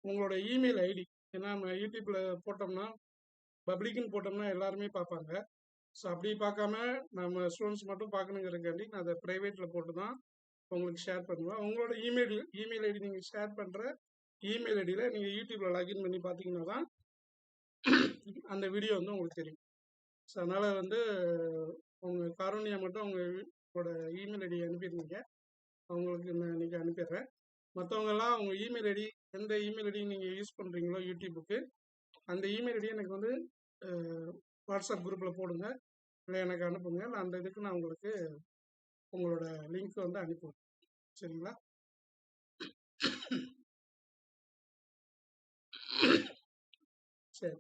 உங்களோட email ID. ஏன்னா நம்ம யூடியூப்ல போட்டோம்னா பப்ளிக்னு போட்டோம்னா எல்லாருமே பார்ப்பாங்க. ஸோ அப்படி பார்க்காம நம்ம ஸ்டூடெண்ட்ஸ் மட்டும் பார்க்கணுங்கிறதுக்காண்டி நான் அதை ப்ரைவேட்டில் போட்டு தான் உங்களுக்கு ஷேர் பண்ணுவேன். உங்களோட இமெயில் ஐடி நீங்கள் ஷேர் பண்ணுற இமெயில் ஐடியில் நீங்கள் யூடியூப்பில் லாகின் பண்ணி பார்த்தீங்கன்னா தான் அந்த வீடியோ வந்து உங்களுக்கு தெரியும். ஸோ அதனால் வந்து உங்கள் காரணியாக மட்டும் உங்களோட இமெயில் ஐடி அனுப்பியிருந்தீங்க, அவங்களுக்கு நான் இன்றைக்கி அனுப்பிடுறேன். மற்றவங்கெல்லாம் அவங்க இமெயில் ஐடி எந்த இமெயில் ஐடி நீங்கள் யூஸ் பண்ணுறீங்களோ யூடியூபுக்கு அந்த இமெயில் ஐடி எனக்கு வந்து வாட்ஸ்அப் குரூப்பில் போடுங்க, இல்லை எனக்கு அனுப்புங்க. நான் அந்த இதுக்கு நான் உங்களுக்கு உங்களோட லிங்க் வந்து அனுப்புவேன். சரிங்களா? சரி,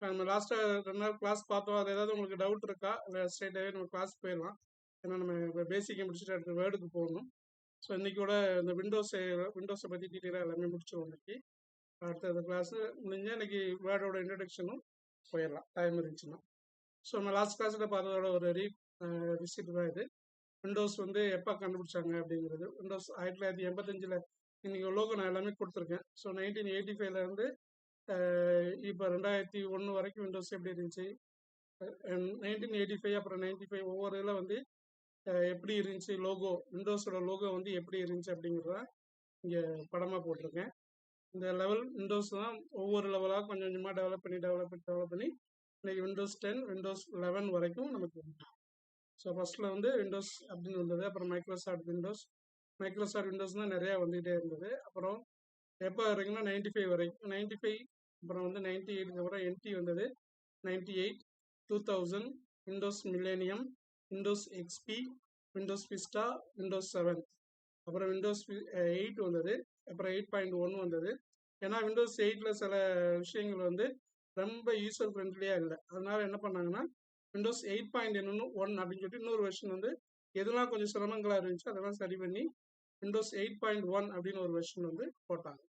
நம்ம லாஸ்ட்டாக 2 நாள் கிளாஸ் பார்த்தோம். அது ஏதாவது உங்களுக்கு டவுட் இருக்கா? இல்லை ஸ்ட்ரைட்டாகவே நம்ம கிளாஸ் போயிடலாம். ஏன்னா நம்ம இப்போ பேசிக்கை முடிச்சுட்டு அடுத்த வேர்டுக்கு போகணும். ஸோ இன்றைக்கோட இந்த விண்டோஸை பற்றி டீட்டெயிலாக எல்லாமே முடிச்சிடுவோம் இன்னைக்கு. அடுத்த கிளாஸு முடிஞ்சால் இன்னைக்கு வேர்டோட இன்ட்ரடக்ஷனும் போயிடலாம் டைம் இருந்துச்சுன்னா. ஸோ நம்ம லாஸ்ட் கிளாஸில் பார்த்ததோட ஒரு ரிசீட் தான் இது. விண்டோஸ் வந்து எப்போ கண்டுபிடிச்சாங்க அப்படிங்கிறது. விண்டோஸ் 1985 இன்னைக்கு லோகோ நான் எல்லாமே கொடுத்துருக்கேன். ஸோ 1985 இப்போ 2001 வரைக்கும் விண்டோஸ் எப்படி இருந்துச்சு, 1985 அப்புறம் 95 ஒவ்வொரு இதில் வந்து எப்படி இருந்துச்சு லோகோ, விண்டோஸோட லோகோ வந்து எப்படி இருந்துச்சு அப்படிங்கிறத இங்கே படமாக போட்டிருக்கேன். இந்த லெவல் விண்டோஸ் தான் ஒவ்வொரு லெவலாக கொஞ்சம் கொஞ்சமாக டெவலப் பண்ணி இன்னைக்கு விண்டோஸ் 10 விண்டோஸ் 11 வரைக்கும் நமக்கு உண்டு. ஸோ ஃபர்ஸ்ட்ல வந்து விண்டோஸ் அப்படின்னு வந்தது. அப்புறம் மைக்ரோசாஃப்ட் விண்டோஸ் தான் நிறையா வந்துகிட்டே இருந்தது. அப்புறம் எப்போ வரைக்கும்னா 95 வரைக்கும், 95 அப்புறம் வந்து 98 அப்புறம் NT வந்தது, 98, 2000, Windows millennium, Windows XP, Windows Vista, Windows 7, அப்புறம் விண்டோஸ் 8 வந்தது, அப்புறம் 8.1 வந்தது. ஏன்னா விண்டோஸ் 8ல் சில விஷயங்கள் வந்து ரொம்ப யூசர் ஃப்ரெண்ட்லியாக இல்லை. அதனால என்ன பண்ணாங்கன்னா விண்டோஸ் 8.1 அப்படின்னு சொல்லிட்டு இன்னொரு வெர்ஷன் வந்து எதெல்லாம் கொஞ்சம் சிரமங்களாக இருந்துச்சு அதெல்லாம் சரி பண்ணி விண்டோஸ் 8.1 அப்படின்னு ஒரு வெர்ஷன் வந்து போட்டாங்க.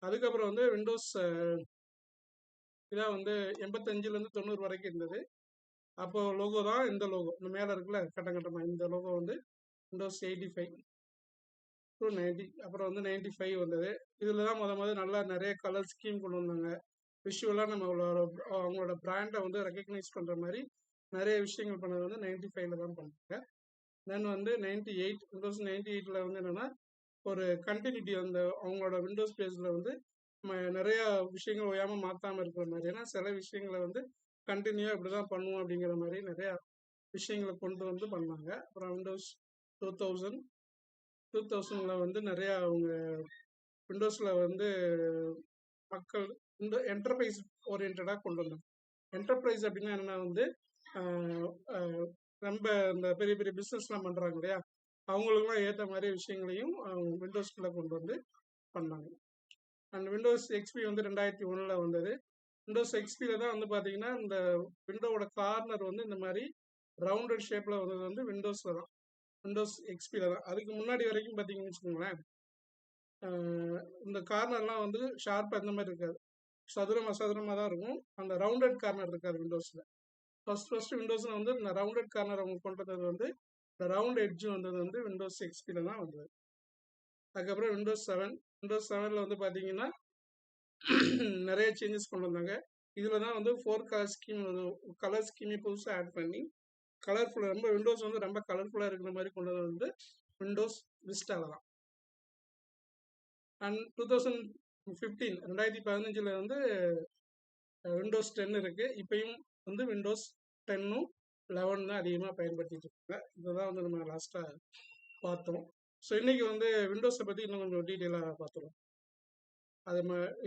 அதுக்கப்புறம் வந்து விண்டோஸ் இதான் வந்து 85லேருந்து 90 வரைக்கும் இருந்தது. அப்போ லோகோ தான் இந்த லோகோ, இந்த மேலே இருக்குல்ல கட்டமாக இந்த லோகோ வந்து விண்டோஸ் 85 to 90. அப்புறம் வந்து 95 வந்தது. இதில் தான் நல்லா நிறைய கலர் ஸ்கீம் கொண்டு வந்தாங்க. விஷுவலாக அவங்களோட பிராண்டை வந்து ரெக்கக்னைஸ் பண்ணுற மாதிரி நிறைய விஷயங்கள் பண்ணது வந்து 95ல் தான் பண்ணாங்க. தென் வந்து 98 விண்டோஸ் 98ல் வந்து என்னென்னா ஒரு கண்டினியூட்டி அந்த அவங்களோட விண்டோஸ் பேஸில் வந்து நம்ம நிறையா விஷயங்கள் ஓயாமல் மாற்றாமல் இருக்கிற மாதிரி. ஏன்னா சில விஷயங்களை வந்து கண்டினியூவாக இப்படி தான் பண்ணுவோம் அப்படிங்கிற மாதிரி நிறையா விஷயங்களை கொண்டு வந்து பண்ணாங்க. அப்புறம் விண்டோஸ் 2000ல் வந்து நிறையா அவங்க விண்டோஸில் வந்து மக்கள் இந்த என்டர்பிரைஸ் ஓரியன்டாக கொண்டு வந்தாங்க. என்டர்பிரைஸ் அப்படின்னா என்னென்னா வந்து ரொம்ப இந்த பெரிய பெரிய பிஸ்னஸ்லாம் பண்ணுறாங்க இல்லையா, அவங்களுக்குலாம் ஏற்ற மாதிரி விஷயங்களையும் விண்டோஸ்குள்ளே கொண்டு வந்து பண்ணாங்க. அண்ட் விண்டோஸ் XP வந்து 2001 வந்தது. விண்டோஸ் XPயில் தான் வந்து பார்த்தீங்கன்னா இந்த விண்டோவோட கார்னர் வந்து இந்த மாதிரி ரவுண்டட் ஷேப்பில் வந்தது வந்து விண்டோஸில் தான், விண்டோஸ் XPயில் தான். அதுக்கு முன்னாடி வரைக்கும் பார்த்தீங்கன்னு வச்சுக்கோங்களேன், இந்த கார்னர்லாம் வந்து ஷார்ப்பாக இந்த மாதிரி இருக்காது, சதுரமாக தான் இருக்கும். அந்த ரவுண்டட் கார்னர் இருக்காது விண்டோஸில். ஃபர்ஸ்ட் விண்டோஸில் வந்து இந்த ரவுண்டட் கார்னர் அவங்க கொண்டு வந்தது வந்து இந்த ரவுண்ட் எட்ஜ் வந்தது வந்து விண்டோஸ் XPயில் தான் வந்தது. அதுக்கப்புறம் விண்டோஸ் 7ல் வந்து பார்த்தீங்கன்னா நிறைய சேஞ்சஸ் கொண்டு வந்தாங்க. இதில் தான் வந்து 4 கலர் ஸ்கீமே புதுசாக ஆட் பண்ணி கலர்ஃபுல்லாக ரொம்ப விண்டோஸ் வந்து ரொம்ப கலர்ஃபுல்லாக இருக்கிற மாதிரி கொண்டு வந்து விண்டோஸ் விஸ்டாவில் தான். அண்ட் 2015 வந்து விண்டோஸ் 10 இருக்குது. இப்பயும் வந்து விண்டோஸ் 10ம் 11 தான் அதிகமாக பயன்படுத்திட்டு இருக்காங்க. இதுதான் வந்து நம்ம லாஸ்ட்டாக பார்த்தோம். ஸோ இன்றைக்கி வந்து விண்டோஸை பற்றி இன்னும் கொஞ்சம் டீட்டெயிலாக பார்த்துருவோம். அது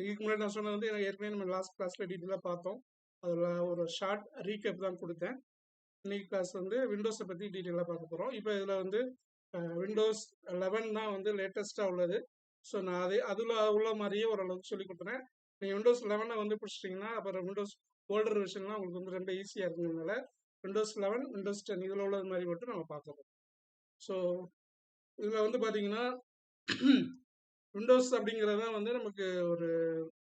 இதுக்கு முன்னாடி நான் சொன்னது வந்து ஏற்கனவே நம்ம லாஸ்ட் கிளாஸில் டீட்டெயிலாக பார்த்தோம். அதில் ஒரு ஷார்ட் ரீகேப் தான் கொடுத்தேன். இன்னைக்கு கிளாஸ் வந்து விண்டோஸை பற்றி டீட்டெயிலாக பார்க்க போகிறோம். இப்போ இதில் வந்து விண்டோஸ் 11 தான் வந்து லேட்டஸ்ட்டாக உள்ளது. ஸோ நான் அதில் உள்ள மாதிரியே ஓரளவுக்கு சொல்லி கொடுத்துறேன். நீங்கள் விண்டோஸ் 11 வந்து பிடிச்சிட்டிங்கன்னா அப்புறம் விண்டோஸ் ஓல்டர் வெர்ஷன்லாம் உங்களுக்கு வந்து ரொம்ப ஈஸியாக இருக்குங்கிறதுனால விண்டோஸ் 11 விண்டோஸ் 10 இதில் உள்ளது மாதிரி மட்டும் நம்ம பார்க்குறோம். ஸோ இதில் வந்து பார்த்தீங்கன்னா விண்டோஸ் அப்படிங்கிறது தான் வந்து நமக்கு ஒரு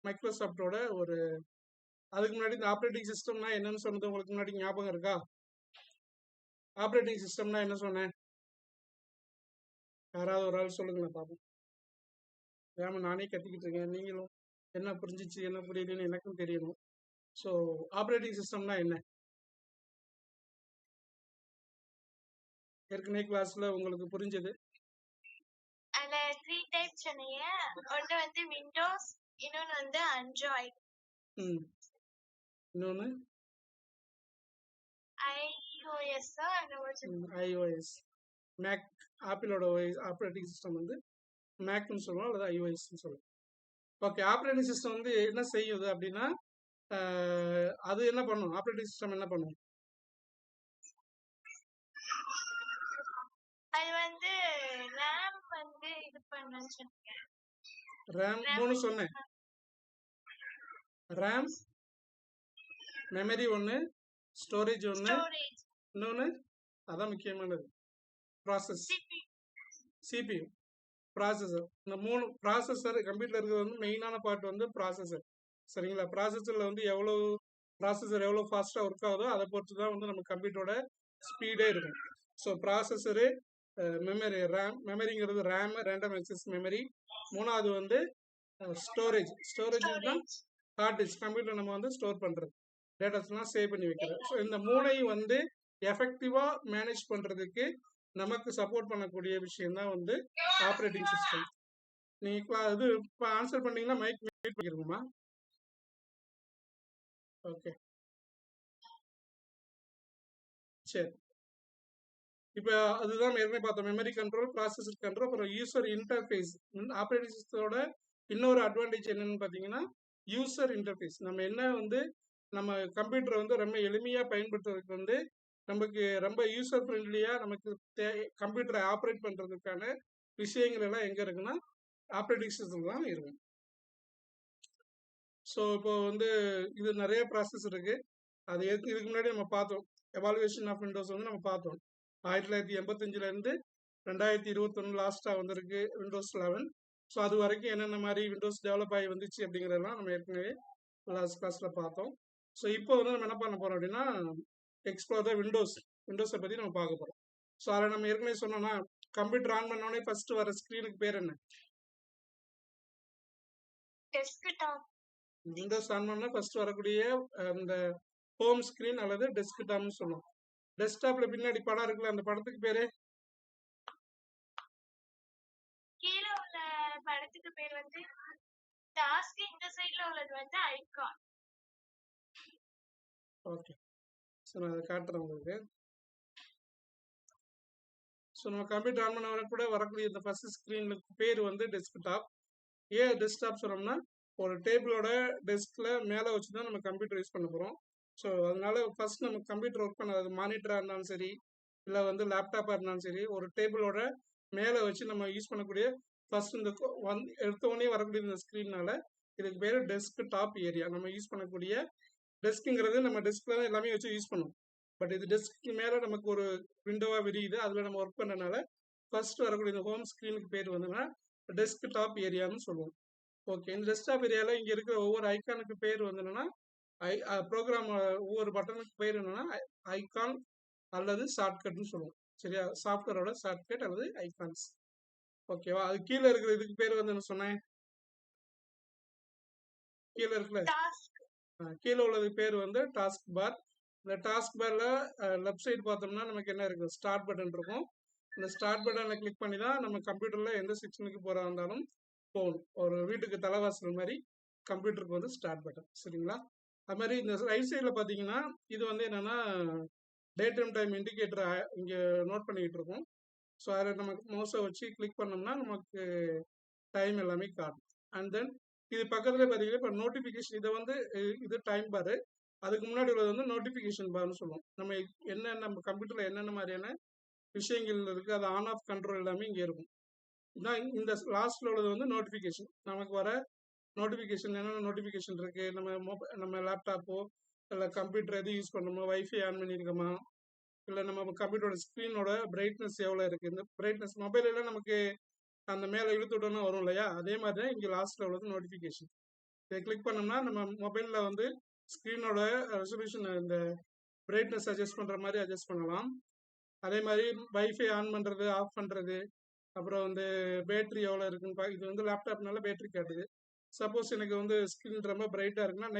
மைக்ரோசாஃப்டோட ஒரு அதுக்கு முன்னாடி இந்த ஆப்ரேட்டிங் சிஸ்டம்னா என்னன்னு சொன்னது உங்களுக்கு முன்னாடி ஞாபகம் இருக்கா? ஆப்ரேட்டிங் சிஸ்டம்னா என்ன சொன்னேன்? யாராவது ஒரு ஆள் சொல்லுங்களேன் பார்ப்போம். ஏமா நானே கத்திக்கிட்டு இருக்கேன், நீங்களும் என்ன புரிஞ்சிச்சு என்ன புரியலன்னு எனக்கும் தெரியணும். ஸோ ஆப்ரேட்டிங் சிஸ்டம்னா என்ன? ஏற்கனவே கிளாஸ்ல உங்களுக்கு புரிஞ்சது. அதுல 3 டைப் சொன்னீங்க. ஒன்று வந்து விண்டோஸ், இன்னொன்று வந்து ஆண்ட்ராய்டு, இன்னொன்று iOS iOS. மேக் ஆப்பிளோட ஆப்ரேட்டிங் சிஸ்டம் வந்து மேக்னு சொல்லுவோம் அல்லது iOSன்னு சொல்லுவோம். ஓகே, ஆப்ரேட்டிங் சிஸ்டம் வந்து என்ன செய்யுது அப்படின்னா அது என்ன பண்ணும்? ஆப்ரேட்டிங் சிஸ்டம் என்ன பண்ணும்? அது வந்து ரேம் வந்து இது பண்ணணும்னு சொன்னீங்க. ரேம் 3 சொன்னேன். ரேம், மெமரி ஒன்று, ஸ்டோரேஜ் ஒன்று, இன்னொன்று அதான் முக்கியமானது ப்ராசஸ், சிபியு, ப்ராசஸர். இந்த 3 ப்ராசஸர் கம்ப்யூட்டர் இருக்கிறது வந்து மெயினான பார்ட் வந்து ப்ராசஸர். சரிங்களா? ப்ராசஸரில் வந்து ப்ராசஸர் எவ்வளோ ஃபாஸ்ட்டாக ஒர்க் ஆகுதோ அதை பொறுத்து தான் வந்து நம்ம கம்ப்யூட்டரோட ஸ்பீடே இருக்கும். ஸோ ப்ராசஸரு, மெமரிங்கிறது ரேம், ரேண்டம் ஆக்சஸ் மெமரி. மூணாவது வந்து ஸ்டோரேஜ் தான் ஹார்ட் டிஸ்க், கம்ப்யூட்டர் நம்ம வந்து ஸ்டோர் பண்ணுறது, டேட்டாஸ்லாம் சேவ் பண்ணி வைக்கிறது. ஸோ இந்த மூணையும் வந்து எஃபெக்டிவாக மேனேஜ் பண்ணுறதுக்கு நமக்கு சப்போர்ட் பண்ணக்கூடிய விஷயம் தான் வந்து ஆப்ரேட்டிங் சிஸ்டம். நீங்கள் இது இப்போ ஆன்சர் பண்ணீங்கன்னா மைக் மியூட் பண்ணிருங்கம்மா. ஓகே, சரி. இப்போ அதுதான் ஏற்கனவே பார்த்தோம், மெமரி கண்ட்ரோல், ப்ராசஸர் கண்ட்ரோல், அப்புறம் யூசர் இன்டர்ஃபேஸ். ஆப்ரேட்டிங் சிஸ்டத்தோட இன்னொரு அட்வான்டேஜ் என்னன்னு பார்த்தீங்கன்னா யூசர் இன்டர்ஃபேஸ். நம்ம என்ன வந்து நம்ம கம்ப்யூட்டரை வந்து ரொம்ப எளிமையாக பயன்படுத்துறதுக்கு வந்து நமக்கு ரொம்ப யூசர் ஃப்ரெண்ட்லியாக நமக்கு கம்ப்யூட்டரை ஆப்ரேட் பண்ணுறதுக்கான விஷயங்கள் எல்லாம் எங்கே இருக்குன்னா ஆப்ரேட்டிங் சிஸ்டம் தான் இருக்கும். ஸோ இப்போ வந்து இது நிறைய ப்ராசஸ் இருக்குது. அது இதுக்கு முன்னாடி நம்ம பார்த்தோம், எவாலுவேஷன் ஆஃப் விண்டோஸ் வந்து நம்ம பார்த்தோம். 1985லேருந்து 2021 லாஸ்ட்டாக வந்திருக்கு விண்டோஸ் 11. ஸோ அது வரைக்கும் என்னென்ன மாதிரி விண்டோஸ் டெவலப் ஆகி வந்துச்சு அப்படிங்கிறதெல்லாம் நம்ம ஏற்கனவே லாஸ்ட் கிளாஸில் பார்த்தோம். ஸோ இப்போ வந்து நம்ம என்ன பண்ண போகிறோம் அப்படின்னா எக்ஸ்ப்ளோர் த விண்டோஸை பற்றி நம்ம பார்க்க போகிறோம். ஸோ அதில் நம்ம ஏற்கனவே சொன்னோம்னா கம்ப்யூட்டர் ஆன் பண்ணோடனே ஃபர்ஸ்ட் வர ஸ்க்ரீனுக்கு பேர் என்ன? விண்டோஸ் ஆன் பண்ணால் ஃபர்ஸ்ட் வரக்கூடிய அந்த ஹோம் ஸ்க்ரீன் அல்லது டெஸ்க்டாப்னு சொல்லுவோம். டெஸ்க்டாப்ல பின்னாடி படம் இருக்குல்ல, அந்த படத்துக்கு பேரு? கீழ உள்ள படத்துக்கு பேர் வந்து டாஸ்க், இந்த சைடுல உள்ளது வந்து ஐகான். ஓகே, ஸோ நான் அதை காட்டுறேன் உங்களுக்கு. ஸோ நம்ம கம்ப்யூட்டர் ஆன் பண்ண கூட வரக்கூடிய இந்த ஃபர்ஸ்ட் ஸ்க்ரீனுக்கு பேர் வந்து டெஸ்க்டாப். ஏன் டெஸ்க்டாப் சொன்னோம்னா ஒரு டேபிளோட டெஸ்கில் மேலே வச்சு தான் நம்ம கம்ப்யூட்டர் யூஸ் பண்ண போகிறோம். ஸோ அதனால ஃபர்ஸ்ட் நம்ம கம்ப்யூட்டர் ஒர்க் பண்ணாது, மானிட்டராக இருந்தாலும் சரி இல்லை வந்து லேப்டாப்பாக இருந்தாலும் சரி, ஒரு டேபிளோட மேலே வச்சு நம்ம யூஸ் பண்ணக்கூடிய ஃபர்ஸ்ட் இந்த எடுத்தோடனே வரக்கூடிய இந்த ஸ்க்ரீனால இதுக்கு பேர் டெஸ்க்டாப் ஏரியா. நம்ம யூஸ் பண்ணக்கூடிய டெஸ்க்குங்கிறது நம்ம டெஸ்கில் தான் எல்லாமே வச்சு யூஸ் பண்ணுவோம். பட் இது டெஸ்க்கு மேலே நமக்கு ஒரு விண்டோவாக விரியுது, அதில் நம்ம ஒர்க் பண்ணனால ஃபர்ஸ்ட் வரக்கூடிய இந்த ஹோம் ஸ்க்ரீனுக்கு பேர் வந்துன்னா டெஸ்க்டாப் ஏரியான்னு சொல்லுவோம். ஓகே, இந்த டெஸ்க்டாப் ஏரியாவில் இங்கே இருக்கிற ஒவ்வொரு ஐக்கானுக்கு பேர் வந்து என்னன்னா ப்ரோக்ராம், ஒவ்வொரு பட்டனுக்கு பேர் என்னன்னா ஐகான் அல்லது ஷார்ட்கட்னு சொல்லுவோம். சரியா? சாஃப்ட்வேரோட ஷார்ட்கட் அல்லது ஐகான்ஸ். ஓகேவா? அது கீழே இருக்கிற இதுக்கு பேர் வந்து என்ன சொன்னேன்? கீழே இருக்குல்ல, கீழே உள்ளது பேர் வந்து டாஸ்க் பார். இந்த டாஸ்க் பார்ல லெஃப்ட் சைடு பார்த்தோம்னா நமக்கு என்ன இருக்கும்? ஸ்டார்ட் பட்டன் இருக்கும். இந்த ஸ்டார்ட் பட்டனை கிளிக் பண்ணி தான் நம்ம கம்ப்யூட்டரில் எந்த செக்ஷனுக்கு போகிறா இருந்தாலும் போகணும். ஒரு வீட்டுக்கு தலைவாசல் மாதிரி கம்ப்யூட்டருக்கு வந்து ஸ்டார்ட் பட்டன். சரிங்களா? அது மாதிரி இந்த ரைட் சைடில் பார்த்தீங்கன்னா இது வந்து என்னென்னா டேட் அண்ட் டைம் இண்டிகேட்டரை இங்கே நோட் பண்ணிக்கிட்டு இருக்கோம். ஸோ அதில் நமக்கு மவுஸை வச்சு கிளிக் பண்ணோம்னா நமக்கு டைம் எல்லாமே காட்டும். அண்ட் தென் இது பக்கத்தில் பார்த்தீங்கன்னா இப்போ நோட்டிஃபிகேஷன், இதை வந்து இது டைம் பாரு, அதுக்கு முன்னாடி உள்ளது வந்து நோட்டிஃபிகேஷன் பார்னு சொல்லுவோம். நம்ம நம்ம கம்ப்யூட்டரில் என்னென்ன மாதிரியான விஷயங்கள் இருக்குது, அது ஆன் ஆஃப் கண்ட்ரோல் எல்லாமே இங்கே இருக்கும். இந்த லாஸ்ட்ல உள்ளது வந்து நோட்டிஃபிகேஷன். நமக்கு வர நோட்டிஃபிகேஷன், என்னென்ன நோட்டிஃபிகேஷன் இருக்குது, நம்ம லேப்டாப்போ இல்லை கம்ப்யூட்டர் எது யூஸ் பண்ணணுமோ, வைஃபை ஆன் பண்ணியிருக்கோமா, இல்லை நம்ம கம்ப்யூட்டரோட ஸ்க்ரீனோட பிரைட்னஸ் எவ்வளோ இருக்குது, இந்த பிரைட்னஸ் மொபைலெல்லாம் நமக்கு அந்த மேலே இழுத்து விட்டோன்னா வரும் இல்லையா, அதே மாதிரி தான் இங்கே லாஸ்ட்டில் உள்ளது நோட்டிஃபிகேஷன். இதை கிளிக் பண்ணோம்னா நம்ம மொபைலில் வந்து ஸ்க்ரீனோட ரெசல்யூஷன், இந்த பிரைட்னஸ் அட்ஜஸ்ட் பண்ணுற மாதிரி அட்ஜஸ்ட் பண்ணலாம். அதே மாதிரி வைஃபை ஆன் பண்ணுறது, ஆஃப் பண்ணுறது, அப்புறம் வந்து பேட்டரி எவ்வளோ இருக்குன்னு இது வந்து லேப்டாப்னால பேட்டரி காட்டுது. சப்போஸ் எனக்கு வந்து ஸ்க்ரீன் ரொம்ப பிரைட்டாக இருக்குன்னா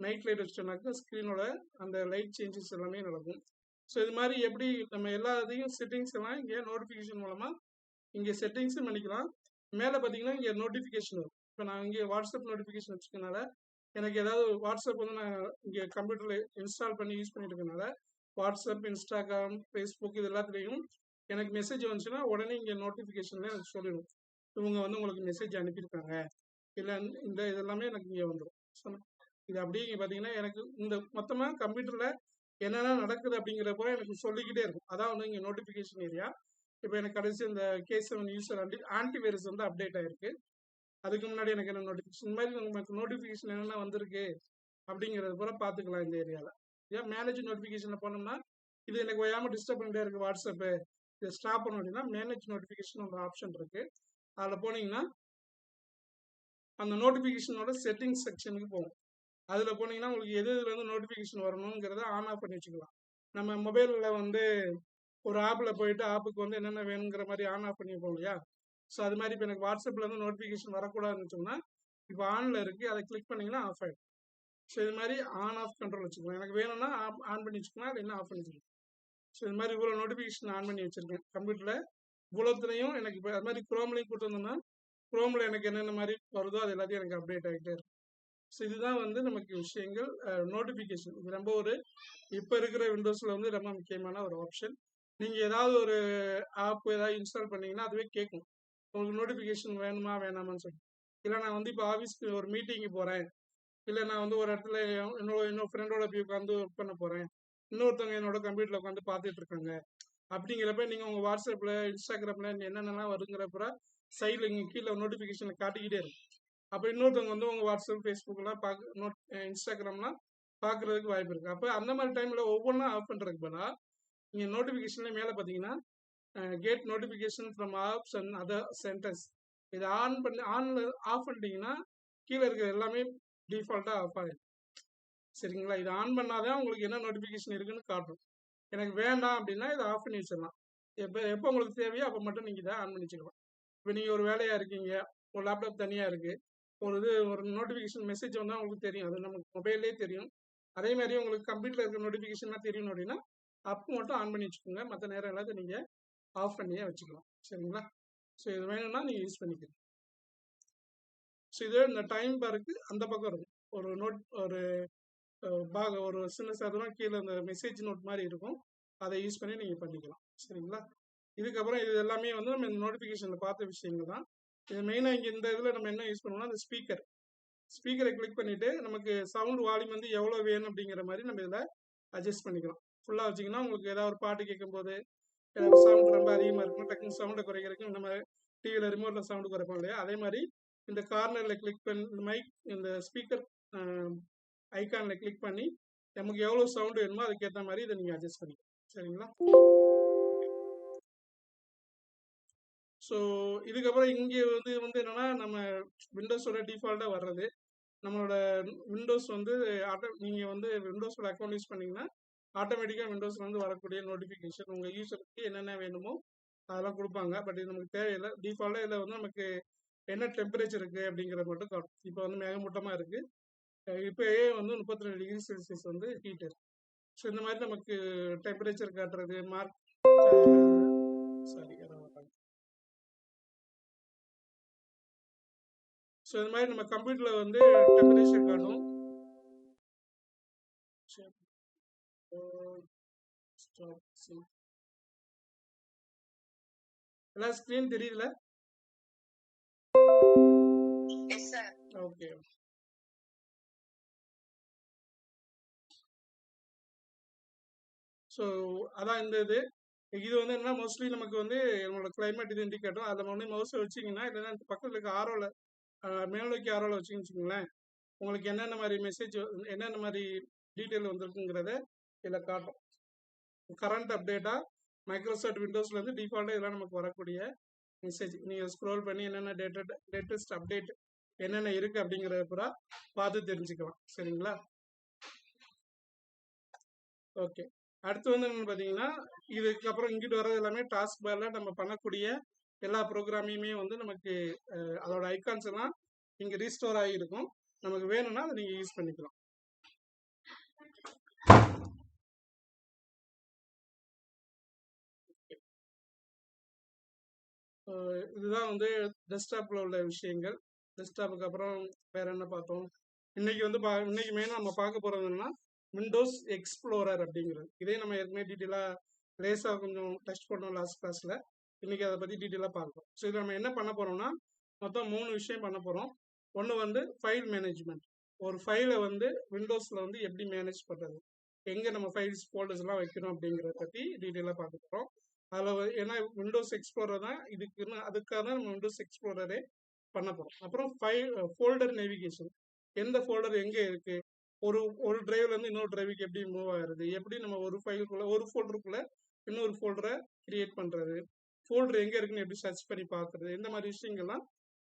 நைட் லைட் வச்சிட்டோம்னாக்கா ஸ்க்ரீனோட அந்த லைட் சேஞ்சஸ் எல்லாமே நடக்கும். ஸோ இது மாதிரி எப்படி நம்ம எல்லா இதையும் செட்டிங்ஸ் எல்லாம் இங்கே நோட்டிஃபிகேஷன் மூலமாக இங்கே செட்டிங்ஸும் பண்ணிக்கலாம். மேலே பார்த்தீங்கன்னா இங்கே நோட்டிஃபிகேஷன் வரும். இப்போ நான் இங்கே வாட்ஸ்அப் நோட்டிஃபிகேஷன் வச்சுக்கனால எனக்கு ஏதாவது வாட்ஸ்அப் வந்து நான் இங்கே கம்ப்யூட்டரில் இன்ஸ்டால் பண்ணி யூஸ் பண்ணிட்டு இருக்கனால வாட்ஸ்அப், இன்ஸ்டாகிராம், ஃபேஸ்புக் இது எல்லாத்துலேயும் எனக்கு மெசேஜ் வந்துச்சுன்னா உடனே இங்கே நோட்டிஃபிகேஷனில் எனக்கு சொல்லிடும், இவங்க வந்து உங்களுக்கு மெசேஜ் அனுப்பியிருக்காங்க இல்லை இந்த இதெல்லாமே எனக்கு இங்கே வந்துடும். ஸோ இது அப்படியே இங்கே பார்த்தீங்கன்னா எனக்கு இந்த மொத்தமாக கம்ப்யூட்டரில் என்னென்ன நடக்குது அப்படிங்கிறப்போ எனக்கு சொல்லிக்கிட்டே இருக்கும். அதான் வந்து இங்கே நோட்டிஃபிகேஷன் ஏரியா. இப்போ எனக்கு கடைசி இந்த K7 யூசர் ஆன்டிவைரஸ் வந்து அப்டேட் ஆயிருக்கு. அதுக்கு முன்னாடி எனக்கு என்ன நோட்டிஃபிகேஷன், இந்த மாதிரி நமக்கு நோட்டிஃபிகேஷன் என்னென்ன வந்திருக்கு அப்படிங்கிறது பூரா பார்த்துக்கலாம் இந்த ஏரியாவில். ஏன் மேனேஜ் நோட்டிஃபிகேஷனில் போனோம்னா இது எனக்கு ஓயாமல் டிஸ்டர்ப் பண்ணிட்டே இருக்குது வாட்ஸ்அப்பு, இதை ஸ்டாப் பண்ணணும் அப்படின்னா மேனேஜ் நோட்டிஃபிகேஷன் ஒரு ஆப்ஷன் இருக்குது. அதில் போனீங்கன்னா அந்த நோட்டிஃபிகேஷனோட செட்டிங்ஸ் செக்ஷனுக்கு போகும். அதில் போனீங்கன்னா உங்களுக்கு எது இதுலேருந்து நோட்டிஃபிகேஷன் வரணுங்கிறத ஆன் ஆஃப் பண்ணி வச்சுக்கலாம். நம்ம மொபைலில் வந்து ஒரு ஆப்பில் போயிட்டு ஆப்புக்கு வந்து என்னென்ன வேணுங்கிற மாதிரி ஆன் ஆஃப் பண்ணி வைப்போம் இல்லையா? ஸோ அது மாதிரி இப்போ எனக்கு வாட்ஸ்அப்பில் வந்து நோட்டிஃபிகேஷன் வரக்கூடாதுன்னு சொன்னால் இப்போ ஆனில் இருக்குது, அதை கிளிக் பண்ணிங்கன்னா ஆஃப் ஆகிடும். ஸோ இது மாதிரி ஆன் ஆஃப் கண்ட்ரோல் வச்சுக்கலாம். எனக்கு வேணும்னா ஆன் பண்ணி வச்சுக்கலாம், இல்லைன்னா ஆஃப் பண்ணி வச்சுக்கலாம். ஸோ இது மாதிரி இவ்வளோ நோட்டிஃபிகேஷன் ஆன் பண்ணி வச்சுருக்கேன் கம்ப்யூட்டரில். இவ்வளோத்துலையும் எனக்கு இப்போ அது மாதிரி குரோம்லையும் கொடுத்துருந்தோம்னா குரோமில் எனக்கு என்னென்ன மாதிரி வருதோ அது எல்லாத்தையும் எனக்கு அப்டேட் ஆகிட்டே இருக்கும். ஸோ இதுதான் வந்து நமக்கு விஷயங்கள். நோட்டிஃபிகேஷன் இது ரொம்ப ஒரு இப்போ இருக்கிற விண்டோஸில் வந்து ரொம்ப முக்கியமான ஒரு ஆப்ஷன். நீங்கள் ஏதாவது ஒரு ஆப் ஏதாவது இன்ஸ்டால் பண்ணீங்கன்னா அதுவே கேட்கும், உங்களுக்கு நோட்டிஃபிகேஷன் வேணுமா வேணாமான்னு சொல்லி. இல்லை நான் வந்து இப்போ ஆஃபீஸ்க்கு ஒரு மீட்டிங்கு போகிறேன், இல்லை நான் வந்து ஒரு இடத்துல இன்னொரு ஃப்ரெண்டோட போய் உட்காந்து ஒர்க் பண்ண போகிறேன், இன்னொருத்தவங்க என்னோட கம்ப்யூட்டரில் உட்காந்து பார்த்துட்டு இருக்காங்க அப்படிங்கிறப்ப நீங்கள் உங்கள் வாட்ஸ்அப்பில், இன்ஸ்டாகிராமில் என்னென்னலாம் வருங்கிறப்ப சைடில் இங்கே கீழே நோட்டிஃபிகேஷனில் காட்டிக்கிட்டே இருக்கும். அப்போ இன்னொருத்தவங்க வந்து உங்கள் வாட்ஸ்அப், ஃபேஸ்புக்கெலாம் இன்ஸ்டாகிராம்லாம் பார்க்குறதுக்கு வாய்ப்பு இருக்குது. அப்போ அந்த மாதிரி டைமில் ஒவ்வொன்றா ஆஃப் பண்ணுறதுக்கு பதிலாக நீங்கள் நோட்டிஃபிகேஷன்லேயே மேலே பார்த்தீங்கன்னா get notification from apps and other centres, இதை ஆஃப் பண்ணிட்டீங்கன்னா கீழே இருக்கிற எல்லாமே டிஃபால்ட்டாக ஆஃப் ஆகிடும். சரிங்களா? இதை ஆன் பண்ணாதான் உங்களுக்கு என்ன நோட்டிஃபிகேஷன் இருக்குன்னு காட்டும். எனக்கு வேண்டாம் அப்படின்னா இதை ஆஃப் பண்ணி வச்சிடலாம். எப்போ உங்களுக்கு தேவையோ அப்போ மட்டும் நீங்கள் இதை ஆன் பண்ணி வச்சுக்கலாம். இப்போ நீங்கள் ஒரு வேலையாக இருக்கீங்க, ஒரு லேப்டாப் தனியாக இருக்குது, ஒரு நோட்டிஃபிகேஷன் மெசேஜ் வந்தால் உங்களுக்கு தெரியும், அது நமக்கு மொபைல்லே தெரியும். அதே மாதிரி உங்களுக்கு கம்ப்யூட்டரில் இருக்கிற நோட்டிஃபிகேஷன்லாம் தெரியணும் அப்படின்னா அப்போ மட்டும் ஆன் பண்ணி வச்சுக்கோங்க, மற்ற நேரம் எல்லாத்தையும் நீங்கள் ஆஃப் பண்ணியே வச்சுக்கலாம். சரிங்களா? ஸோ இது வேணும்னா நீங்கள் யூஸ் பண்ணிக்கலாம். ஸோ இது இந்த டைம் பாருக்கு அந்த பக்கம் இருக்கும், ஒரு சின்ன சதுரம் கீழே அந்த மெசேஜ் நோட் மாதிரி இருக்கும், அதை யூஸ் பண்ணி நீங்கள் பண்ணிக்கலாம். சரிங்களா? இதுக்கப்புறம் இது எல்லாமே வந்து நம்ம இந்த நோட்டிஃபிகேஷனில் பார்த்த விஷயங்கள் தான். இது மெயினாக இங்கே இந்த இதில் நம்ம என்ன யூஸ் பண்ணுவோம்னா அந்த ஸ்பீக்கரை கிளிக் பண்ணிவிட்டு நமக்கு சவுண்ட் வால்யூம் வந்து எவ்வளோ வேணும் அப்படிங்கிற மாதிரி நம்ம இதில் அட்ஜஸ்ட் பண்ணிக்கலாம். ஃபுல்லாக வச்சிங்கன்னா உங்களுக்கு ஏதாவது ஒரு பாட்டு கேட்கும்போது சவுண்ட் ரொம்ப அதிகமாக இருக்கும், டக்குன்னு சவுண்டை குறைக்கிறதுக்கு நம்ம டிவியில் ரிமோட்டில் சவுண்டு குறைப்போம் இல்லையா? அதே மாதிரி இந்த கார்னரில் கிளிக் பண்ணி இந்த ஸ்பீக்கர் ஐக்கானில் கிளிக் பண்ணி நமக்கு எவ்வளோ சவுண்டு வேணுமோ அதுக்கேற்ற மாதிரி இதை நீங்கள் அட்ஜஸ்ட் பண்ணிக்கலாம். சரிங்களா? ஸோ இதுக்கப்புறம் இங்கே வந்து என்னென்னா நம்ம விண்டோஸோட டிஃபால்ட்டாக வர்றது, நம்மளோட விண்டோஸ் வந்து நீங்கள் வந்து விண்டோஸோட அக்கௌண்ட் யூஸ் பண்ணிங்கன்னா ஆட்டோமேட்டிக்காக விண்டோஸில் வந்து வரக்கூடிய நோட்டிஃபிகேஷன் உங்கள் யூஸருக்கு என்னென்ன வேணுமோ அதெல்லாம் கொடுப்பாங்க. பட் இது நமக்கு தேவையில்லை. டிஃபால்ட்டாக இதில் வந்து நமக்கு என்ன டெம்பரேச்சர் இருக்குது அப்படிங்கிறது மட்டும் காட்டும். இப்போ வந்து மேகமூட்டமாக இருக்குது, இப்போயே வந்து 32 டிகிரி செல்சியஸ் வந்து ஹீட் இருக்குது. ஸோ இந்த மாதிரி நமக்கு டெம்பரேச்சர் காட்டுறது ஸோ இந்த மாதிரி நம்ம கம்ப்யூட்டரில் வந்து டெம்பரேச்சர் காட்டும். எல்லாம் ஸ்க்ரீன் தெரியுதுல? ஓகே. ஸோ அதான் இந்த இது வந்து என்ன மோஸ்ட்லி நமக்கு வந்து நம்மளோட கிளைமேட் இது இண்டிகேட்டரும், அதில் வந்து மவுஸை வச்சிங்கன்னா இல்லைன்னா பக்கத்தில் இருக்க ஆரோவில் மேல்நோக்கி ஆரோவில் வச்சுன்னு வச்சுக்கோங்களேன், உங்களுக்கு என்னென்ன மாதிரி மெசேஜ் என்னென்ன மாதிரி டீட்டெயில் வந்துருக்குங்கிறத இதில் காட்டும். கரண்ட் அப்டேட்டாக மைக்ரோசாஃப்ட் விண்டோஸ்லேருந்து டிஃபால்ட்டாக இதெல்லாம் நமக்கு வரக்கூடிய மெசேஜ் நீங்கள் ஸ்க்ரோல் பண்ணி என்னென்ன லேட்டஸ்ட் அப்டேட் என்னென்ன இருக்குது அப்படிங்கிறத பூரா பார்த்து தெரிஞ்சுக்கலாம். சரிங்களா? ஓகே. அடுத்து வந்து என்னென்னு பார்த்தீங்கன்னா இதுக்கப்புறம் இங்கிட்டு வர்றது எல்லாமே டாஸ்க் பாரில் நம்ம பண்ணக்கூடிய எல்லா ப்ரோக்ராமையுமே வந்து நமக்கு அதோட ஐக்கான்ஸ் எல்லாம் இங்கே ரீஸ்டோர் ஆகியிருக்கும். நமக்கு வேணும்னா அதை நீங்கள் யூஸ் பண்ணிக்கலாம். இதுதான் வந்து டெஸ்க்டாப்பில் உள்ள விஷயங்கள். டெஸ்க்டாப்புக்கு அப்புறம் வேறு என்ன பார்த்தோம்? இன்னைக்கு வந்து இன்னைக்கு மெயினாக நம்ம பார்க்க போகிறது என்னன்னா விண்டோஸ் எக்ஸ்ப்ளோரர் அப்படிங்கிறது. இதே நம்ம ஏற்கனவே டீட்டெயிலாக லேஸாக கொஞ்சம் டச் பண்ணோம் லாஸ்ட் கிளாஸில். இன்றைக்கி அதை பற்றி டீட்டெயிலாக பார்ப்போம். ஸோ இதில் நம்ம என்ன பண்ண போகிறோம்னா மொத்தம் 3 விஷயம் பண்ண போகிறோம். ஒன்று வந்து ஃபைல் மேனேஜ்மெண்ட். ஒரு ஃபைலை வந்து விண்டோஸில் வந்து எப்படி மேனேஜ் பண்ணுறது, எங்கே நம்ம ஃபைல்ஸ் ஃபோல்டர்ஸ்லாம் வைக்கணும் அப்படிங்கிறத பற்றி டீட்டெயிலாக பார்க்க போகிறோம். அதில் ஏன்னா விண்டோஸ் எக்ஸ்ப்ளோரர் தான் அதுக்காக தான் நம்ம விண்டோஸ் எக்ஸ்ப்ளோரரே பண்ண போகிறோம். அப்புறம் ஃபோல்டர் நேவிகேஷன். எந்த ஃபோல்டர் எங்கே இருக்குது, ஒரு டிரைவ்லேருந்து இன்னொரு டிரைவுக்கு எப்படி மூவ் ஆகுறது, எப்படி நம்ம ஒரு ஃபைலுக்குள்ளே ஒரு ஃபோல்டருக்குள்ளே இன்னொரு ஃபோல்டரை கிரியேட் பண்ணுறது, ஃபோல்டர் எங்கே இருக்குன்னு எப்படி சர்ச் பண்ணி பார்க்குறது, இந்த மாதிரி விஷயங்கள்லாம்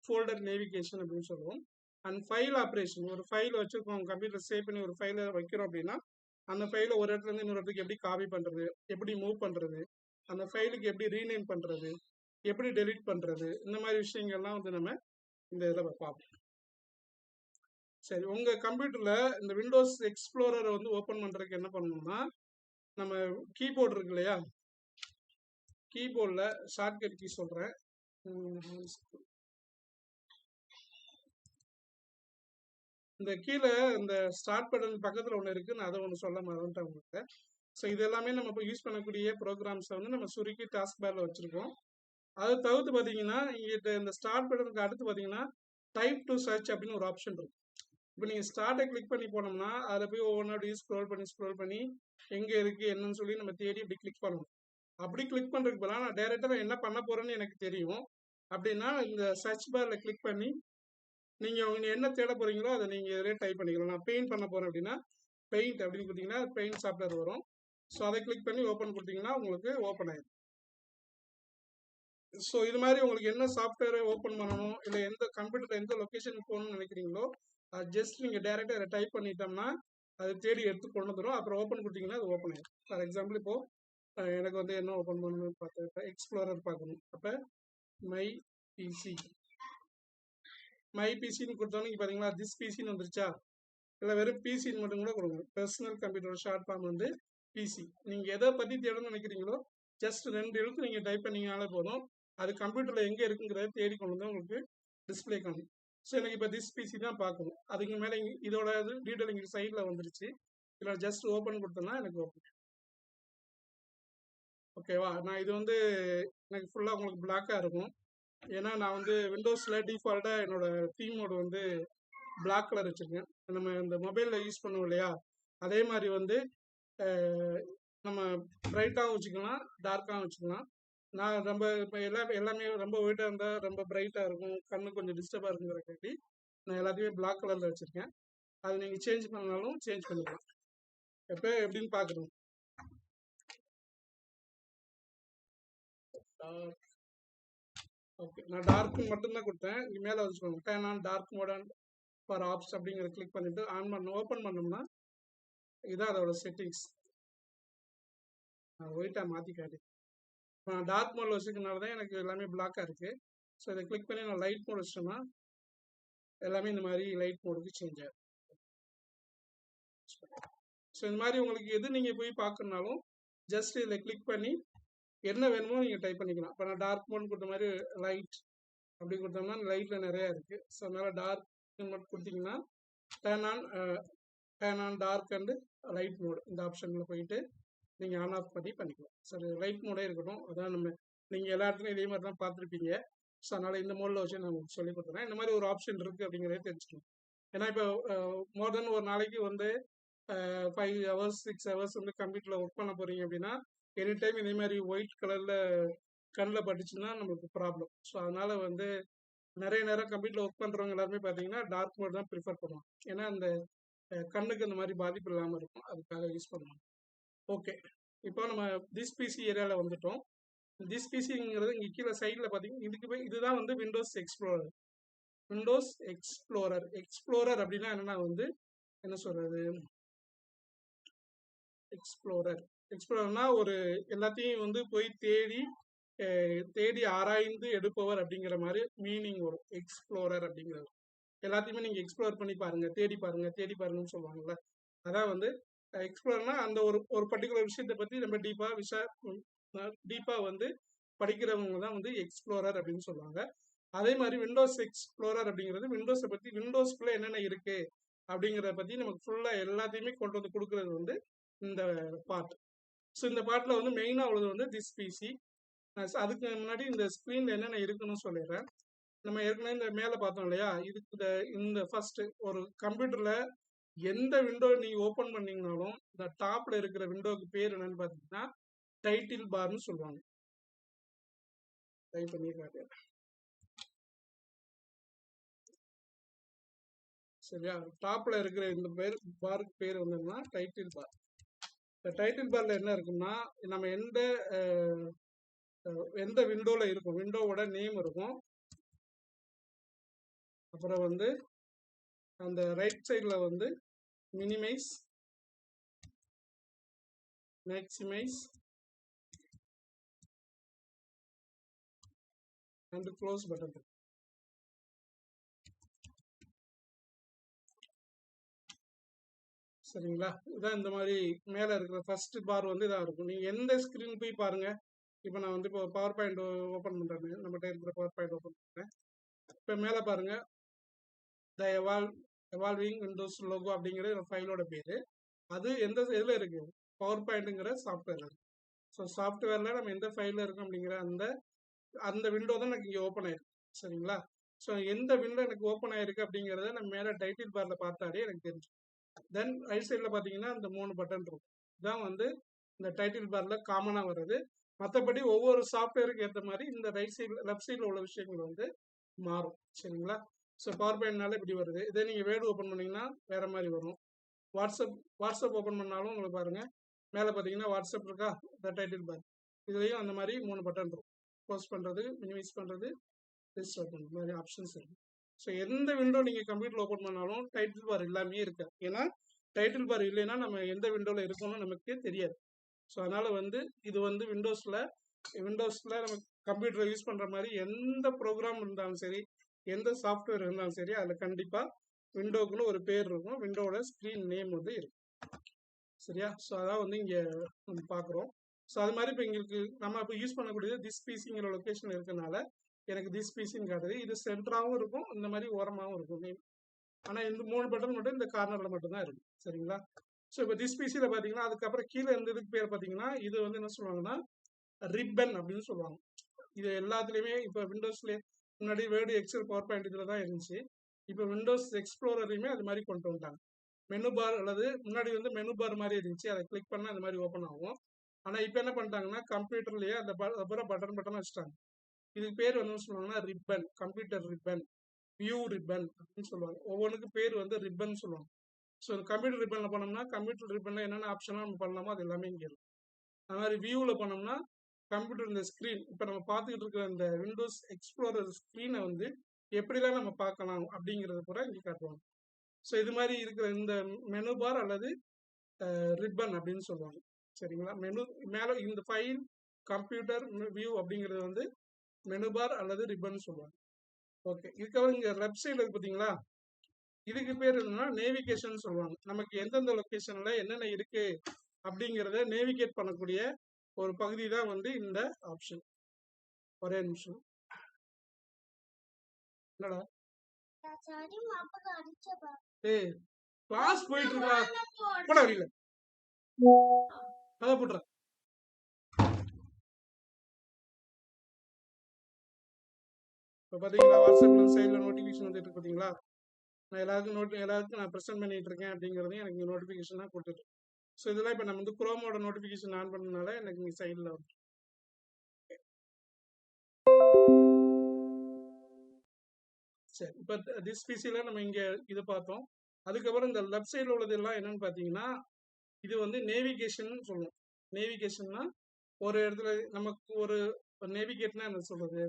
ஃபோல்டர் நேவிகேஷன் அப்படின்னு சொல்லுவோம். And file operation. ஒரு ஃபைல் வச்சுருக்கோம், கம்ப்யூட்டர் சேவ் பண்ணி ஒரு ஃபைலை வைக்கிறோம் அப்படின்னா அந்த ஃபைலை ஒரு இடத்துலேருந்து இன்னொரு இடத்துக்கு எப்படி காப்பி பண்ணுறது, எப்படி மூவ் பண்ணுறது, அந்த ஃபைலுக்கு எப்படி ரீநேம் பண்ணுறது, எப்படி டெலீட் பண்ணுறது, இந்த மாதிரி விஷயங்கள்லாம் வந்து நம்ம இந்த இதில் பார்ப்போம். சரி, உங்கள் கம்ப்யூட்டரில் இந்த விண்டோஸ் எக்ஸ்ப்ளோரரை வந்து ஓப்பன் பண்ணுறதுக்கு என்ன பண்ணணும்னா, நம்ம கீபோர்டு இருக்கு இல்லையா, கீபோர்டில் ஷார்ட்கட் கீ சொல்கிறேன். இந்த கீழே இந்த ஸ்டார்ட் பட்டன் பக்கத்தில் ஒன்று இருக்குது, நான் அதை ஒன்று சொல்ல மறந்துட்டேன் உங்களுக்கு. ஸோ இது எல்லாமே நம்ம இப்போ யூஸ் பண்ணக்கூடிய ப்ரோக்ராம்ஸை வந்து நம்ம சுருக்கி டாஸ்க் பேரில் வச்சுருக்கோம். அதை தவிர்த்து பார்த்தீங்கன்னா இங்கே இந்த ஸ்டார்ட் பட்டனுக்கு அடுத்து பார்த்தீங்கன்னா டைப் டு சர்ச் அப்படின்னு ஒரு ஆப்ஷன் இருக்கும். இப்போ நீங்கள் ஸ்டார்ட்டை கிளிக் பண்ணி போனோம்னா அதில் போய் ஒவ்வொன்றா அப்படி ஸ்க்ரோல் பண்ணி எங்கே இருக்குது என்னன்னு சொல்லி நம்ம தேடி இப்படி கிளிக் பண்ணணும். அப்படி கிளிக் பண்ணுறதுக்கு பதிலாக நான் டேரெக்டாக என்ன பண்ண போகிறேன்னு எனக்கு தெரியும் அப்படின்னா இந்த சர்ச் பாரில் கிளிக் பண்ணி நீங்கள் என்ன தேட போகிறீங்களோ அதை நீங்கள் இதிலே டைப் பண்ணிக்கலாம். நான் பெயிண்ட் பண்ண போகிறேன் அப்படின்னா பெயிண்ட் அப்படின்னு கொடுத்தீங்கன்னா பெயிண்ட் சாஃப்ட்வேர் வரும். ஸோ அதை கிளிக் பண்ணி ஓப்பன் கொடுத்தீங்கன்னா உங்களுக்கு ஓப்பன் ஆயிடும். ஸோ இது மாதிரி உங்களுக்கு என்ன சாஃப்ட்வேரை ஓப்பன் பண்ணணும், இல்லை எந்த கம்ப்யூட்டர் எந்த லொக்கேஷனுக்கு போகணும்னு நினைக்கிறீங்களோ அது ஜஸ்ட் நீங்கள் டேரெக்டாக அதை டைப் பண்ணிட்டோம்னா அது தேடி எடுத்து கொண்டு வந்துடும். அப்புறம் ஓப்பன் கொடுத்தீங்கன்னா அது ஓப்பன் ஆயிடும். ஃபார் எக்ஸாம்பிள் இப்போது எனக்கு வந்து என்ன ஓப்பன் பண்ணணும்னு பார்த்து எக்ஸ்ப்ளோரர் பார்க்கணும். அப்போ மை பிசின்னு கொடுத்தோன்னு இங்கே பார்த்தீங்களா திஸ் பிசின்னு வந்துருச்சா, இல்லை வெறும் பிசின்னு மட்டும் கூட கொடுங்க. பர்சனல் கம்ப்யூட்டர் ஷார்ட் ஃபார்ம் வந்து பிசி. நீங்கள் எதை பற்றி தேடணும்னு நினைக்கிறீங்களோ ஜஸ்ட் 2 எழுத்து நீங்கள் டைப் பண்ணிங்கனாலே போதும், அது கம்ப்யூட்டரில் எங்கே இருக்குங்கிறத தேடி கொண்டு வந்து உங்களுக்கு டிஸ்பிளே காணும். ஸோ எனக்கு இப்போ திஸ் பிசி தான் பார்க்கணும். அதுக்கு மேலே இதோட டீட்டெயில் இங்கே சைடில் வந்துருச்சு. இதில் ஜஸ்ட் ஓப்பன் கொடுத்தோன்னா எனக்கு ஓப்பன். ஓகேவா, நான் இது வந்து எனக்கு ஃபுல்லாக உங்களுக்கு பிளாக்காக இருக்கும். ஏன்னா நான் வந்து விண்டோஸில் டிஃபால்ட்டாக என்னோட தீம் மோடு வந்து பிளாக் கலர் வச்சுருக்கேன். நம்ம இந்த மொபைலில் யூஸ் பண்ணுவோம் இல்லையா, அதே மாதிரி வந்து நம்ம பிரைட்டாகவும் வச்சுக்கலாம் டார்க்காகவும் வச்சுக்கலாம். நான் ரொம்ப இப்போ எல்லாமே ரொம்ப ஒயிட்டாக இருந்தால் ரொம்ப பிரைட்டாக இருக்கும், கண்ணு கொஞ்சம் டிஸ்டர்பாக இருக்குங்கிறக்காட்டி நான் எல்லாத்தையுமே பிளாக் கலரில் வச்சுருக்கேன். அது நீங்கள் சேஞ்ச் பண்ணாலும் சேஞ்ச் பண்ணிக்கலாம். எப்போ எப்படின்னு பார்க்கணும். ஓகே, நான் டார்க் மட்டும்தான் கொடுத்தேன். இங்கே மேலே வச்சுக்கோங்க turn on dark mode for apps அப்படிங்கிறத கிளிக் பண்ணிவிட்டு ஆன் பண்ண ஓப்பன் பண்ணோம்னா இதான் அதோட செட்டிங்ஸ். நான் ஒயிட்டாக மாற்றி காட்டி நான் டார்க் மோடில் வச்சுக்கனால தான் எனக்கு எல்லாமே பிளாக்காக இருக்குது. ஸோ இதை கிளிக் பண்ணி நான் லைட் மோட் வச்சோம்னா எல்லாமே இந்த மாதிரி லைட் மோடுக்கு சேஞ்ச் ஆகும். ஸோ இந்த மாதிரி உங்களுக்கு எது நீங்கள் போய் பார்க்கணுனாலும் ஜஸ்ட் இதில் கிளிக் பண்ணி என்ன வேணுமோ நீங்கள் டைப் பண்ணிக்கலாம். இப்போ நான் டார்க் மோட் கொடுத்த மாதிரி லைட் அப்படி கொடுத்தோம்னா லைட்டில் நிறையா இருக்குது. ஸோ அதனால் டார்க் மோட் கொடுத்தீங்கன்னா turn on dark and light mode இந்த ஆப்ஷனில் போயிட்டு நீங்கள் ஆன் ஆஃப் பண்ணிக்கலாம். சரி, லைட் மோடே இருக்கட்டும். அதான் நீங்கள் எல்லா இடத்துலையும் இதே மாதிரி தான் பார்த்துருப்பீங்க. ஸோ அதனால் இந்த மோடில் வச்சு நான் உங்களுக்கு சொல்லி கொடுத்துறேன். இந்த மாதிரி ஒரு ஆப்ஷன் இருக்குது அப்படிங்கிறத தெரிஞ்சுக்கணும். ஏன்னா இப்போ மோர் தென் ஒரு நாளைக்கு வந்து 5 hours 6 hours வந்து கம்ப்யூட்டரில் ஒர்க் பண்ண போகிறீங்க அப்படின்னா எனி டைம் இதே மாதிரி ஒயிட் கலரில் கண்ணில் பட்டுச்சுன்னா நம்மளுக்கு ப்ராப்ளம். ஸோ அதனால் வந்து நிறைய நேரம் கம்ப்யூட்டரில் ஒர்க் பண்ணுறவங்க எல்லாருமே பார்த்தீங்கன்னா டார்க் மோட் தான் ப்ரிஃபர் பண்ணுவாங்க. ஏன்னா அந்த கண்ணுக்கு இந்த மாதிரி பாதிப்பு இல்லாமல் இருக்கும், அதுக்காக யூஸ் பண்ணுவாங்க. ஓகே, இப்போ நம்ம திஸ் பிசி ஏரியாவில் வந்துட்டோம். திஸ் பிசிங்கிறது இங்கே கீழே சைடில் பார்த்தீங்கன்னா இதுதான் வந்து விண்டோஸ் எக்ஸ்ப்ளோரர். எக்ஸ்ப்ளோரர் அப்படின்னா என்னன்னா வந்து என்ன சொல்கிறது, எக்ஸ்ப்ளோரர்னா ஒரு எல்லாத்தையும் வந்து போய் தேடி ஆராய்ந்து எடுப்பவர் அப்படிங்கிற மாதிரி மீனிங் வரும் எக்ஸ்ப்ளோரர் அப்படிங்கிறது. எல்லாத்தையுமே நீங்கள் எக்ஸ்ப்ளோர் பண்ணி பாருங்க, தேடி பாருங்க, தேடி பாருங்கன்னு சொல்லுவாங்கல்ல. அதான் வந்து எக்ஸ்ப்ளோர்னா அந்த ஒரு ஒரு பர்டிகுலர் விஷயத்தை பற்றி நம்ம டீப்பாக வந்து படிக்கிறவங்க தான் வந்து எக்ஸ்ப்ளோரர் அப்படின்னு சொல்லுவாங்க. அதே மாதிரி விண்டோஸ் எக்ஸ்ப்ளோரர் அப்படிங்கிறது விண்டோஸை பற்றி விண்டோஸ்குள்ளே என்னென்ன இருக்கு அப்படிங்கிறத பற்றி நமக்கு ஃபுல்லாக எல்லாத்தையுமே கொண்டு வந்து கொடுக்குறது வந்து இந்த பார்ட். ஸோ இந்த பார்ட்டில் வந்து மெயினாக உள்ளது வந்து திஸ் பிசி. அதுக்கு முன்னாடி இந்த ஸ்க்ரீனில் என்னென்ன இருக்குன்னு சொல்லிடுறேன். நம்ம ஏற்கனவே இந்த மேலே பார்த்தோம் இல்லையா, இதுக்கு இந்த ஃபர்ஸ்ட் ஒரு கம்ப்யூட்டரில் எந்த விண்டோ நீங்கள் ஓப்பன் பண்ணீங்கனாலும் இந்த டாப்பில் இருக்கிற விண்டோவுக்கு பேர் என்னன்னு பார்த்தீங்கன்னா டைட்டில் பார்னு சொல்லுவாங்க. டைப் பண்ணி காட்டுறேன். சரியா, டாப்ல இருக்கிற இந்த பாருக்கு பேர் வந்தோம்னா டைட்டில் பார். இந்த டைட்டில் பார்ல என்ன இருக்குன்னா நம்ம எந்த விண்டோல இருக்கும், விண்டோவோட நேம் இருக்கும். அப்புறம் வந்து அந்த ரைட் சைடில் வந்து minimise, maximise and close button. சரிங்களா, இதான் இந்த மாதிரி மேலே இருக்கிற ஃபர்ஸ்ட் பார் வந்து இதாக இருக்கும். நீங்கள் எந்த ஸ்க்ரீன் போய் பாருங்க. இப்போ நான் வந்து இப்போ பவர் பாயிண்ட் ஓப்பன் பண்ணுறேன், நம்மகிட்ட இருக்கிற பவர் பாயிண்ட் ஓப்பன் பண்ணுறேன். இப்போ மேலே பாருங்க, த எவால்விங் விண்டோஸ் லோகோ அப்படிங்கிற ஃபைலோட பேர். அது எந்த இதில் இருக்கு, பவர் பாயிண்ட்டுங்கிற சாஃப்ட்வேர்ல இருக்கு. ஸோ சாஃப்ட்வேரில் நம்ம எந்த ஃபைலில் இருக்கும் அப்படிங்கிற அந்த விண்டோ தான் எனக்கு இங்கே ஓப்பன் ஆயிருக்கு. சரிங்களா, ஸோ எந்த விண்டோ எனக்கு ஓப்பன் ஆயிருக்கு அப்படிங்கிறத நம்ம மேலே டைட்டில் பார்ல பார்த்தாலே எனக்கு தெரிஞ்சு. தென் ரைட் சைடில் பார்த்தீங்கன்னா இந்த 3 பட்டன் இருக்கும். இதுதான் வந்து இந்த டைட்டில் பார்ல காமனாக வருது. மற்றபடி ஒவ்வொரு சாஃப்ட்வேருக்கு ஏற்ற மாதிரி இந்த ரைட் சைடில் லெஃப்ட் சைடில் உள்ள விஷயங்கள் வந்து மாறும். சரிங்களா, ஸோ பவர் பாயிண்ட்னால இப்படி வருது. இதே நீங்கள் வேர்டு ஓப்பன் பண்ணிங்கன்னா வேறு மாதிரி வரும். வாட்ஸ்அப் ஓப்பன் பண்ணாலும் உங்களுக்கு பாருங்கள், மேலே பார்த்தீங்கன்னா வாட்ஸ்அப் இருக்கா, இந்த டைட்டில் பார். இதுலேயும் அந்த மாதிரி 3 பட்டன் இருக்கும். க்ளோஸ் பண்ணுறது, மினிமைஸ் பண்ணுறது, ரிஸ்டார்ட் பண்ணுறது மாதிரி ஆப்ஷன்ஸ் இருக்கும். ஸோ எந்த விண்டோ நீங்கள் கம்ப்யூட்டர் ஓப்பன் பண்ணாலும் டைட்டில் பார் எல்லாமே இருக்காது. ஏன்னா டைட்டில் பார் இல்லைன்னா நம்ம எந்த விண்டோவில் இருக்கோம்னு நமக்கு தெரியாது. ஸோ அதனால் வந்து இது வந்து விண்டோஸில் நம்ம கம்ப்யூட்டரை யூஸ் பண்ணுற மாதிரி எந்த ப்ரோக்ராம் இருந்தாலும் சரி, எந்த சாஃப்ட்வேர் இருந்தாலும் சரி, அதில் கண்டிப்பாக விண்டோக்குன்னு ஒரு பேர் இருக்கும், விண்டோவோட ஸ்க்ரீன் நேம் வந்து இருக்கும். சரியா, ஸோ அதான் வந்து இங்கே நம்ம பார்க்குறோம். ஸோ அது மாதிரி இப்போ எங்களுக்கு நம்ம இப்போ யூஸ் பண்ணக்கூடியது திஸ் பிசிங்கிற லொக்கேஷன் இருக்கனால எனக்கு திஸ் பிசின்னு காட்டுது. இது சென்டராகவும் இருக்கும், இந்த மாதிரி ஓரமாகவும் இருக்கும் நேம். ஆனால் இந்த 3 பட்டன் மட்டும் இந்த கார்னரில் மட்டும்தான் இருக்குது. சரிங்களா, ஸோ இப்போ திஸ் பிசியில் பார்த்தீங்கன்னா அதுக்கப்புறம் கீழே இருந்ததுக்கு பேர் பார்த்தீங்கன்னா இது வந்து என்ன சொல்லுவாங்கன்னா ரிப்பன் அப்படின்னு சொல்லுவாங்க. இது எல்லாத்துலேயுமே இப்போ விண்டோஸ்லேயே முன்னாடி வேர்டு, எக்ஸல், பவர் பாயிண்ட் இதில் தான் இருந்துச்சு. இப்போ விண்டோஸ் எக்ஸ்ப்ளோரரையுமே அது மாதிரி கொண்டு வந்துட்டாங்க. மெனு பார் அல்லது முன்னாடி வந்து மெனு பார் மாதிரி இருந்துச்சு, அதை கிளிக் பண்ணால் அந்த மாதிரி ஓப்பன் ஆகும். ஆனால் இப்போ என்ன பண்ணிட்டாங்கன்னா கம்ப்யூட்டர்லேயே அந்த பட்டன் வச்சுட்டாங்க. இதுக்கு பேர் வந்து சொல்லுவாங்கன்னா ribbon, computer ribbon, view ribbon அப்படின்னு சொல்லுவாங்க. ஒவ்வொன்றுக்கு பேர் வந்து ரிப்பன் சொல்லுவாங்க. ஸோ கம்ப்யூட்டர் ரிப்பனில் பண்ணோம்னா கம்ப்யூட்டர் ரிப்பனில் என்னென்ன ஆப்ஷனாக நம்ம பண்ணலாமோ அது எல்லாமே இங்கே இருக்கும். அது மாதிரி வியூவில் பண்ணோம்னா கம்ப்யூட்டர் இந்த ஸ்க்ரீன் இப்போ நம்ம பார்த்துக்கிட்டு இருக்கிற இந்த விண்டோஸ் எக்ஸ்ப்ளோரர் ஸ்க்ரீனை வந்து எப்படிலாம் நம்ம பார்க்கலாம் அப்படிங்கிறது கூட இங்கே காட்டுவாங்க. ஸோ இது மாதிரி இருக்கிற இந்த மெனு பார் அல்லது ரிப்பன் அப்படின்னு சொல்லுவாங்க. சரிங்களா, மெனு மேலே இந்த ஃபைல் கம்ப்யூட்டர் வியூ அப்படிங்கிறது வந்து மெனு பார் அல்லது ரிப்பன் சொல்லுவாங்க. ஓகே, இதுக்கப்புறம் இங்கே லெஃப்ட் சைடில் இருக்கு பார்த்தீங்களா, இதுக்கு பேர் என்னன்னா நேவிகேஷன் சொல்லுவாங்க. நமக்கு எந்தெந்த லொக்கேஷனில் என்னென்ன இருக்கு அப்படிங்கிறத நேவிகேட் பண்ணக்கூடிய ஒரு பகுதி தான் வந்து இந்த ஆப்ஷன். ஒரே நிமிஷம். என்னடா ஏய், கிளாஸ் போயிட்டு இருக்கா, போட வரல அதான் போட்டுறேன். இப்போ பார்த்தீங்களா வாட்ஸ்அப்பில் சைடில் நோட்டிஃபிகேஷன் வந்துட்டு இருக்கு பார்த்தீங்களா. நான் எல்லாருக்கும் நான் ப்ரெசென்ட் பண்ணிட்டு இருக்கேன் அப்படிங்கிறதையும் எனக்கு நோட்டிஃபிகேஷனாக கொடுத்துட்டு. ஸோ இதெல்லாம் இப்போ நம்ம வந்து குரோமோட நோட்டிஃபிகேஷன் ஆன் பண்ணனால எனக்கு இங்கே சைடில் வந்து. சரி, இப்போ திஸ் பிசியில் நம்ம இங்கே இது பார்த்தோம். அதுக்கப்புறம் இந்த லெஃப்ட் சைடில் உள்ளது எல்லாம் என்னன்னு பார்த்தீங்கன்னா இது வந்து நேவிகேஷன் சொல்லுவோம். நேவிகேஷன்னா ஒரு இடத்துல நமக்கு ஒரு நேவிகேட்னா என்ன சொல்றது,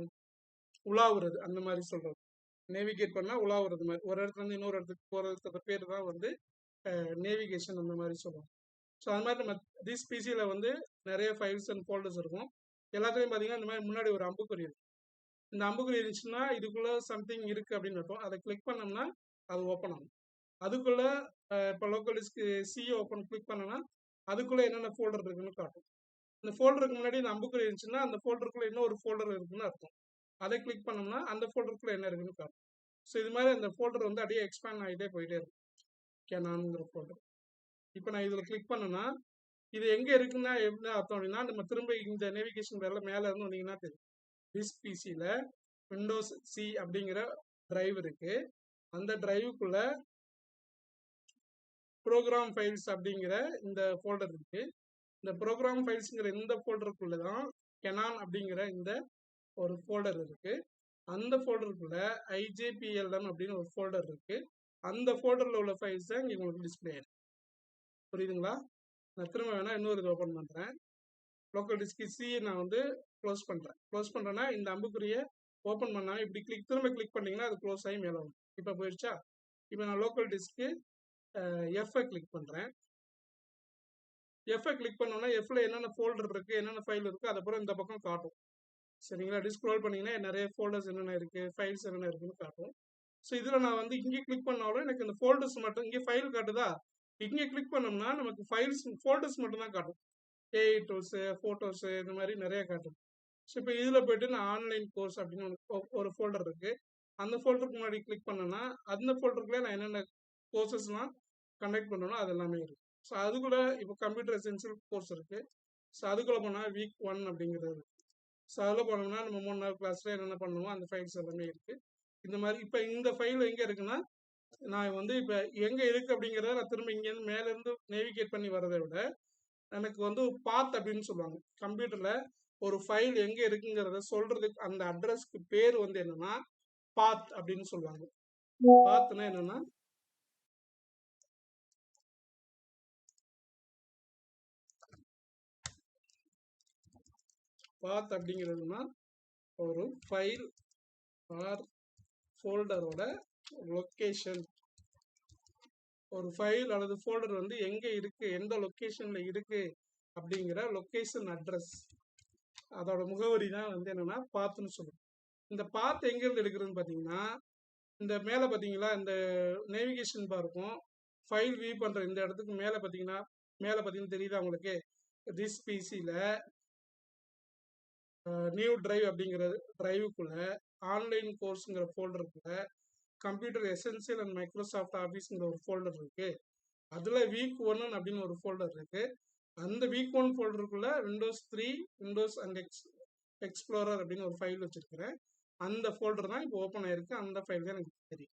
உலாவுறது அந்த மாதிரி சொல்றது. நேவிகேட் பண்ணால் உலாவுறது மாதிரி, ஒரு இடத்துல இருந்து இன்னொரு இடத்துக்கு போகிறதுக்கு பேர் தான் வந்து நேவிகேஷன் அந்த மாதிரி சொல்லுவோம். ஸோ அது மாதிரி நம்ம திஸ் பிசியில் வந்து நிறைய ஃபைல்ஸ் அண்ட் ஃபோல்டர்ஸ் இருக்கும். எல்லாத்துலேயும் பார்த்தீங்கன்னா இந்த மாதிரி முன்னாடி ஒரு அம்புக்குறி இருக்கும். இந்த அம்புக்குறி இருந்துச்சுன்னா இதுக்குள்ளே சம்திங் இருக்குது அப்படின்னு அர்த்தம். அதை கிளிக் பண்ணோம்னா அது ஓப்பன் ஆகும். அதுக்குள்ள இப்போ local disk C open click பண்ணனா அதுக்குள்ள என்னென்ன ஃபோல்டர் இருக்குன்னு காட்டும். இந்த ஃபோல்டருக்கு முன்னாடி இந்த அம்புக்குறி இருந்துச்சுன்னா அந்த ஃபோல்டருக்குள்ள இன்னொரு ஃபோல்டர் இருக்குன்னு அர்த்தம். அதை கிளிக் பண்ணோம்னா அந்த ஃபோல்டருக்குள்ள என்ன இருக்குன்னு காட்டும். ஸோ இது மாதிரி அந்த ஃபோல்டர் வந்து அப்படியே எக்ஸ்பேண்ட் ஆகிட்டே போயிட்டே இருக்கும். கேனான்ங்கிற ஃபோல்டர். இப்போ நான் இதில் கிளிக் பண்ணேன்னா இது எங்கே இருக்குன்னா என்ன அர்த்தம் அப்படின்னா நம்ம திரும்ப இந்த நேவிகேஷன் பேர்ல மேலே இருந்து வந்தீங்கன்னா தெரியும். டிஸ்க் பிசியில் விண்டோஸ் சி அப்படிங்கிற டிரைவ் இருக்கு. அந்த டிரைவுக்குள்ள ப்ரோக்ராம் ஃபைல்ஸ் அப்படிங்கிற இந்த ஃபோல்டர் இருக்கு. இந்த ப்ரோக்ராம் ஃபைல்ஸுங்கிற இந்த ஃபோல்டருக்குள்ள தான் கெனான் அப்படிங்கிற இந்த ஒரு ஃபோல்டர் இருக்கு. அந்த ஃபோல்டருக்குள்ள ஐஜேபிஎல்எம் அப்படின்னு ஒரு ஃபோல்டர் இருக்கு. அந்த ஃபோல்டரில் உள்ள ஃபைல்ஸ் தான் இங்கே உங்களுக்கு டிஸ்பிளே ஆயிருக்கு. புரியுதுங்களா? நான் திரும்ப வேணா இன்னொரு இது ஓப்பன் பண்ணுறேன். லோக்கல் டிஸ்க் சி நான் வந்து க்ளோஸ் பண்ணுறேன். க்ளோஸ் பண்ணுறேன்னா இந்த அம்புக்குரிய ஓப்பன் பண்ணால் இப்படி திரும்ப கிளிக் பண்ணிங்கன்னா அது க்ளோஸ் ஆகி மேலே வரும். இப்போ போயிடுச்சா? இப்போ நான் லோக்கல் டிஸ்க்கு எஃப்ஐ கிளிக் பண்ணுறேன். எஃப்ஐ கிளிக் பண்ணோன்னா எஃப்ல என்னென்ன ஃபோல்டர் இருக்குது என்னென்ன ஃபைல் இருக்குது அதை பூரா இந்த பக்கம் காட்டும். சரிங்களா? ஸ்க்ரோல் பண்ணிங்கன்னா நிறைய ஃபோல்டர்ஸ் என்னென்ன இருக்குது ஃபைல்ஸ் என்னென்ன இருக்குன்னு காட்டும். ஸோ இதில் நான் வந்து இங்கே கிளிக் பண்ணாலும் எனக்கு இந்த ஃபோல்டர்ஸ் மட்டும் இங்கே ஃபைல் காட்டுதா? இங்கே கிளிக் பண்ணோம்னா நமக்கு ஃபோல்டர்ஸ் மட்டும் தான் காட்டும். ஏஐ டூல்ஸு ஃபோட்டோஸு இந்த மாதிரி நிறைய காட்டும். ஸோ இப்போ இதில் போய்ட்டு நான் ஆன்லைன் கோர்ஸ் அப்படின்னு ஒரு ஃபோல்டர் இருக்குது. அந்த ஃபோல்டருக்கு முன்னாடி கிளிக் பண்ணேன்னா அந்த ஃபோல்டருக்குள்ளே நான் என்னென்ன கோர்சஸ்லாம் கண்டக்ட் பண்ணணும் அது எல்லாமே இருக்குது. ஸோ அதுக்குள்ளே இப்போ கம்ப்யூட்டர் எசென்சியல் கோர்ஸ் இருக்குது. ஸோ அதுக்குள்ளே போனால் வீக் 1 அப்படிங்கிறது. ஸோ அதில் போனோம்னா நம்ம 3 நாள் கிளாஸில் என்னென்ன பண்ணுவோம் அந்த ஃபைல்ஸ் எல்லாமே இருக்குது. இந்த மாதிரி இப்போ இந்த ஃபைல் எங்கே இருக்குன்னா நான் வந்து இப்போ எங்கே இருக்குது அப்படிங்கிறத நான் திரும்ப இங்கேருந்து மேலேருந்து நேவிகேட் பண்ணி வரதை விட எனக்கு வந்து பாத் அப்படின்னு சொல்லுவாங்க. கம்ப்யூட்டரில் ஒரு ஃபைல் எங்கே இருக்குங்கிறத சொல்கிறதுக்கு அந்த அட்ரஸ்க்கு பேர் வந்து என்னென்னா பாத் அப்படின்னு சொல்லுவாங்க. பாத்னா என்னென்னா பாத் அப்படிங்கிறதுனா ஒரு ஃபைல் ஆர் ஃபோல்டரோட லொக்கேஷன். ஒரு ஃபைல் அல்லது ஃபோல்டர் வந்து எங்கே இருக்குது எந்த லொக்கேஷனில் இருக்குது அப்படிங்கிற லொக்கேஷன் அட்ரஸ் அதோட முகவரி தான் வந்து என்னென்னா பாத்துன்னு சொல்லுவோம். இந்த பாத் எங்கேருந்து எடுக்கிறதுன்னு பார்த்தீங்கன்னா இந்த மேலே பார்த்தீங்களா இந்த நேவிகேஷன் பார்க்கும் ஃபைல் வியூ பண்ணுற இந்த இடத்துக்கு மேலே பார்த்தீங்கன்னா தெரியுதா உங்களுக்கு? திஸ் பிசியில் நியூ டிரைவ் அப்படிங்கிற டிரைவுக்குள்ள ஆன்லைன் கோர்ஸுங்கிற ஃபோல்டருக்குள்ள கம்ப்யூட்டர் எசென்சியல் அண்ட் மைக்ரோசாஃப்ட் ஆஃபீஸ்ங்கிற ஒரு ஃபோல்டர் இருக்கு. அதில் வீக் 1 அப்படின்னு ஒரு ஃபோல்டர் இருக்கு. அந்த வீக் 1 ஃபோல்டருக்குள்ள விண்டோஸ் 3 விண்டோஸ் அண்ட் எக்ஸ்ப்ளோரர் அப்படின்னு ஒரு ஃபைல் வச்சிருக்கிறேன். அந்த ஃபோல்டர் தான் இப்போ ஓப்பன் ஆயிருக்கு. அந்த ஃபைல் தான் எனக்கு தெரியும்.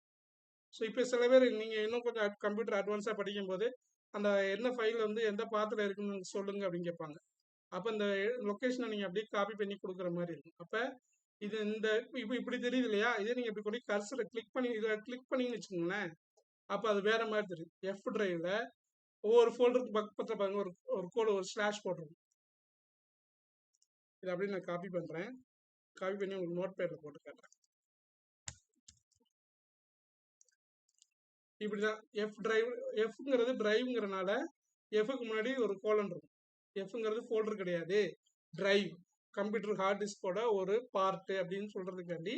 ஸோ இப்போ சில பேர் நீங்கள் இன்னும் கொஞ்சம் கம்ப்யூட்டர் அட்வான்ஸாக படிக்கும்போது அந்த என்ன ஃபைல் வந்து எந்த பாத்தில் இருக்குன்னு சொல்லுங்க அப்படின்னு கேட்பாங்க. அப்போ இந்த லொக்கேஷனை நீங்கள் அப்படியே காப்பி பண்ணி கொடுக்குற மாதிரி இருக்கும். அப்போ இது இந்த இப்போ இப்படி தெரியுது இல்லையா? இதே நீங்கள் இப்படி கொண்டு கர்சரை கிளிக் பண்ணி இதில் கிளிக் பண்ணிங்கன்னு வச்சுக்கோங்களேன். அப்போ அது வேற மாதிரி தெரியும். எஃப் டிரைவில் ஒவ்வொரு ஃபோல்டருக்கு பக்கத்தில் பாருங்க ஒரு கோடு ஒரு ஸ்லாஷ் போட்டிருக்கும். இதை அப்படியே நான் காப்பி பண்ணுறேன். காப்பி பண்ணி உங்களுக்கு நோட் பேடில் போட்டு காட்டுறேன். இப்படிதான் எஃப்ங்கிறது டிரைவ்ங்கிறனால எஃப்க்கு முன்னாடி ஒரு கோலன் இருக்கும். எஃப்ங்கிறது ஃபோல்டர் கிடையாது, டிரைவ் கம்ப்யூட்டர் ஹார்ட் டிஸ்கோட ஒரு பார்ட்டு அப்படின்னு சொல்றதுக்காண்டி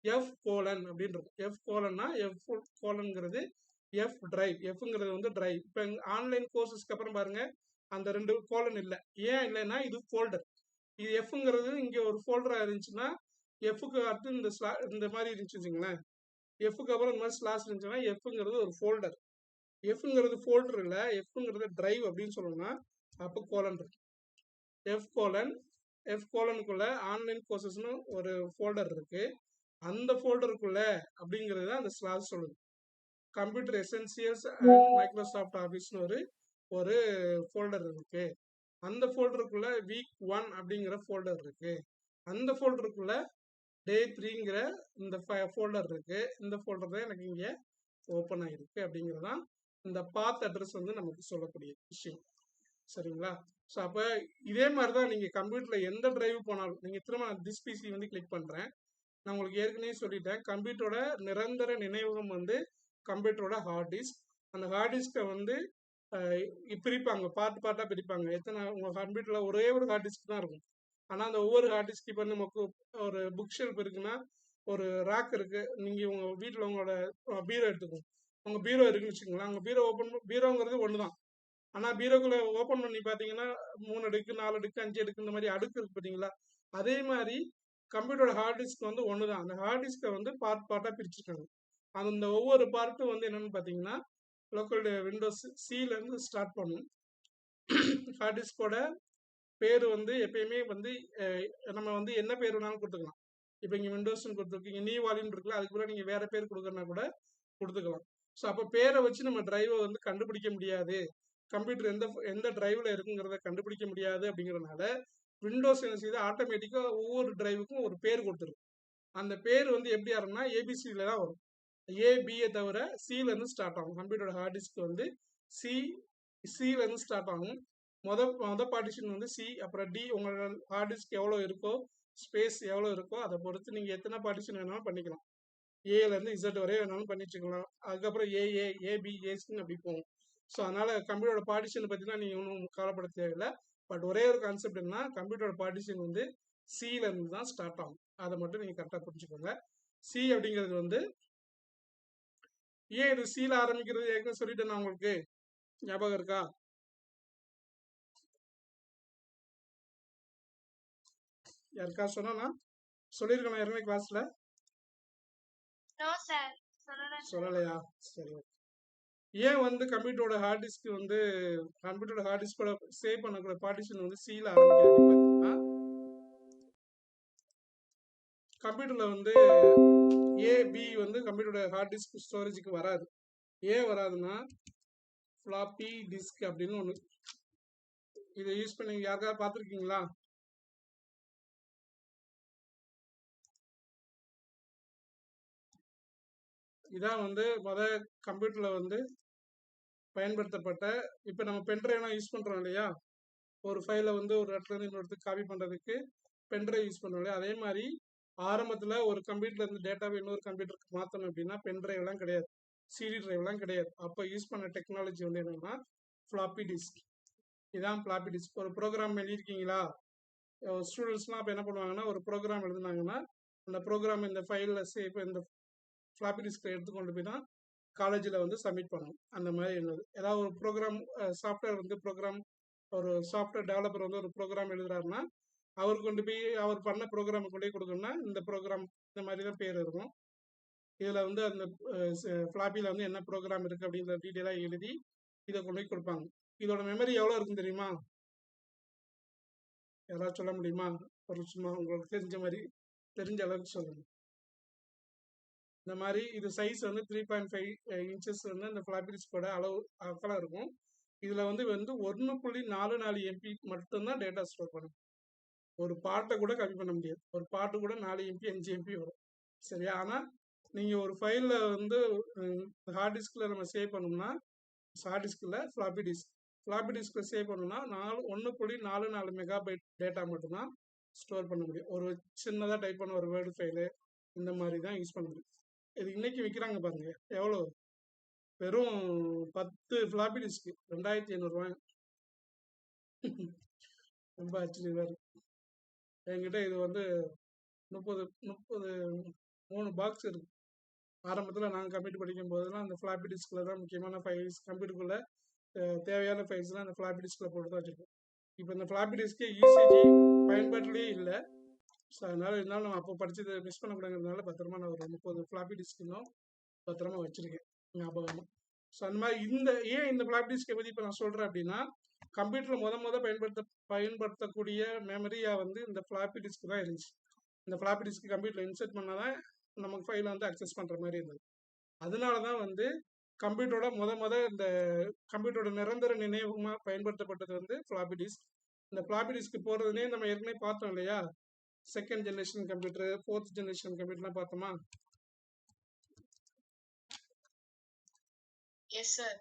எஃப் கோலன் அப்படின்னு இருக்கும். எஃப் கோலன்னா எஃப் கோலன்ங்கிறது எஃப் டிரைவ். எஃப்ங்கிறது வந்து டிரைவ். இப்போ ஆன்லைன் கோர்சஸ்க்கு அப்புறம் பாருங்க அந்த 2 கோலன் இல்லை. ஏன் இல்லைன்னா இது ஃபோல்டர். இது எஃப்ங்கிறது இங்கே ஒரு ஃபோல்டராக இருந்துச்சுன்னா எஃப்க்கு அடுத்து இந்த மாதிரி இருந்துச்சு வச்சுங்களேன். எஃப்க்கு அப்புறம் இந்த மாதிரி ஸ்லாஷ் இருந்துச்சுன்னா எஃப்ங்கிறது ஒரு ஃபோல்டர். எஃப்ங்கிறது ஃபோல்டர் இல்லை, எஃப்ங்கிறது டிரைவ் அப்படின்னு சொல்லணும்னா அப்போ கோலன் இருக்கு. எஃப் கோலனுக்குள்ள ஆன்லைன் கோர்சஸ்னு ஒரு ஃபோல்டர் இருக்கு. அந்த ஃபோல்டருக்குள்ள அப்படிங்கிறது அந்த ஸ்லாஷ் சொல்லுது. கம்ப்யூட்டர் எசென்சியல்ஸ் அண்ட் மைக்ரோசாஃப்ட் ஆஃபீஸ்னு ஒரு ஃபோல்டர் இருக்கு. அந்த ஃபோல்டருக்குள்ள வீக் 1 அப்படிங்கிற ஃபோல்டர் இருக்கு. அந்த ஃபோல்டருக்குள்ள டே 3ங்கிற இந்த ஃபோல்டர் இருக்கு. இந்த ஃபோல்டர் தான் எனக்கு இங்கே ஓப்பன் ஆகிருக்கு அப்படிங்கிறதான் இந்த பாத் அட்ரஸ் வந்து நமக்கு சொல்லக்கூடிய விஷயம். சரிங்களா? ஸோ அப்போ இதே மாதிரி தான் நீங்கள் கம்ப்யூட்டரில் எந்த டிரைவ் போனாலும் நீங்கள் திரும்ப திஸ் பிசி வந்து கிளிக் பண்ணுறேன். நான் உங்களுக்கு ஏற்கனவே சொல்லிட்டேன் கம்ப்யூட்டரோட நிரந்தர நினைவகம் வந்து கம்ப்யூட்டரோட ஹார்ட் டிஸ்க். அந்த ஹார்ட் டிஸ்கை வந்து பிரிப்பாங்க, பார்ட்டாக பிரிப்பாங்க. உங்கள் கம்ப்யூட்டரில் ஒரே ஒரு ஹார்ட் டிஸ்க் தான் இருக்கும். ஆனால் அந்த ஒவ்வொரு ஹார்ட் டிஸ்க் இப்போ நமக்கு ஒரு புக் ஷெல்ஃப் இருக்குன்னா ஒரு ரேக் இருக்கு. நீங்க உங்க வீட்டில் உங்களோட பீரோ எடுத்துக்கோங்க. உங்க பீரோ இருக்குன்னு வச்சுக்கோங்களேன். உங்க பீரோ பீரோங்கிறது ஒன்று தான். ஆனால் பீரோக்குள்ள ஓப்பன் பண்ணி பார்த்தீங்கன்னா 3 அடுக்கு 4 அடுக்கு 5 அடுக்கு இந்த மாதிரி அடுக்கு இருக்கு பார்த்தீங்களா? அதே மாதிரி கம்ப்யூட்டரோட ஹார்ட் டிஸ்க் வந்து ஒன்று தான். அந்த ஹார்ட் டிஸ்கை வந்து பார்ட்டாக பிரிச்சிருக்காங்க. அந்த ஒவ்வொரு பார்ட்டும் வந்து என்னன்னு பார்த்தீங்கன்னா லோக்கல் விண்டோஸ் சிலேருந்து ஸ்டார்ட் பண்ணும். ஹார்ட் டிஸ்கோட பேர் வந்து எப்பயுமே வந்து நம்ம வந்து என்ன பேர் வேணாலும் கொடுத்துக்கலாம். இப்போ இங்கே விண்டோஸ்ன்னு கொடுத்துருக்கீங்க, நியூ வால்யூம் இருக்குல்ல, அதுக்கு கூட நீங்கள் வேறு பேர் கொடுக்கறனா கூட கொடுத்துக்கலாம். ஸோ அப்போ பேரை வச்சு நம்ம டிரைவை வந்து கண்டுபிடிக்க முடியாது, கம்ப்யூட்டர் எந்த எந்த டிரைவில் இருக்குங்கிறத கண்டுபிடிக்க முடியாது. அப்படிங்கிறதுனால விண்டோஸ் என்ன செய்யுது, ஆட்டோமேட்டிக்காக ஒவ்வொரு டிரைவுக்கும் ஒரு பேர் கொடுத்துரும். அந்த பேர் வந்து எப்படி ஆகும்னா ஏபிசியில் தான் வரும். ஏபியை தவிர சிலேருந்து ஸ்டார்ட் ஆகும். கம்ப்யூட்டரோட ஹார்ட் டிஸ்க் வந்து சிலேருந்து ஸ்டார்ட் ஆகும். மொதல் பார்ட்டிஷன் வந்து சி, அப்புறம் டி. உங்களோட ஹார்ட் டிஸ்க் எவ்வளோ இருக்கோ, ஸ்பேஸ் எவ்வளோ இருக்கோ அதை பொறுத்து நீங்கள் எத்தனை பார்ட்டிஷன் வேணாலும் பண்ணிக்கலாம். ஏலேருந்து இசட் வரை வேணாலும் பண்ணி வச்சுக்கலாம். அதுக்கப்புறம் ஏஏ, ஏபி, ஏசின்னு அப்படி போகும். ஸோ அதனால் கம்ப்யூட்டரோட பார்ட்டிஷன் பார்த்தீங்கன்னா நீங்கள் ஒன்றும் கவலைப்பட தேவையில்லை. பட் ஒரே ஒரு கான்செப்ட் என்ன, கம்ப்யூட்டரோட பார்ட்டிஷன் வந்து சிலேருந்து தான் ஸ்டார்ட் ஆகும். அதை மட்டும் நீங்கள் கரெக்டாக புரிஞ்சுக்கோங்க. சி அப்படிங்கிறது வந்து ஏன் இது சில ஆரம்பிக்கிறது ஏற்கனவே சொல்லிட்டேன் நான் உங்களுக்கு, ஞாபகம் இருக்கா? யாருக்கா சொன்னா சொல்லியிருக்கேன் ஏற்கனவே கிளாஸ்ல? சொல்லலையா? சரி. ஏன் வந்து கம்ப்யூட்டரோட ஹார்ட் டிஸ்க் வந்து கம்ப்யூட்டரோட ஹார்ட் டிஸ்கோட சேவ் பண்ணக்கூடிய பார்ட்டிஷன் வந்து சில ஆரம்பிக்கிறது பார்த்தீங்கன்னா, கம்ப்யூட்டர்ல வந்து ஏபி வந்து கம்ப்யூட்டரோட ஹார்ட் டிஸ்க் ஸ்டோரேஜுக்கு வராது. ஏன் வராதுன்னா ஃப்ளாப்பி டிஸ்க் அப்படின்னு ஒன்று, இதை யூஸ் பண்ணி யாருக்காவது பார்த்துருக்கீங்களா? இதான் வந்து கம்ப்யூட்டரில் வந்து பயன்படுத்தப்பட்ட, இப்போ நம்ம பென்ட்ரைவ்லாம் யூஸ் பண்ணுறோம் இல்லையா, ஒரு ஃபைலை வந்து ஒரு இடத்துலேருந்து இன்னொருத்துக்கு காப்பி பண்ணுறதுக்கு பென்ட்ரைவ் யூஸ் பண்ணுறோம் இல்லையா, அதே மாதிரி ஆரம்பத்தில் ஒரு கம்ப்யூட்டர்லேருந்து டேட்டாவை இன்னொரு கம்ப்யூட்டருக்கு மாற்றணும் அப்படின்னா பென்ட்ரைவ்லாம் கிடையாது, சிடி டிரைவ்லாம் கிடையாது. அப்போ யூஸ் பண்ண டெக்னாலஜி வந்து என்னென்னா ஃப்ளாப்பி டிஸ்க். இதான் ஃப்ளாப்பி டிஸ்க். ஒரு ப்ரோக்ராம் எழுதியிருக்கீங்களா, ஸ்டூடெண்ட்ஸ்லாம் இப்போ என்ன பண்ணுவாங்கன்னா ஒரு ப்ரோக்ராம் எழுதுனாங்கன்னா அந்த ப்ரோக்ராம் இந்த ஃபைலில் சேவ் இந்த ஃப்ளாப்பி டிஸ்கில் எடுத்துக்கொண்டு போய் தான் காலேஜில் வந்து சப்மிட் பண்ணணும். அந்த மாதிரி என்னது ஏதாவது ஒரு ப்ரோக்ராம் சாஃப்ட்வேர் வந்து ஒரு சாஃப்ட்வேர் டெவலப்பர் வந்து ஒரு ப்ரோக்ராம் எழுதுறாருன்னா அவர் கொண்டு போய் அவர் பண்ண ப்ரோக்ராமை கொண்டு போய் கொடுக்கணும்னா இந்த ப்ரோக்ராம் இந்த மாதிரி தான் பேர் இருக்கும். இதில் வந்து அந்த ஃப்ளாப்பியில் வந்து என்ன ப்ரோக்ராம் இருக்குது அப்படிங்கிற டீட்டெயிலாக எழுதி இதை கொண்டு போய் கொடுப்பாங்க. இதோட மெமரி எவ்வளோ இருக்கும் தெரியுமா? யாராவது சொல்ல முடியுமா? ஒரு சும்மா உங்களுக்கு தெரிஞ்ச அளவுக்கு சொல்லுங்கள். இந்த மாதிரி இது சைஸ் வந்து 3.5 இன்ச்சஸ் வந்து இந்த ஃப்ளாப்பி டிஸ்கோட அகலம் இருக்கும். இதில் வந்து 1.44 எம்பி மட்டும்தான் டேட்டா ஸ்டோர் பண்ணும். ஒரு பாட்டை கூட கம்மி பண்ண முடியாது. ஒரு பாட்டு கூட 4 எம்பி 5 எம்பி வரும். சரியா? ஆனால் நீங்கள் ஒரு ஃபைலில் வந்து ஹார்ட் டிஸ்கில் நம்ம சேவ் பண்ணோம்னா, ஹார்ட் டிஸ்கில் ஃப்ளாப்பி டிஸ்கில் சேவ் பண்ணோம்னா 1.44 மெகாபைட் டேட்டா மட்டும்தான் ஸ்டோர் பண்ண முடியும். ஒரு சின்னதாக டைப் பண்ண ஒரு வேர்டு ஃபைலு இந்த மாதிரி தான் யூஸ் பண்ண முடியும். இது இன்னைக்கு விற்கிறாங்க பாருங்க எவ்வளோ, வெறும் 10 ஃப்ளாப்பி டிஸ்க்கு 2500 ரூபாய். ரொம்ப ஆச்சரியமா இருக்கு. என்கிட்ட இது வந்து 3 பாக்ஸ் இருக்கு. ஆரம்பத்தில் நாங்கள் கம்ப்யூட்டர் படிக்கும் போதெல்லாம் அந்த ஃப்ளாப்பி டிஸ்கில் தான் முக்கியமான ஃபைல்ஸ், கம்ப்யூட்டருக்குள்ள தேவையான ஃபைல்ஸ்லாம் அந்த ஃப்ளாப்பி டிஸ்கில் போட்டு தான் வச்சுருக்கோம். இப்போ இந்த ஃப்ளாப்பி டிஸ்க்கு யூசேஜ் பயன்பாட்டிலே இல்லை. ஸோ அதனால் இருந்தாலும் நம்ம அப்போ படித்ததை மிஸ் பண்ணக்கூடாதுங்கிறதுனால பத்திரமா நான் ஒரு 30 ஃப்ளாப்பி டிஸ்க் இன்னும் பத்திரமா வச்சுருக்கேன் ஞாபகமாக. ஸோ அந்த மாதிரி இந்த ஃப்ளாப்பி டிஸ்கை பற்றி இப்போ நான் சொல்கிறேன் அப்படின்னா, கம்ப்யூட்டரில் பயன்படுத்தக்கூடிய மெமரியாக வந்து இந்த ஃப்ளாப்பி டிஸ்க் தான் இருந்துச்சு. இந்த ஃப்ளாப்பி டிஸ்க் கம்ப்யூட்டரில் இன்சர்ட் பண்ணால் தான் நமக்கு ஃபைலை வந்து அக்சஸ் பண்ணுற மாதிரி இருந்தது. அதனால தான் வந்து கம்ப்யூட்டரோட இந்த கம்ப்யூட்டரோட நிரந்தர நினைவகமாக பயன்படுத்தப்பட்டது வந்து ஃப்ளாப்பி டிஸ்க். இந்த ஃப்ளாப்பி டிஸ்க் போடுறதுனே நம்ம ஏற்கனவே பார்த்தோம் இல்லையா, second generation computer, 4th generation கம்ப்யூட்டர்லாம் பார்த்தோமா? Yes sir.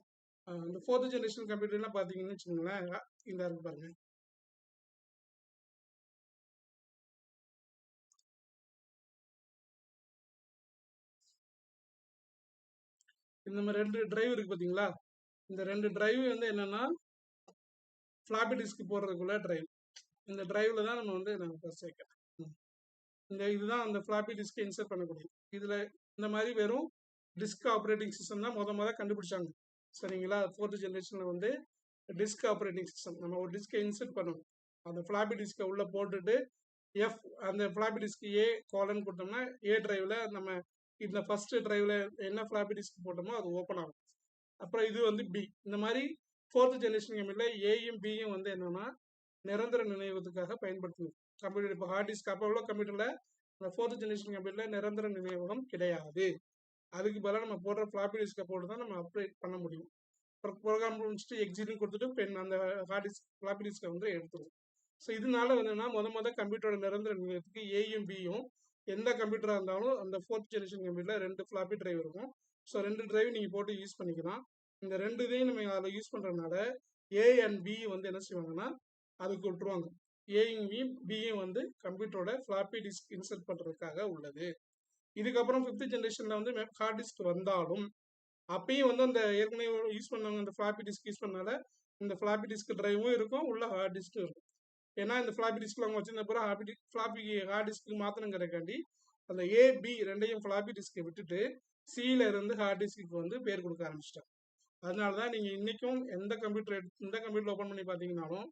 இந்த 4th ஜெனரேஷன் கம்ப்யூட்டர்லாம் பார்த்தீங்கன்னு வச்சுக்கோங்களேன், இந்த இருக்கு பாருங்க. இந்த மாதிரி 2 டிரைவ் இருக்கு பார்த்தீங்களா? இந்த 2 டிரைவ் வந்து என்னன்னா ஃப்ளாப்பி டிஸ்க் போடுறதுக்குள்ள டிரைவ். இந்த டிரைவில் தான் நம்ம வந்து சேர்க்கலாம். இதுதான் அந்த ஃப்ளாப்பி டிஸ்கை இன்சர்ட் பண்ணக்கூடியது. இதில் இந்த மாதிரி வெறும் டிஸ்க் ஆப்ரேட்டிங் சிஸ்டம் தான் முத கண்டுபிடிச்சாங்க. சரிங்களா? 4th ஜென்ரேஷனில் வந்து டிஸ்க் ஆப்ரேட்டிங் சிஸ்டம். நம்ம ஒரு டிஸ்கை இன்சர்ட் பண்ணணும். அந்த ஃப்ளாப்பி டிஸ்கை உள்ளே போட்டுட்டு அந்த ஃப்ளாப்பி டிஸ்க் ஏ காலன் கொடுத்தோம்னா ஏ டிரைவில் நம்ம இந்த ஃபர்ஸ்ட் டிரைவில் என்ன ஃப்ளாப்பி டிஸ்க் போட்டோமோ அது ஓப்பன் ஆகும். அப்புறம் இது வந்து பி. இந்த மாதிரி 4th ஜென்ரேஷன் கம்ப்யூட்டரில் ஏயும் பியும் வந்து என்னன்னா நிரந்தர நினைவகத்துக்காக பயன்படுத்துது. கம்ப்யூட்டர் இப்போ ஹார்ட் டிஸ்க் அப்போ உள்ள கம்ப்யூட்டரில் இந்த 4th ஜென்ரேஷன் கம்ப்யூட்டரில் நிரந்தர நினைவகம் கிடையாது. அதுக்கு பதிலாக நம்ம போடுற ஃப்ளாப்பி டிஸ்கை போட்டு தான் நம்ம அப்டேட் பண்ண முடியும். அப்புறம் ப்ரோக்ராம் முடிச்சுட்டு எக்ஸிட்னு கொடுத்துட்டு அந்த ஹார்ட் டிஸ்க் ஃப்ளாப்பி டிஸ்கை வந்து எடுத்துரும். ஸோ இதனால என்னன்னா முத கம்ப்யூட்டரோட நிரந்தர நிலையத்துக்கு ஏயும் பியும் எந்த கம்ப்யூட்டராக இருந்தாலும் அந்த 4th ஜெனரேஷன் கம்ப்யூட்டரில் 2 ஃப்ளாப்பி டிரைவ் இருக்கும். ஸோ 2 டிரைவ் நீங்கள் போட்டு யூஸ் பண்ணிக்கலாம். இந்த 2 இதையும் நம்ம அதில் யூஸ் பண்ணுறதுனால ஏ அண்ட் பி வந்து என்ன செய்வாங்கன்னா அதுக்கு விட்டுருவாங்க. ஏயும் பியும் வந்து கம்ப்யூட்டரோட ஃப்ளாப்பி டிஸ்க் இன்சர்ட் பண்ணுறதுக்காக உள்ளது. இதுக்கப்புறம் 5th ஜெனரேஷனில் வந்து ஹார்ட் டிஸ்க் வந்தாலும் அப்பயும் வந்து அந்த ஏற்கனவே யூஸ் பண்ணவங்க அந்த ஃப்ளாப்பி டிஸ்க் யூஸ் பண்ணால இந்த ஃப்ளாப்பி டிஸ்க் டிரைவும் இருக்கும், உள்ள ஹார்ட் டிஸ்க்கும் இருக்கும். ஏன்னா இந்த ஃப்ளாப்பி டிஸ்க்ல அவங்க வச்சிருந்த பிறகு ஃப்ளாப்பி ஹார்ட் டிஸ்க்கு மாற்றணுங்கிறக்காண்டி அந்த ஏ பி ரெண்டையும் ஃப்ளாப்பி டிஸ்கை விட்டுட்டு சில இருந்து ஹார்ட் டிஸ்க்கு வந்து பேர் கொடுக்க ஆரம்பிச்சிட்டாங்க. அதனால தான் நீங்கள் இன்றைக்கும் எந்த கம்ப்யூட்டர் ஓப்பன் பண்ணி பார்த்தீங்கன்னாலும்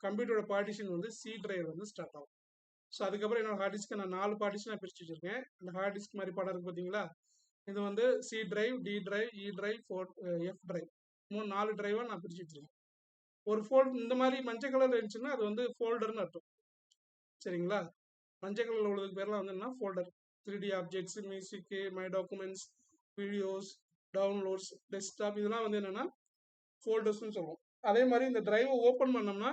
கம்ப்யூட்டரோட பார்ட்டிஷன் வந்து சி டிரைவ் வந்து ஸ்டார்ட் ஆகும். ஸோ அதுக்கப்புறம் என்னோட ஹார்ட் டிஸ்க்கு நான் 4 பார்ட்டிஷனாக பிரித்து வச்சுருக்கேன். அந்த ஹார்ட் டிஸ்க் மாதிரி படம் இருக்குது பார்த்தீங்களா? இது வந்து சி டிரைவ், டி டிரைவ், இ டிரைவ், எஃப் டிரைவ் 4 டிரைவாக நான் பிரித்து வச்சுருக்கேன். ஒரு இந்த மாதிரி மஞ்சள் கலரில் இருந்துச்சுன்னா அது வந்து ஃபோல்டர்னு அர்த்தம். சரிங்களா? மஞ்சள் கலரில் உள்ளதுக்கு பேர்லாம் வந்து என்ன folder. 3D objects, music, my documents, videos, downloads, desktop இதெல்லாம் வந்து என்னென்னா ஃபோல்டர்ஸ்னு சொல்லுவோம். அதே மாதிரி இந்த டிரைவை ஓப்பன் பண்ணோம்னா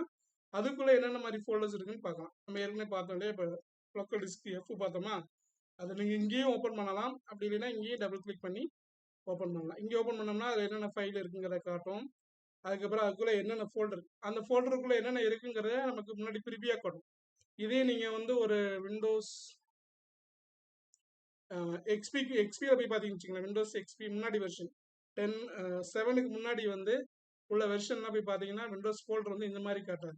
அதுக்குள்ளே என்னென்ன மாதிரி ஃபோல்டர்ஸ் இருக்குன்னு பார்க்கலாம். நம்ம ஏற்கனவே பார்த்தோம் இல்லையா? இப்போ லோக்கல் டிஸ்க் எஃப் பார்த்தோமா? அதை நீங்கள் இங்கேயும் ஓப்பன் பண்ணலாம். அப்படி இல்லைன்னா இங்கேயும் டபுள் கிளிக் பண்ணி ஓப்பன் பண்ணலாம். இங்கே ஓப்பன் பண்ணோம்னா அதில் என்னென்ன ஃபைல் இருக்குங்கிறத காட்டும். அதுக்கப்புறம் அதுக்குள்ளே என்னென்ன ஃபோல்டர், அந்த ஃபோல்டருக்குள்ளே என்னென்ன இருக்குங்கிறத நமக்கு முன்னாடி ப்ரிவியூவாக காட்டும். இதே நீங்கள் வந்து ஒரு விண்டோஸ் எக்ஸ்பியில் போய் பார்த்தீங்கன்னு வச்சுக்கோங்களேன். விண்டோஸ் எக்ஸ்பி முன்னாடி வெர்ஷன் 7க்கு முன்னாடி வந்து உள்ள வெர்ஷன்லாம் போய் பார்த்தீங்கன்னா விண்டோஸ் ஃபோல்டர் வந்து இந்த மாதிரி காட்டாது.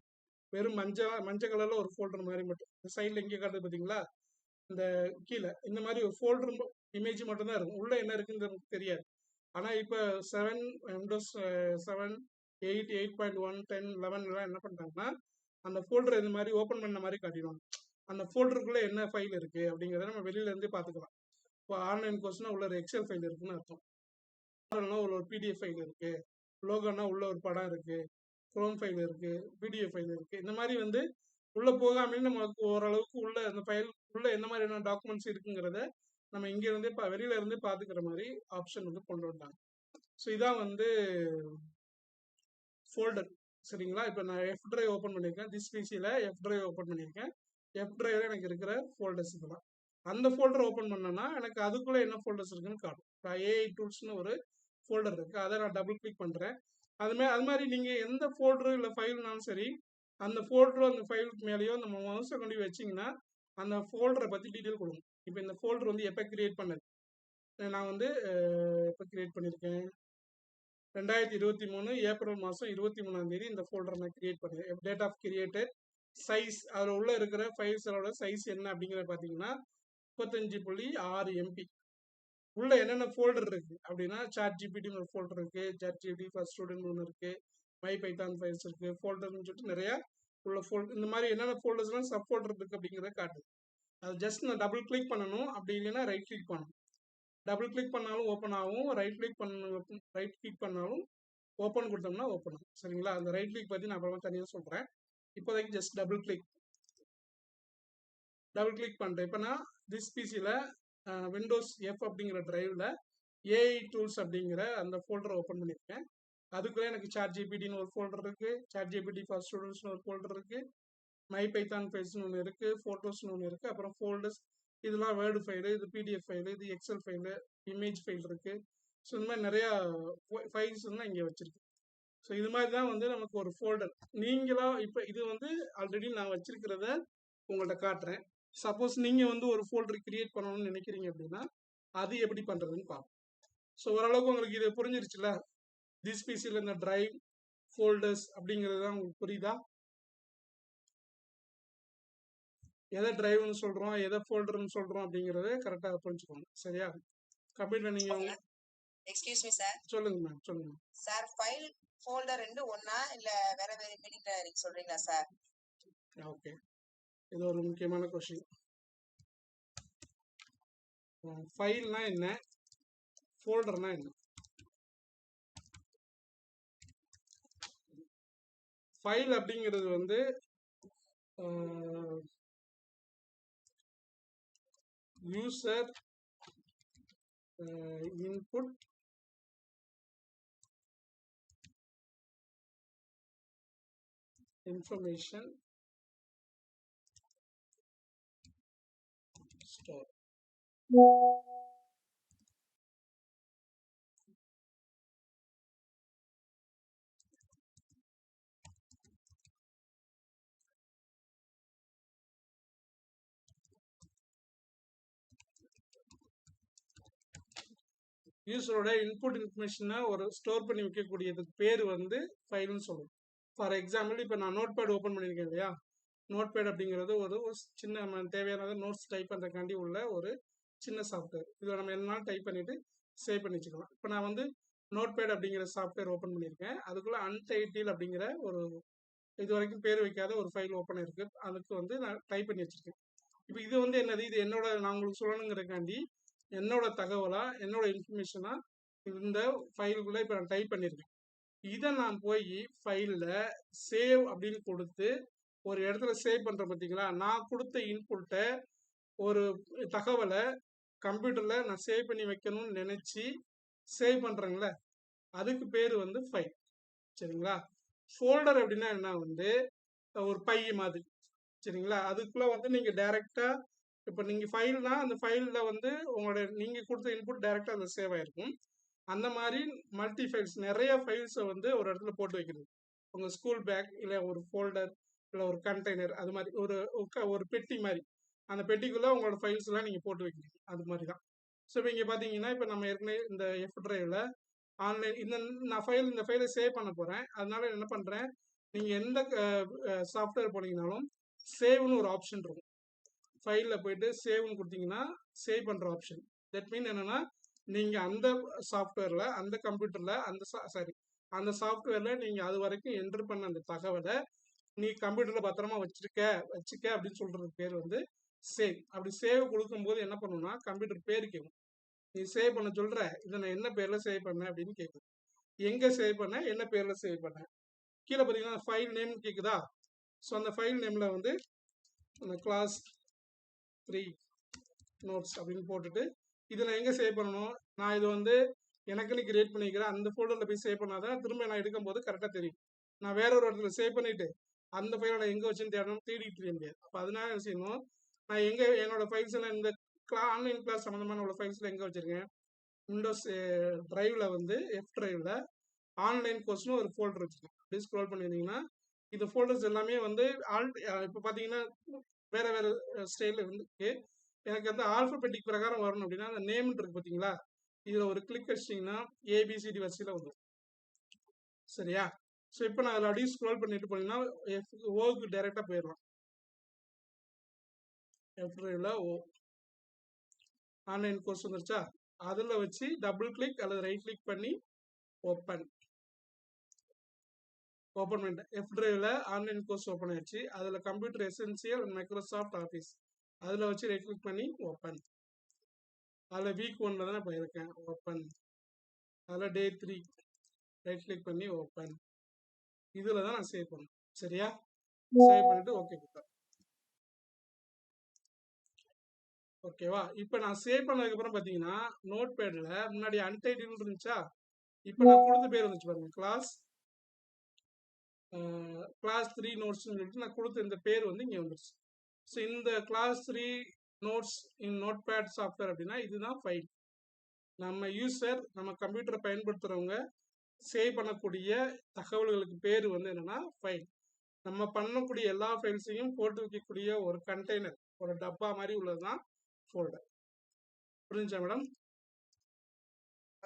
வெறும் மஞ்சள் கலரில் ஒரு ஃபோல்டர் மாதிரி மட்டும். இந்த சைடில் எங்கே காட்டுது பார்த்தீங்களா? இந்த கீழே இந்த மாதிரி ஒரு ஃபோல்டர் இமேஜ் மட்டும்தான் இருக்கும். உள்ளே என்ன இருக்குங்கிறது தெரியாது. ஆனால் இப்போ விண்டோஸ் 7, 8, 8.1, 10, 11 என்ன பண்ணிட்டாங்கன்னா அந்த ஃபோல்டர் இந்த மாதிரி ஓப்பன் பண்ண மாதிரி காட்டிடுவாங்க. அந்த ஃபோல்டருக்குள்ளே என்ன ஃபைல் இருக்குது அப்படிங்கிறத நம்ம வெளியிலேருந்தே பார்த்துக்கலாம். இப்போ ஆன்லைன் கோர்ஸ்னா உள்ள ஒரு எக்ஸல் ஃபைல் இருக்குன்னு அர்த்தம். உள்ள ஒரு பிடிஎஃப் ஃபைல் இருக்குது. லோகோனா உள்ள ஒரு படம் இருக்குது. க்ரோம் ஃபைல் இருக்குது. பிடிஎஃப் ஃபைல் இருக்குது. இந்த மாதிரி வந்து உள்ளே போகாமே நமக்கு ஓரளவுக்கு உள்ள அந்த ஃபைல் உள்ள என்ன மாதிரியான டாக்குமெண்ட்ஸ் இருக்குங்கிறத நம்ம இங்கேருந்தே வெளியில இருந்து பார்த்துக்கிற மாதிரி ஆப்ஷன் வந்து கொண்டு வந்தாங்க. ஸோ இதான் வந்து ஃபோல்டர். சரிங்களா? இப்போ நான் எஃப் டிரைவ் ஓப்பன் பண்ணியிருக்கேன். திஸ் பிசியில் எஃப் டிரைவ் ஓப்பன் பண்ணியிருக்கேன். எஃப் டிரைவில் எனக்கு இருக்கிற ஃபோல்டர்ஸ் இதெல்லாம். அந்த ஃபோல்டர் ஓப்பன் பண்ணேன்னா எனக்கு அதுக்குள்ளே என்ன ஃபோல்டர்ஸ் இருக்குன்னு காட்டும். இப்போ ஏஐ டூல்ஸ்னு ஒரு ஃபோல்டர் இருக்குது. அதை நான் டபுள் கிளிக் பண்ணுறேன். அது மாதிரி நீங்கள் எந்த ஃபோல்டரு இல்லை ஃபைல்னாலும் சரி அந்த ஃபோல்டரோ அந்த ஃபைலுக்கு மேலேயோ நம்ம மவுஸை கொண்டு வச்சிங்கன்னா அந்த ஃபோல்டரை பற்றி டீட்டெயில் கொடுக்கும். இப்போ இந்த ஃபோல்டர் வந்து எப்போ கிரியேட் பண்ணது, நான் வந்து எப்போ கிரியேட் பண்ணியிருக்கேன் 2023 ஏப்ரல் மாதம் 23ஆம் தேதி இந்த ஃபோல்டரை நான் கிரியேட் பண்ணியிருக்கேன். டேட் ஆஃப் கிரியேட்டட், சைஸ், அதில் உள்ள இருக்கிற ஃபைல்ஸோட சைஸ் என்ன அப்படிங்கிறத பார்த்தீங்கன்னா 35.6 MB. உள்ள என்னென்ன ஃபோல்டர் இருக்குது அப்படின்னா சாட் ஜிபிடின்னு ஒரு ஃபோல்டர் இருக்குது, சாட் ஜிபிடி ஃபார் ஸ்டூடெண்ட் ஒன்று இருக்குது, மை பைத்தான் ஃபைல்ஸ் இருக்குது, ஃபோல்டர்னு சொல்லிட்டு நிறையா உள்ள இந்த மாதிரி என்னென்ன ஃபோல்டர்ஸ்லாம் சப் ஃபோல்டர் இருக்குது அப்படிங்கிறத காட்டுது. அது ஜஸ்ட் நான் டபுள் கிளிக் பண்ணணும். அப்படி இல்லைன்னா ரைட் கிளிக் பண்ணணும். டபுள் கிளிக் பண்ணாலும் ஓப்பன் ஆகும், ரைட் கிளிக் பண்ணாலும் ஓப்பன் கொடுத்தோம்னா ஓப்பன் ஆகும். சரிங்களா? அந்த ரைட் கிளிக் பற்றி நான் அப்புறமா தனியாக சொல்கிறேன். இப்போதைக்கு ஜஸ்ட் டபுள் கிளிக் பண்ணுறேன். இப்போ நான் திஸ் பிசியில் விண்டோஸ் எஃப் அப்படிங்கிற டிரைவில் ஏஐ டூல்ஸ் அப்படிங்கிற அந்த ஃபோல்டரை ஓப்பன் பண்ணியிருக்கேன். அதுக்குள்ளே எனக்கு சாட் ஜிபிடின்னு ஒரு ஃபோல்டர் இருக்குது, சாட் ஜிபிடி ஃபார் ஸ்டூடெண்ட்ஸ்னு ஒரு ஃபோல்டர் இருக்குது, மை பைத்தான் ஃபைல்ஸ்னு ஒன்று இருக்குது, ஃபோட்டோஸ்னு ஒன்று இருக்குது, அப்புறம் ஃபோல்டர்ஸ் இதெல்லாம் வேர்டு ஃபைலு, இது பிடிஎஃப் ஃபைலு, இது எக்ஸல் ஃபைலு, இமேஜ் ஃபைல் இருக்குது. ஸோ இந்த மாதிரி நிறையா ஃபைல்ஸ் தான் இங்கே வச்சுருக்கு. ஸோ இது மாதிரி தான் வந்து நமக்கு ஒரு ஃபோல்டர். நீங்களாக இப்போ இது வந்து ஆல்ரெடி நான் வச்சுருக்கிறத உங்கள்கிட்ட காட்டுறேன். சப்போஸ் நீங்கள் வந்து ஒரு ஃபோல்டர் கிரியேட் பண்ணணும்னு நினைக்கிறீங்க அப்படின்னா அது எப்படி பண்ணுறதுன்னு பார்ப்போம். ஸோ ஓரளவுக்கு உங்களுக்கு இது புரிஞ்சிருச்சுல? திஸ் பிசியில் இந்த டிரைவ், ஃபோல்டர்ஸ் அப்படிங்கிறது தான் உங்களுக்கு புரியுதா? எதை டிரைவ்னு சொல்கிறோம், எதை ஃபோல்டர்னு சொல்கிறோம் அப்படிங்கிறத கரெக்டாக புரிஞ்சுக்கணும். சரியா? கம்ப்யூட்டர் நீங்கள் எக்ஸ்கியூஸ் மீ சார். சொல்லுங்க மேம், சொல்லுங்க சார். ஃபைல் ஃபோல்டர் ரெண்டும் ஒண்ணா இல்ல வேற வேற மீனிங்ல நீங்க சொல்றீங்களா சார்? ஓகே, இது ஒரு முக்கியமான கொஸ்டின். ஃபைல்னா என்ன, ஃபோல்டர்னா என்ன? ஃபைல் அப்படிங்கிறது வந்து யூசர் இன்புட் information store. யூசரோட இன்புட் இன்ஃபர்மேஷனை ஒரு ஸ்டோர் பண்ணி வைக்கக்கூடியதுக்கு பேர் வந்து ஃபைல்னு சொல்லுவோம். ஃபார் எக்ஸாம்பிள், இப்போ நான் நோட் பேட் ஓப்பன் பண்ணியிருக்கேன் இல்லையா? நோட் பேட் அப்படிங்கிறது ஒரு சின்ன தேவையானதை நோட்ஸ் டைப் பண்ணுறதுக்காண்டி உள்ள ஒரு சின்ன சாஃப்ட்வேர். இதில் நம்ம என்னாலும் டைப் பண்ணிவிட்டு சேவ் பண்ணி வச்சுக்கலாம். இப்போ நான் வந்து நோட் பேட் அப்படிங்கிற சாஃப்ட்வேர் ஓப்பன் பண்ணியிருக்கேன். அதுக்குள்ளே அன்டைட்டில் அப்படிங்கிற ஒரு இது வரைக்கும் பேர் வைக்காத ஒரு ஃபைல் ஓப்பன் இருக்குது. அதுக்கு வந்து நான் டைப் பண்ணி வச்சுருக்கேன். இப்போ இது வந்து என்னது, இது என்னோட, நான் உங்களுக்கு சொல்லணுங்கிறக்காண்டி என்னோட தகவலா, என்னோட இன்ஃபர்மேஷனா இந்த ஃபைலுக்குள்ளே இப்போ நான் டைப் பண்ணியிருக்கேன். இதை நான் போய் ஃபைலில் சேவ் அப்படின்னு கொடுத்து ஒரு இடத்துல சேவ் பண்ணுறேன் பார்த்தீங்களா? நான் கொடுத்த இன்புட்டை, ஒரு தகவலை கம்ப்யூட்டரில் நான் சேவ் பண்ணி வைக்கணும்னு நினச்சி சேவ் பண்ணுறேங்களே, அதுக்கு பேர் வந்து ஃபைல். சரிங்களா? ஃபோல்டர் அப்படின்னா என்ன, வந்து ஒரு பை மாதிரி. சரிங்களா? அதுக்குள்ளே வந்து நீங்கள் டைரெக்டாக, இப்போ நீங்கள் ஃபைல்னா அந்த ஃபைலில் வந்து உங்களோட நீங்கள் கொடுத்த இன்புட் டைரெக்டாக அதில் சேவ் ஆகிருக்கும். அந்த மாதிரி மல்டி ஃபைல்ஸ், நிறைய ஃபைல்ஸை வந்து ஒரு இடத்துல போட்டு வைக்கிறது. உங்கள் ஸ்கூல் பேக், இல்லை ஒரு ஃபோல்டர், இல்லை ஒரு கண்டெய்னர், அது மாதிரி ஒரு பெட்டி மாதிரி. அந்த பெட்டிக்குள்ளே உங்களோட ஃபைல்ஸ் எல்லாம் நீங்கள் போட்டு வைக்கிறீங்க. அது மாதிரி தான். ஸோ இப்போ இங்கே பார்த்தீங்கன்னா, இப்போ நம்ம ஏற்கனவே இந்த எஃப் டிரைவில் ஆன்லைன் நான் இந்த ஃபைலை சேவ் பண்ண போகிறேன். அதனால என்ன பண்ணுறேன், நீங்கள் எந்த சாஃப்ட்வேர் போனீங்கனாலும் சேவ்னு ஒரு ஆப்ஷன் இருக்கும். ஃபைலில் போயிட்டு சேவ்னு கொடுத்தீங்கன்னா சேவ் பண்ணுற ஆப்ஷன். தட் மீன் என்னென்னா, நீங்கள் அந்த சாஃப்ட்வேரில், அந்த கம்ப்யூட்டரில், அந்த சாஃப்ட்வேரில் நீங்கள் அது வரைக்கும் என்ட்ரு பண்ண அந்த தகவலை நீ கம்ப்யூட்டரில் பத்திரமா வச்சுக்க அப்படின்னு சொல்கிறதுக்கு பேர் வந்து சேவ். அப்படி சேவ் கொடுக்கும்போது என்ன பண்ணுன்னா, கம்ப்யூட்டர் பேர் கேட்கும். நீ சேவ் பண்ண சொல்கிற, இதை நான் என்ன பேரில் சேவ் பண்ணேன் அப்படின்னு கேட்குது. எங்கே சேவ் பண்ண, என்ன பேரில் சேவ் பண்ணேன். கீழே பார்த்தீங்கன்னா ஃபைல் நேம் கேட்குதா? ஸோ அந்த ஃபைல் நேமில் வந்து அந்த கிளாஸ் 3 நோட்ஸ் அப்படின்னு போட்டுட்டு, இதை நான் எங்கே சேவ் பண்ணணும், நான் இது வந்து எனக்குன்னு கிரியேட் பண்ணிக்கிறேன். அந்த ஃபோல்டரில் போய் சேவ் பண்ணாதான் திரும்ப நான் எடுக்கும்போது கரெக்டாக தெரியும். நான் வேற ஒரு இடத்துல சேவ் பண்ணிவிட்டு அந்த ஃபைலை நான் எங்கே வச்சுன்னு தேடிட்டு தெரிய முடியாது. அப்போ அதனால என்ன செய்யணும், நான் எங்கே என்னோட ஃபைல்ஸ் எல்லாம் இந்த ஆன்லைன் கிளாஸ் சம்மந்தமான உள்ள ஃபைல்ஸில் எங்கே வச்சுருக்கேன், விண்டோஸ் ட்ரைவில் வந்து எஃப் ட்ரைவில் ஆன்லைன் கோர்ஸ்னு ஒரு ஃபோல்டர் வச்சுருக்கேன். அப்படி ஸ்க்ரோல் பண்ணியிருந்தீங்கன்னா இந்த ஃபோல்டர்ஸ் எல்லாமே வந்து இப்போ பார்த்தீங்கன்னா வேறு வேறு ஸ்டைலில் இருக்கு. எனக்கு வந்து ஆல்ஃபபெட்டிக் பிரகாரம் வரணும் அப்படின்னா அந்த நேம் இருக்கு பார்த்தீங்களா, இதில் ஒரு கிளிக் வச்சிட்டிங்கன்னா ஏபிசிடி வரிசையில் வந்துடும். சரியா? ஸோ இப்போ நான் அதில் அப்படியே ஸ்க்ரோல் பண்ணிட்டு போனீங்கன்னா ஓக்கு டைரெக்டாக போயிடலாம். எஃப் ட்ரைவில் ஆன்லைன் கோர்ஸ் வந்துருச்சா, அதில் வச்சு டபுள் கிளிக் அல்லது ரைட் கிளிக் பண்ணி ஓப்பன் பண்ணிட்டேன். எஃப் ட்ரைவில் ஆன்லைன் கோர்ஸ் ஓப்பன் ஆயிடுச்சு. அதில் computer essential and Microsoft office அதில் வச்சு ரைட் கிளிக் பண்ணி ஓப்பன். அதில் வீக் 1ல் தான் இப்போ இருக்கேன். ஓப்பன். அதில் டே 3 ரைட் கிளிக் பண்ணி ஓப்பன். இதில் தான் நான் சேவ் பண்ணேன். சரியா? சேவ் பண்ணிட்டு ஓகே கொடுத்தேன். ஓகேவா? இப்போ நான் சேவ் பண்ணதுக்கப்புறம் பார்த்தீங்கன்னா நோட் பேடில் முன்னாடி அன்டைட்டில் இருந்துச்சா, இப்போ நான் கொடுத்த பேர் வந்துச்சு பாருங்க, கிளாஸ் 3 நோட்ஸ்னு சொல்லிட்டு நான் கொடுத்த இந்த பேர் வந்து இங்கே வந்துருச்சு. ஸோ இந்த class 3 notes in notepad software அப்படின்னா இதுதான் ஃபைல். நம்ம யூசர், நம்ம கம்ப்யூட்டரை பயன்படுத்துகிறவங்க சேவ் பண்ணக்கூடிய தகவல்களுக்கு பேர் வந்து என்னென்னா ஃபைல். நம்ம பண்ணக்கூடிய எல்லா ஃபைல்ஸையும் போட்டு வைக்கக்கூடிய ஒரு கண்டெய்னர், ஒரு டப்பா மாதிரி உள்ளது தான் ஃபோல்டர். புரிஞ்சா மேடம்?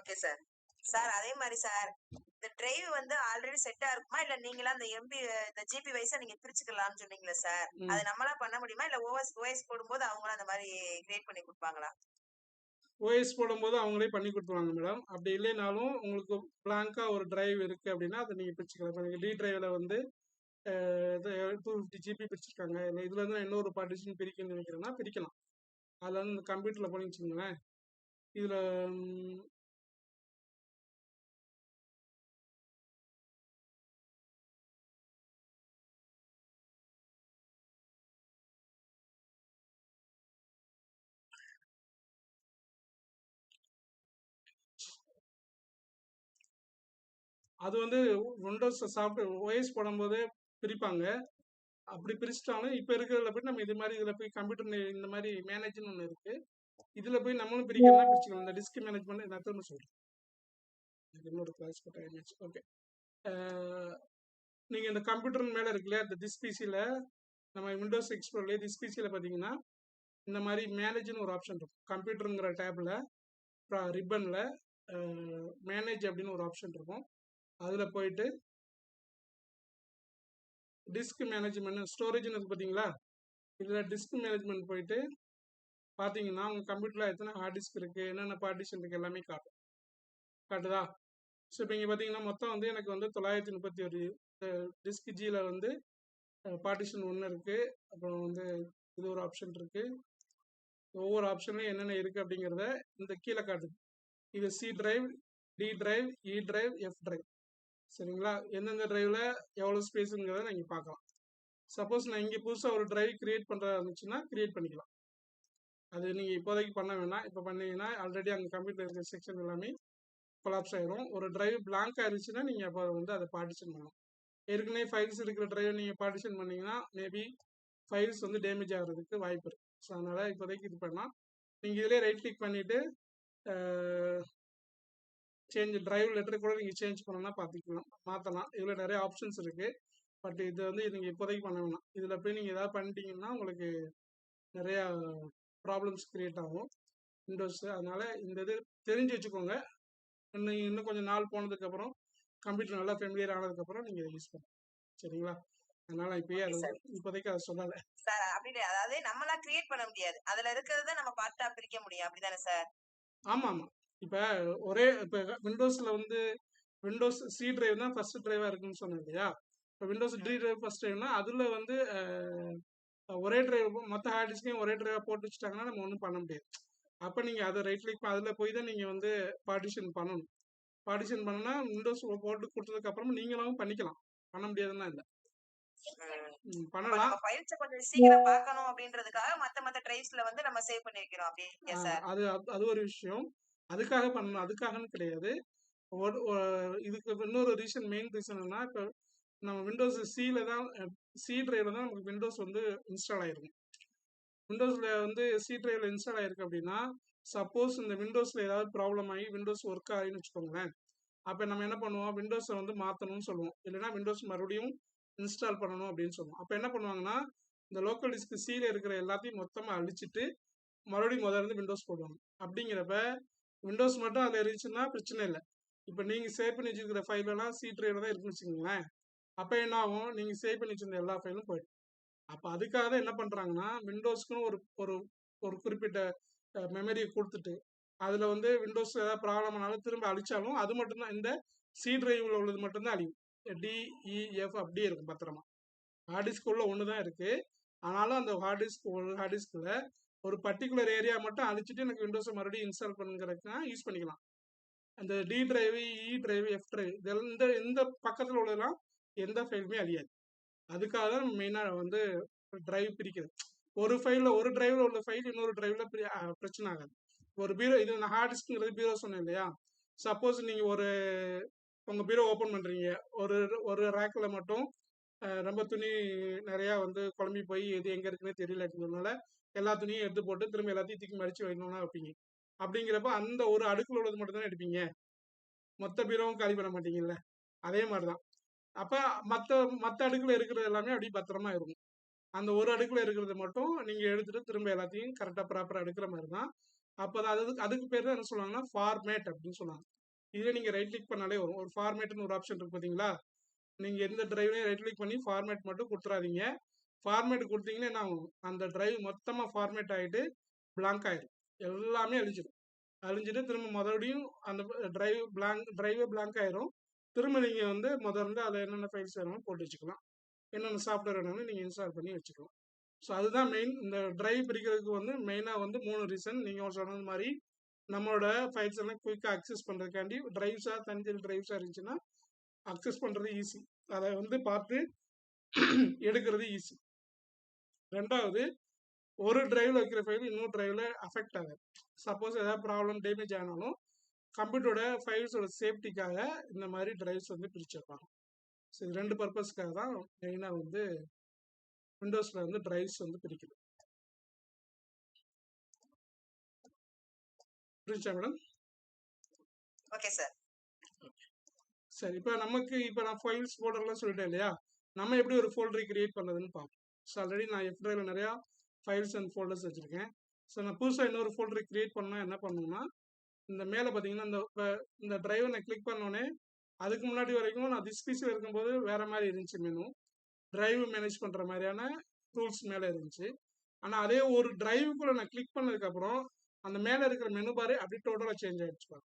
Okay sir. சார் அதே மாதிரி சார் இந்த டிரைவ் வந்து ஆல்ரெடி செட்டா இருக்குமா இல்ல நீங்களா அந்த எம்பி இந்த ஜிபி வைஸா நீங்க பிரிச்சுக்கலாம்னு சொன்னீங்களா சார்? அது நம்மளா பண்ண முடியுமா இல்ல ஓஎஸ் போடும்போது அவங்களா அந்த மாதிரி கிரியேட் பண்ணி கொடுப்பாங்களா? ஓஎஸ் போடும்போது அவங்களே பண்ணி கொடுத்துருவாங்க மேடம். அப்படி இல்லைனாலும் உங்களுக்கு பிளாங்கா ஒரு டிரைவ் இருக்கு அப்படின்னா அதை நீங்க பிரிச்சுக்கலாம். இப்போ நீங்க டி டிரைவ்ல வந்து 250 ஜிபி பிரிச்சிருக்காங்க, இல்லை இதுல இருந்து நான் இன்னொரு பார்ட்டிஷன் பிரிக்கணும்னு நினைக்கிறேன்னா பிரிக்கலாம். அதுல வந்து கம்ப்யூட்டர்ல பண்ணி வச்சுக்கோங்களேன். இதுல அது வந்து விண்டோஸ் சாஃப்ட்வேர் ஓஎஸ் போடும்போதே பிரிப்பாங்க. அப்படி பிரிச்சுட்டாலும் இப்போ இருக்கிறதுல போய் நம்ம இது மாதிரி இதுல போய் கம்ப்யூட்டர் இந்த மாதிரி மேனேஜ்னு ஒன்று இருக்கு. இதுல போய் நம்மளும் பிரிக்கிறதா பிரிச்சுக்கலாம். இந்த டிஸ்க் மேனேஜ்மெண்ட் நான் திரும்ப சொல்றேன். இன்னொரு கிளாஸ் டைம் ஆச்சு. ஓகே, நீங்க இந்த கம்ப்யூட்டர் மேல இருக்கு இல்லையா, இந்த திஸ் பிசியில் நம்ம விண்டோஸ் எக்ஸ்ப்ளோர்லேயே திஸ் பிசியில் பார்த்தீங்கன்னா இந்த மாதிரி மேனேஜ்னு ஒரு ஆப்ஷன் இருக்கும். கம்ப்யூட்டருங்கிற டேப்ல ரிப்பனில் மேனேஜ் அப்படின்னு ஒரு ஆப்ஷன் இருக்கும். அதில் போயிட்டு டிஸ்க் மேனேஜ்மெண்ட் ஸ்டோரேஜ்னு இருக்கு பார்த்தீங்களா, இதில் டிஸ்க் மேனேஜ்மெண்ட் போயிட்டு பார்த்தீங்கன்னா உங்கள் கம்ப்யூட்டரில் எத்தனை ஹார்ட் டிஸ்க் இருக்குது, என்னென்ன பார்ட்டிஷன் இருக்குது எல்லாமே காட்டுதா. ஸோ இப்போ இங்கே பார்த்தீங்கன்னா மொத்தம் வந்து எனக்கு வந்து 931 டிஸ்க் ஜியில் வந்து பார்ட்டிஷன் 1 இருக்குது. அப்புறம் வந்து இது ஒரு ஆப்ஷன் இருக்குது. ஒவ்வொரு ஆப்ஷன்லையும் என்னென்ன இருக்குது அப்படிங்கிறத இந்த கீழே காட்டுது. இது சி டிரைவ், டி டிரைவ், இ டிரைவ், எஃப் டிரைவ். சரிங்களா, எந்தெந்த டிரைவில் எவ்வளோ ஸ்பேஸுங்கிறத நீங்கள் பார்க்கலாம். சப்போஸ் நான் இங்கே புதுசாக ஒரு டிரைவ் கிரியேட் பண்ணுறதா இருந்துச்சுன்னா கிரியேட் பண்ணிக்கலாம். அது நீங்கள் இப்போதைக்கு பண்ண வேணாம். இப்போ பண்ணீங்கன்னா ஆல்ரெடி அங்கே கம்ப்யூட்டர் இருக்கிற செக்ஷன் எல்லாமே கொலாப்ஸ் ஆயிரும். ஒரு டிரைவ் பிளாங்காக இருந்துச்சுன்னா நீங்கள் அப்போ வந்து அதை பார்ட்டிஷன் பண்ணலாம். ஏற்கனவே ஃபைல்ஸ் இருக்கிற டிரைவை நீங்கள் பார்ட்டிஷன் பண்ணீங்கன்னா மேபி ஃபைல்ஸ் வந்து டேமேஜ் ஆகிறதுக்கு வாய்ப்பு இருக்குது. ஸோ அதனால் இப்போதைக்கு இது பண்ணலாம். நீங்கள் இதிலே ரைட் கிளிக் பண்ணிவிட்டு சேஞ்ச் டிரைவ் லெட்டர் கூட நீங்கள் சேஞ்ச் பண்ணணும்னா பார்த்துக்கலாம், மாற்றலாம். இதில் நிறைய ஆப்ஷன்ஸ் இருக்குது. பட் இது வந்து நீங்கள் இப்போதைக்கு பண்ண வேணாம். இதில் போய் நீங்கள் ஏதாவது பண்ணிட்டீங்கன்னா உங்களுக்கு நிறையா ப்ராப்ளம்ஸ் க்ரியேட் ஆகும் விண்டோஸ். அதனால் இந்த இது தெரிஞ்சு வச்சுக்கோங்க. இன்னும் கொஞ்சம் நாள் போனதுக்கப்புறம் கம்ப்யூட்டர் நல்லா ஃபெமிலியர் ஆனதுக்கப்புறம் நீங்கள் இதை யூஸ் பண்ணலாம். சரிங்களா, அதனால இப்பயே அதை இப்போதைக்கு அதை சொல்லலை சார். அப்படி அதாவது நம்மளா கிரியேட் பண்ண முடியாது, அதுல இருக்கிறத நம்ம பார்ட்டா பிரிக்க முடியும், அப்படிதானே சார்? ஆமாம் ஆமாம். இப்போ இப்போ விண்டோஸில் வந்து விண்டோஸ் சி டிரைவ் தான் ஃபர்ஸ்ட் டிரைவாக இருக்குன்னு சொன்னேன் இல்லையா. இப்போ விண்டோஸ் டி டிரைவ் ஃபர்ஸ்ட் டிரைவ்னா அதில் வந்து ஒரே டிரைவ் மற்ற ஹார்ட் டிஸ்கையும் ஒரே டிரைவாக போட்டு வச்சுட்டாங்கன்னா நம்ம ஒன்றும் பண்ண முடியாது. அப்போ நீங்கள் அதை ரைட் கிளிக் அதில் போய் தான் நீங்கள் வந்து பார்ட்டிஷன் பண்ணணும். பார்ட்டிஷன் பண்ணனா விண்டோஸ் போட்டு கொடுத்ததுக்கு அப்புறமா நீங்களும் பண்ணிக்கலாம், பண்ண முடியாதுன்னா இல்லை, பண்ணலாம். ஃபைல்ஸை கொஞ்சம் சீக்கிரம் பார்க்கணும் அப்படின்றதுக்காக மத்த டிரைவ்ஸ்ல வந்து நம்ம சேவ் பண்ணி வைக்கிறோம். அப்படியே சார், அது ஒரு விஷயம். அதுக்காக பண்ணணும், அதுக்காகன்னு கிடையாது. இதுக்கு இன்னொரு ரீசன், மெயின் ரீசன் என்ன, இப்போ நம்ம விண்டோஸ் சியில் தான் சி டிரைவ்ல தான் நமக்கு விண்டோஸ் வந்து இன்ஸ்டால் ஆயிருக்கும். விண்டோஸில் வந்து சி டிரைவ்ல இன்ஸ்டால் ஆயிருக்கு அப்படின்னா சப்போஸ் இந்த விண்டோஸில் ஏதாவது ப்ராப்ளம் ஆகி விண்டோஸ் ஒர்க் ஆகின்னு வச்சுக்கோங்களேன். அப்போ நம்ம என்ன பண்ணுவோம், விண்டோஸை வந்து மாற்றணும்னு சொல்லுவோம், இல்லைன்னா விண்டோஸ் மறுபடியும் இன்ஸ்டால் பண்ணணும் அப்படின்னு சொல்லுவோம். அப்போ என்ன பண்ணுவாங்கன்னா இந்த லோக்கல் டிஸ்க் சியில் இருக்கிற எல்லாத்தையும் மொத்தமாக அழிச்சிட்டு மறுபடியும் முதல்ல விண்டோஸ் போடுவாங்க. அப்படிங்கிறப்ப விண்டோஸ் மட்டும் அதில் இருந்துச்சுன்னா பிரச்சனை இல்லை. இப்போ நீங்கள் சேவ் பண்ணி வச்சுருக்கிற ஃபைலெல்லாம் சி டிரைவில் தான் இருக்குன்னு வச்சுக்கோங்களேன். அப்போ என்ன ஆகும், நீங்கள் சேவ் பண்ணி வச்சுருந்த எல்லா ஃபைலும் போயிடும். அப்போ அதுக்காக தான் என்ன பண்ணுறாங்கன்னா விண்டோஸ்க்குன்னு ஒரு ஒரு ஒரு குறிப்பிட்ட மெமரியை கொடுத்துட்டு அதில் வந்து விண்டோஸ் ஏதாவது ப்ராப்ளம் ஆனாலும் திரும்ப அழிச்சாலும் அது மட்டும்தான் இந்த சி டிரைவில் உள்ளது மட்டும்தான் அழியும். டிஇஎஃப் அப்படியே இருக்கும் பத்திரமா. ஹார்ட் டிஸ்க் உள்ள ஒன்று தான் இருக்குது. ஆனாலும் அந்த ஹார்ட் டிஸ்கில் ஒரு பர்டிகுலர் ஏரியா மட்டும் அழிச்சிட்டு எனக்கு விண்டோஸை மறுபடியும் இன்ஸ்டால் பண்ணுறதுக்குனா யூஸ் பண்ணிக்கலாம். அந்த டி டிரைவ், இ டிரைவ், எஃப் டிரைவ் இதெல்லாம் இந்த பக்கத்தில் உள்ளதெல்லாம் எந்த ஃபைலுமே அழியாது. அதுக்காக தான் நம்ம மெயினாக வந்து டிரைவ் பிரிக்கிறது. ஒரு ஃபைலில் ஒரு டிரைவில் உள்ள ஃபைல் இன்னொரு டிரைவில் பிரச்சனை ஆகாது. ஒரு பீரோ, இது நான் ஹார்ட் டிஸ்க்குங்கிறது பீரோ சொன்னேன் இல்லையா. சப்போஸ் நீங்கள் உங்கள் பீரோ ஓப்பன் பண்ணுறீங்க, ஒரு ரேக்கில் மட்டும் ரொம்ப துணி நிறையா வந்து குழம்பி போய் எது எங்கே இருக்குன்னு தெரியல அப்படிங்கிறதுனால எல்லா துணியும் எடுத்து போட்டு திரும்ப எல்லாத்தையும் தூக்கி மடித்து வைக்கணும்னா வைப்பீங்க. அப்படிங்கிறப்ப அந்த ஒரு அடுக்கில் உள்ளது மட்டும் தானே எடுப்பீங்க, மொத்த பீரோவும் காலி பண்ண மாட்டீங்கல்ல. அதே மாதிரி தான். அப்போ மற்ற அடுக்கில் இருக்கிறது எல்லாமே அப்படி பத்திரமா இருக்கும். அந்த ஒரு அடுக்கில் இருக்கிறத மட்டும் நீங்கள் எடுத்துகிட்டு திரும்ப எல்லாத்தையும் கரெக்டாக ப்ராப்பராக எடுக்கிற மாதிரி தான். அப்போ அதுக்கு பேர் தான் என்ன சொல்லுவாங்கன்னா ஃபார்மேட் அப்படின்னு சொல்லுவாங்க. இதே நீங்கள் ரைட் கிளிக் பண்ணாலே வரும். ஒரு ஃபார்மேட்னு ஒரு ஆப்ஷன் இருக்குது பார்த்தீங்களா, நீங்கள் எந்த டிரைவ்லையும் ரைட் கிளிக் பண்ணி ஃபார்மேட் மட்டும் கொடுத்துறாதீங்க. ஃபார்மேட் கொடுத்தீங்கன்னா என்ன ஆகும், அந்த டிரைவ் மொத்தமாக ஃபார்மேட் ஆகிட்டு பிளாங்க் ஆகிடும், எல்லாமே அழிஞ்சிடும். அழிஞ்சிட்டு திரும்ப மறுபடியும் அந்த டிரைவே பிளாங்க் ஆயிரும். திரும்ப நீங்கள் வந்து முதல்ல அதில் என்னென்ன ஃபைல்ஸ் வேணுமோ போட்டு வச்சுக்கலாம், என்னென்ன சாஃப்ட்வேர் வேணும்னு நீங்கள் இன்ஸ்டால் பண்ணி வச்சுக்கலாம். ஸோ அதுதான் மெயின். இந்த டிரைவ் பிரிக்கிறதுக்கு வந்து மெயினாக வந்து 3 ரீசன். நீங்கள் சொன்னது மாதிரி நம்மளோட ஃபைல்ஸ் எல்லாம் குயிக்காக அக்சஸ் பண்ணுறதுக்காண்டி டிரைவ்ஸாக தனித்தனி டிரைவ்ஸாக இருந்துச்சுன்னா அக்சஸ் பண்ணுறது ஈஸி, அதை வந்து பார்த்து எடுக்கிறது ஈஸி. ரெண்டாவது, ஒரு டிரைவில் வைக்கிற ஃபைல் இன்னொரு டிரைவில் அஃபெக்ட் ஆகாது. சப்போஸ் ஏதாவது ப்ராப்ளம் டேமேஜ் ஆனாலும் கம்ப்யூட்டரோட ஃபைல்ஸோட சேஃப்டிக்காக இந்த மாதிரி டிரைவ்ஸ் வந்து பிரிச்சிருப்பாங்க. ஸோ இது 2 பர்பஸ்க்காக தான் மெயினாக வந்து விண்டோஸில் வந்து டிரைவ்ஸ் வந்து பிரிக்குது. புரிஞ்சா மேடம்? Okay sir. சரி, இப்போ நான் ஃபைல்ஸ் ஃபோல்டர்லாம் சொல்லிட்டேன் இல்லையா, நம்ம எப்படி ஒரு ஃபோல்டரை கிரியேட் பண்ணுறதுன்னு பார்ப்போம். ஸோ ஆல்ரெடி நான் எஃப்ட்ரைவில் நிறையா ஃபைல்ஸ் அண்ட் ஃபோல்டர்ஸ் வச்சுருக்கேன். ஸோ நான் புதுசாக இன்னொரு ஃபோல்டரை கிரியேட் பண்ணால் என்ன பண்ணணும்னா, இந்த மேலே பார்த்தீங்கன்னா இந்த டிரைவை நான் கிளிக் பண்ணோன்னே அதுக்கு முன்னாடி வரைக்கும் நான் டிஸ்பிசியில் இருக்கும்போது வேறு மாதிரி இருந்துச்சு மெனு, டிரைவ் மேனேஜ் பண்ணுற மாதிரியான டூல்ஸ் மேலே இருந்துச்சு. ஆனால் அதே ஒரு டிரைவுக்குள்ளே நான் கிளிக் பண்ணதுக்கப்புறம் அந்த மேலே இருக்கிற மெனு பாரு அப்படி டோட்டலாக சேஞ்ச் ஆகிடுச்சு,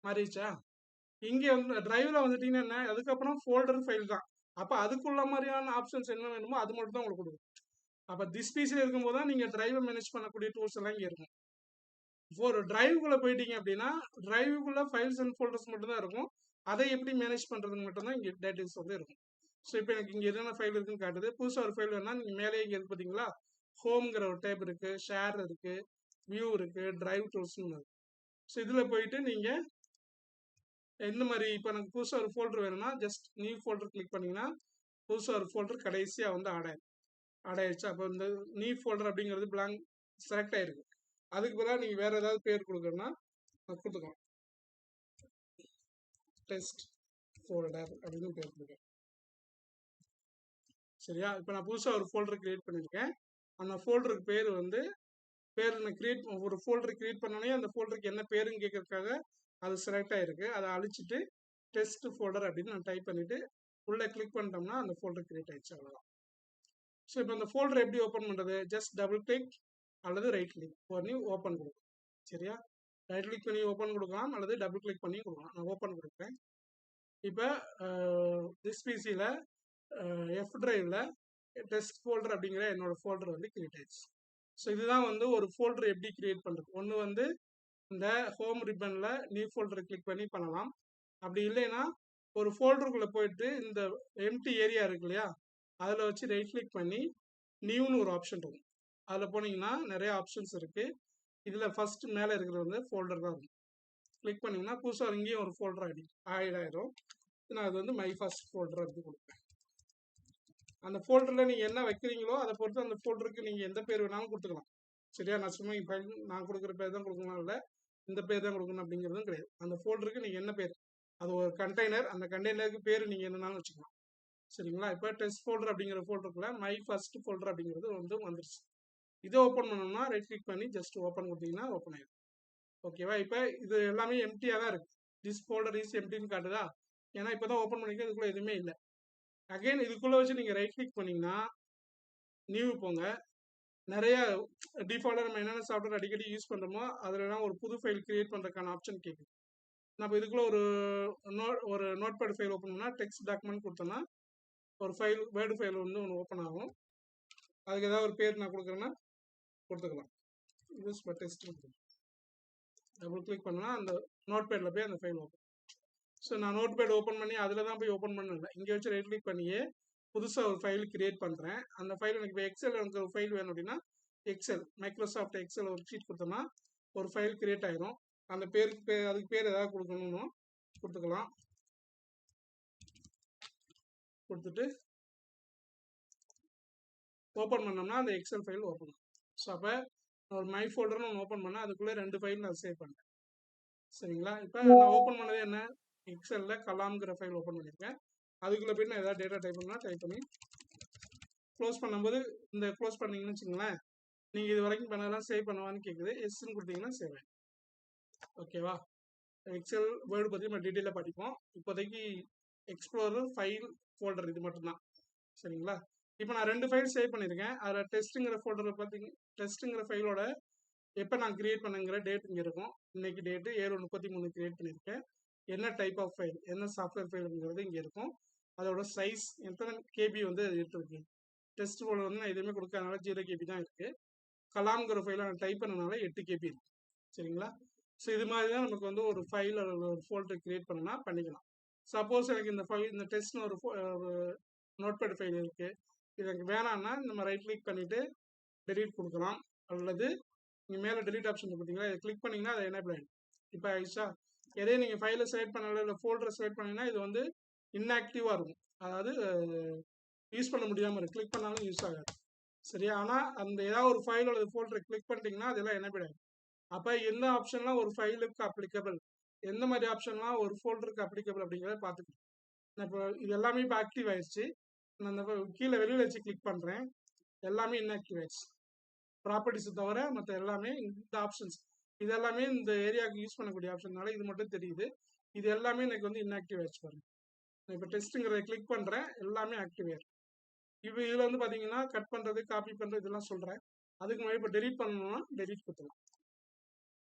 மாறிடுச்சா? இங்கே வந்து டிரைவில் வந்துட்டீங்கன்னா என்ன, அதுக்கப்புறம் ஃபோல்டர் ஃபைல் தான். அப்போ அதுக்குள்ள மாதிரியான ஆப்ஷன்ஸ் என்ன வேணுமோ அது மட்டும் தான் உங்களுக்கு கொடுக்கும். அப்போ டிஸ்பிசியில் இருக்கும்போது தான் நீங்கள் டிரைவை மேனேஜ் பண்ணக்கூடிய டூல்ஸ் எல்லாம் இங்கே இருக்கும். ஒரு டிரைவுக்குள்ளே போயிட்டீங்க அப்படின்னா டிரைவுக்குள்ளே ஃபைல்ஸ் அண்ட் ஃபோல்டர்ஸ் மட்டும் தான் இருக்கும். அதை எப்படி மேனேஜ் பண்ணுறதுக்கு மட்டும்தான் இங்கே டேட்டாஸ் வந்து இருக்கும். ஸோ இப்போ எனக்கு இங்கே என்னென்ன ஃபைல் இருக்குன்னு காட்டுது. புதுசாக ஒரு ஃபைல் வேணால் நீங்கள் மேலே இங்கே இருக்குது பார்த்தீங்களா, ஹோம்ங்கிற ஒரு டேப் இருக்குது, ஷேர் இருக்குது, வியூ இருக்குது, டிரைவ் டூல்ஸ்னு இருக்குது. ஸோ இதில் போயிட்டு நீங்கள் எந்த மாதிரி, இப்போ எனக்கு புதுசாக ஒரு ஃபோல்டர் வேணும்னா ஜஸ்ட் நியூ ஃபோல்டர் கிளிக் பண்ணிங்கன்னா புதுசாக ஒரு ஃபோல்டர் கடைசியாக வந்து ஆட் ஆயிடுச்சு. அப்போ இந்த நியூ ஃபோல்டர் அப்படிங்கிறது பிளாங்க் செலக்ட் ஆகிருக்கு. அதுக்கு பதிலாக நீங்கள் வேறு ஏதாவது பேர் கொடுக்கணும்னா கொடுத்துக்கலாம், டெஸ்ட் ஃபோல்டர் அப்படின்னு பேர் கொடுக்குறேன். சரியா? இப்போ நான் புதுசாக ஒரு ஃபோல்டர் கிரியேட் பண்ணியிருக்கேன். அந்த ஃபோல்டருக்கு பேர் வந்து நான் ஒரு ஃபோல்டர் கிரியேட் பண்ணோன்னே அந்த ஃபோல்டருக்கு என்ன பேருன்னு கேட்கறதுக்காக அது செலக்ட் ஆகிருக்கு. அதை அழிச்சிட்டு டெஸ்ட் ஃபோல்டர் அப்படின்னு நான் டைப் பண்ணிவிட்டு உள்ளே கிளிக் பண்ணிட்டோம்னா அந்த ஃபோல்டர் கிரியேட் ஆகிடுச்சு, அவ்வளோதான். ஸோ இப்போ அந்த ஃபோல்டர் எப்படி ஓப்பன் பண்ணுறது, ஜஸ்ட் டபுள் கிளிக் அல்லது ரைட் கிளிக் பண்ணி ஓப்பன் கொடுக்கும். சரியா? ரைட் கிளிக் பண்ணி ஓப்பன் கொடுக்கலாம் அல்லது டபுள் கிளிக் பண்ணி கொடுக்கலாம். நான் ஓப்பன் கொடுப்பேன். இப்போ திஸ் பிசியில் எஃப் டிரைவில் டெஸ்ட் ஃபோல்டர் அப்படிங்கிற என்னோட ஃபோல்டர் வந்து கிரியேட் ஆயிடுச்சு. ஸோ இதுதான் வந்து ஒரு ஃபோல்டர் எப்படி கிரியேட் பண்ணுறது. ஒன்று வந்து இந்த ஹோம் ரிப்பனில் நியூ ஃபோல்டரை கிளிக் பண்ணி பண்ணலாம். அப்படி இல்லைன்னா ஒரு ஃபோல்டருக்குள்ளே போயிட்டு இந்த எம்டி ஏரியா இருக்கு இல்லையா, அதில் வச்சு ரைட் கிளிக் பண்ணி நியூன்னு ஒரு ஆப்ஷன் இருக்கும். அதில் போனீங்கன்னா நிறைய ஆப்ஷன்ஸ் இருக்குது. இதில் ஃபஸ்ட்டு மேலே இருக்கிறது வந்து ஃபோல்டர் தான் இருக்கும். கிளிக் பண்ணிங்கன்னா புதுசாக இங்கேயும் ஒரு ஃபோல்டர் ஆயிடும். நான் அது வந்து மை ஃபர்ஸ்ட் ஃபோல்டர் அப்படி கொடுப்பேன். அந்த ஃபோல்டரில் நீங்கள் என்ன வைக்கிறீங்களோ அதை பொறுத்து அந்த ஃபோல்டருக்கு நீங்கள் எந்த பேர் வேணாலும் கொடுத்துக்கலாம். சரியா? நான் சும்மா நான் கொடுக்குற பேர் தான் கொடுக்கணும், இல்லை இந்த பேர் தான் கொடுக்கணும் அப்படிங்கிறதும் கிடையாது. அந்த ஃபோல்டருக்கு நீங்கள் என்ன பேர், அது ஒரு கண்டெய்னர், அந்த கண்டெய்னருக்கு பேர் நீங்கள் என்னன்னாலும் வச்சுக்கலாம். சரிங்களா? இப்போ டெஸ்ட் ஃபோல்டர் அப்படிங்கிற ஃபோல்டருக்குள்ள மை ஃபர்ஸ்ட் ஃபோல்டர் அப்படிங்கிறது வந்து வந்துருச்சு. இதை ஓப்பன் பண்ணணும்னா ரைட் கிளிக் பண்ணி ஜஸ்ட் ஓப்பன் கொடுத்தீங்கன்னா ஓப்பன் ஆயிடும். ஓகேவா? இப்போ இது எல்லாமே எம்டியாக தான் இருக்குது. திஸ் ஃபோல்டர் இஸ் எம்டின்னு காட்டுதா, ஏன்னா இப்போ தான் ஓப்பன் பண்ணிக்க இதுக்குள்ளே எதுவுமே இல்லை. அகைன் இதுக்குள்ளே வச்சு நீங்கள் ரைட் கிளிக் பண்ணிங்கன்னா நியூ போங்க. நிறைய டிஃபால்ட்டாக நம்ம என்னென்ன சாஃப்ட்வேர் அடிக்கடி யூஸ் பண்ணுறோமோ அதிலலாம் ஒரு புது ஃபைல் கிரியேட் பண்ணுறதுக்கான ஆப்ஷன் கேட்குது. நம்ம இதுக்குள்ளே ஒரு நோட்பேட் ஃபைல் ஓப்பன் பண்ணால் டெக்ஸ்ட் டாக்குமெண்ட் கொடுத்தோன்னா ஒரு ஃபைல் வேர்டு ஃபைல் வந்து ஒன்று ஓப்பன் ஆகும். அதுக்கு ஏதாவது ஒரு பேர் நான் கொடுக்குறேன்னா கொடுத்துக்கலாம். Use for test double click பண்ணால் அந்த நோட்பேடில் போய் அந்த ஃபைல் ஓப்பன். ஸோ நான் நோட்பேட் ஓப்பன் பண்ணி அதில் தான் போய் ஓப்பன் பண்ணல, இங்கே வச்சு ரைட் கிளிக் பண்ணியே புதுசாக ஒரு ஃபைல் கிரியேட் பண்ணுறேன். அந்த ஃபைல் எனக்கு இப்போ எக்ஸல் எனக்கு ஒரு ஃபைல் வேணும் அப்படின்னா எக்ஸல் மைக்ரோசாஃப்ட் எக்ஸல் ஒரு ஷீட் கொடுத்தோம்னா ஒரு ஃபைல் கிரியேட் ஆகிடும். அந்த அதுக்கு பேர் ஏதாவது கொடுக்கணும்னு கொடுத்துக்கலாம். கொடுத்துட்டு ஓப்பன் பண்ணோம்னா அந்த எக்ஸல் ஃபைல் ஓப்பன் ஆகும். ஸோ அப்போ ஒரு மை ஃபோல்டர்னு ஒன்று ஓப்பன் பண்ணால் அதுக்குள்ளே 2 ஃபைல் நான் சேவ் பண்ணுறேன். சரிங்களா? இப்போ நான் ஓப்பன் பண்ணது என்ன, எக்ஸலில் கலாம்ங்கிற ஃபைல் ஓப்பன் பண்ணியிருக்கேன். அதுக்குள்ளே போய்ட்டு நான் ஏதாவது டேட்டா டைப் பண்ணி க்ளோஸ் பண்ணும்போது இந்த க்ளோஸ் பண்ணிங்கன்னு வச்சுங்களேன், நீங்கள் இது வரைக்கும் பண்ணதெல்லாம் சேவ் பண்ணுவான்னு கேட்குது. எஸ்ன்னு கொடுத்தீங்கன்னா சேவ் ஆகிடும். ஓகேவா? எக்ஸல் வேர்டு பற்றி நம்ம டீட்டெயிலாக படிப்போம். இப்போதைக்கு எக்ஸ்ப்ளோரர் ஃபைல் ஃபோல்டர் இது மட்டும்தான். சரிங்களா? இப்போ நான் 2 ஃபைல் சேவ் பண்ணியிருக்கேன். அதில் டெஸ்ட்டுங்கிற ஃபோல்டரில் பார்த்தீங்க, டெஸ்ட்டுங்கிற ஃபைலோட எப்போ நான் கிரியேட் பண்ணுங்கிற டேட் இங்கே இருக்கும். இன்னைக்கு டேட்டு 7/33 கிரியேட் பண்ணியிருக்கேன். என்ன டைப் ஆஃப் ஃபைல், என்ன சாஃப்ட்வேர் ஃபைலுங்கிறது இங்கே இருக்கும். அதோட சைஸ் எத்தனை கேபி வந்து அது எடுத்துருக்கு. டெஸ்ட் ஃபோல்டர் வந்து நான் எதுவுமே கொடுக்காதனால 0 கேபி தான் இருக்குது. கலாம்ங்கிற ஃபைலை நான் டைப் பண்ணனால 8 கேபி இருக்குது. சரிங்களா? ஸோ இது மாதிரி தான் நமக்கு வந்து ஒரு ஃபைல் அல்லது ஒரு ஃபோல்டர் கிரியேட் பண்ணனா பண்ணிக்கலாம். சப்போஸ் எனக்கு இந்த ஃபைல், இந்த டெஸ்ட்னு ஒரு நோட்பேட் ஃபைல் இருக்குது, இது எனக்கு வேணான்னா நம்ம ரைட் கிளிக் பண்ணிவிட்டு டெலீட் கொடுக்கலாம். அல்லது நீங்கள் மேலே டெலீட் ஆப்ஷன் பார்த்தீங்களா, இதை கிளிக் பண்ணிங்கன்னா அதை எனேபிள் ஆகிடும். இப்போ ஆயிடுச்சா? எதே நீங்கள் ஃபைலை செலக்ட் பண்ணல, இல்லை ஃபோல்டரை செலக்ட் பண்ணிங்கன்னா இது வந்து இன்ஆக்டிவாக இருக்கும். அதாவது யூஸ் பண்ண முடியாமல் இருக்கும். கிளிக் பண்ணாலும் யூஸ் ஆகாது. சரியா? ஆனால் அந்த ஏதாவது ஒரு ஃபைல் அல்லது ஃபோல்டரை கிளிக் பண்ணிட்டீங்கன்னா அதெல்லாம் எனேபிள் ஆகிடும். அப்போ எந்த ஆப்ஷன்லாம் ஒரு ஃபைலுக்கு அப்ளிகபிள், எந்த மாதிரி ஆப்ஷன்லாம் ஒரு ஃபோல்டருக்கு அப்ளிகபிள் அப்படிங்கிறத பார்த்துக்கணும். இப்போ இது எல்லாமே இப்போ ஆக்டிவ் ஆயிடுச்சு. நான் அந்த கீழே வெளியில் வச்சு கிளிக் பண்ணுறேன், எல்லாமே இன்ஆக்டிவ் ஆயிடுச்சு. ப்ராப்பர்ட்டிஸை தவிர மற்ற எல்லாமே இந்த ஆப்ஷன்ஸ் இது எல்லாமே இந்த ஏரியாவுக்கு யூஸ் பண்ணக்கூடிய ஆப்ஷன்னால இது மட்டும் தெரியுது. இது எல்லாமே எனக்கு வந்து இன்ஆக்டிவ் ஆயிடுச்சு பாருங்க. நான் இப்போ டெஸ்ட்டுங்கிறத கிளிக் பண்ணுறேன், எல்லாமே ஆக்டிவ் ஆயிடும். இப்போ இதில் வந்து பார்த்தீங்கன்னா கட் பண்ணுறது, காப்பி பண்ணுறது இதெல்லாம் சொல்கிறேன். அதுக்கு முன்னாடி இப்போ டெலீட் பண்ணணும்னா டெலீட் கொடுத்துலாம்,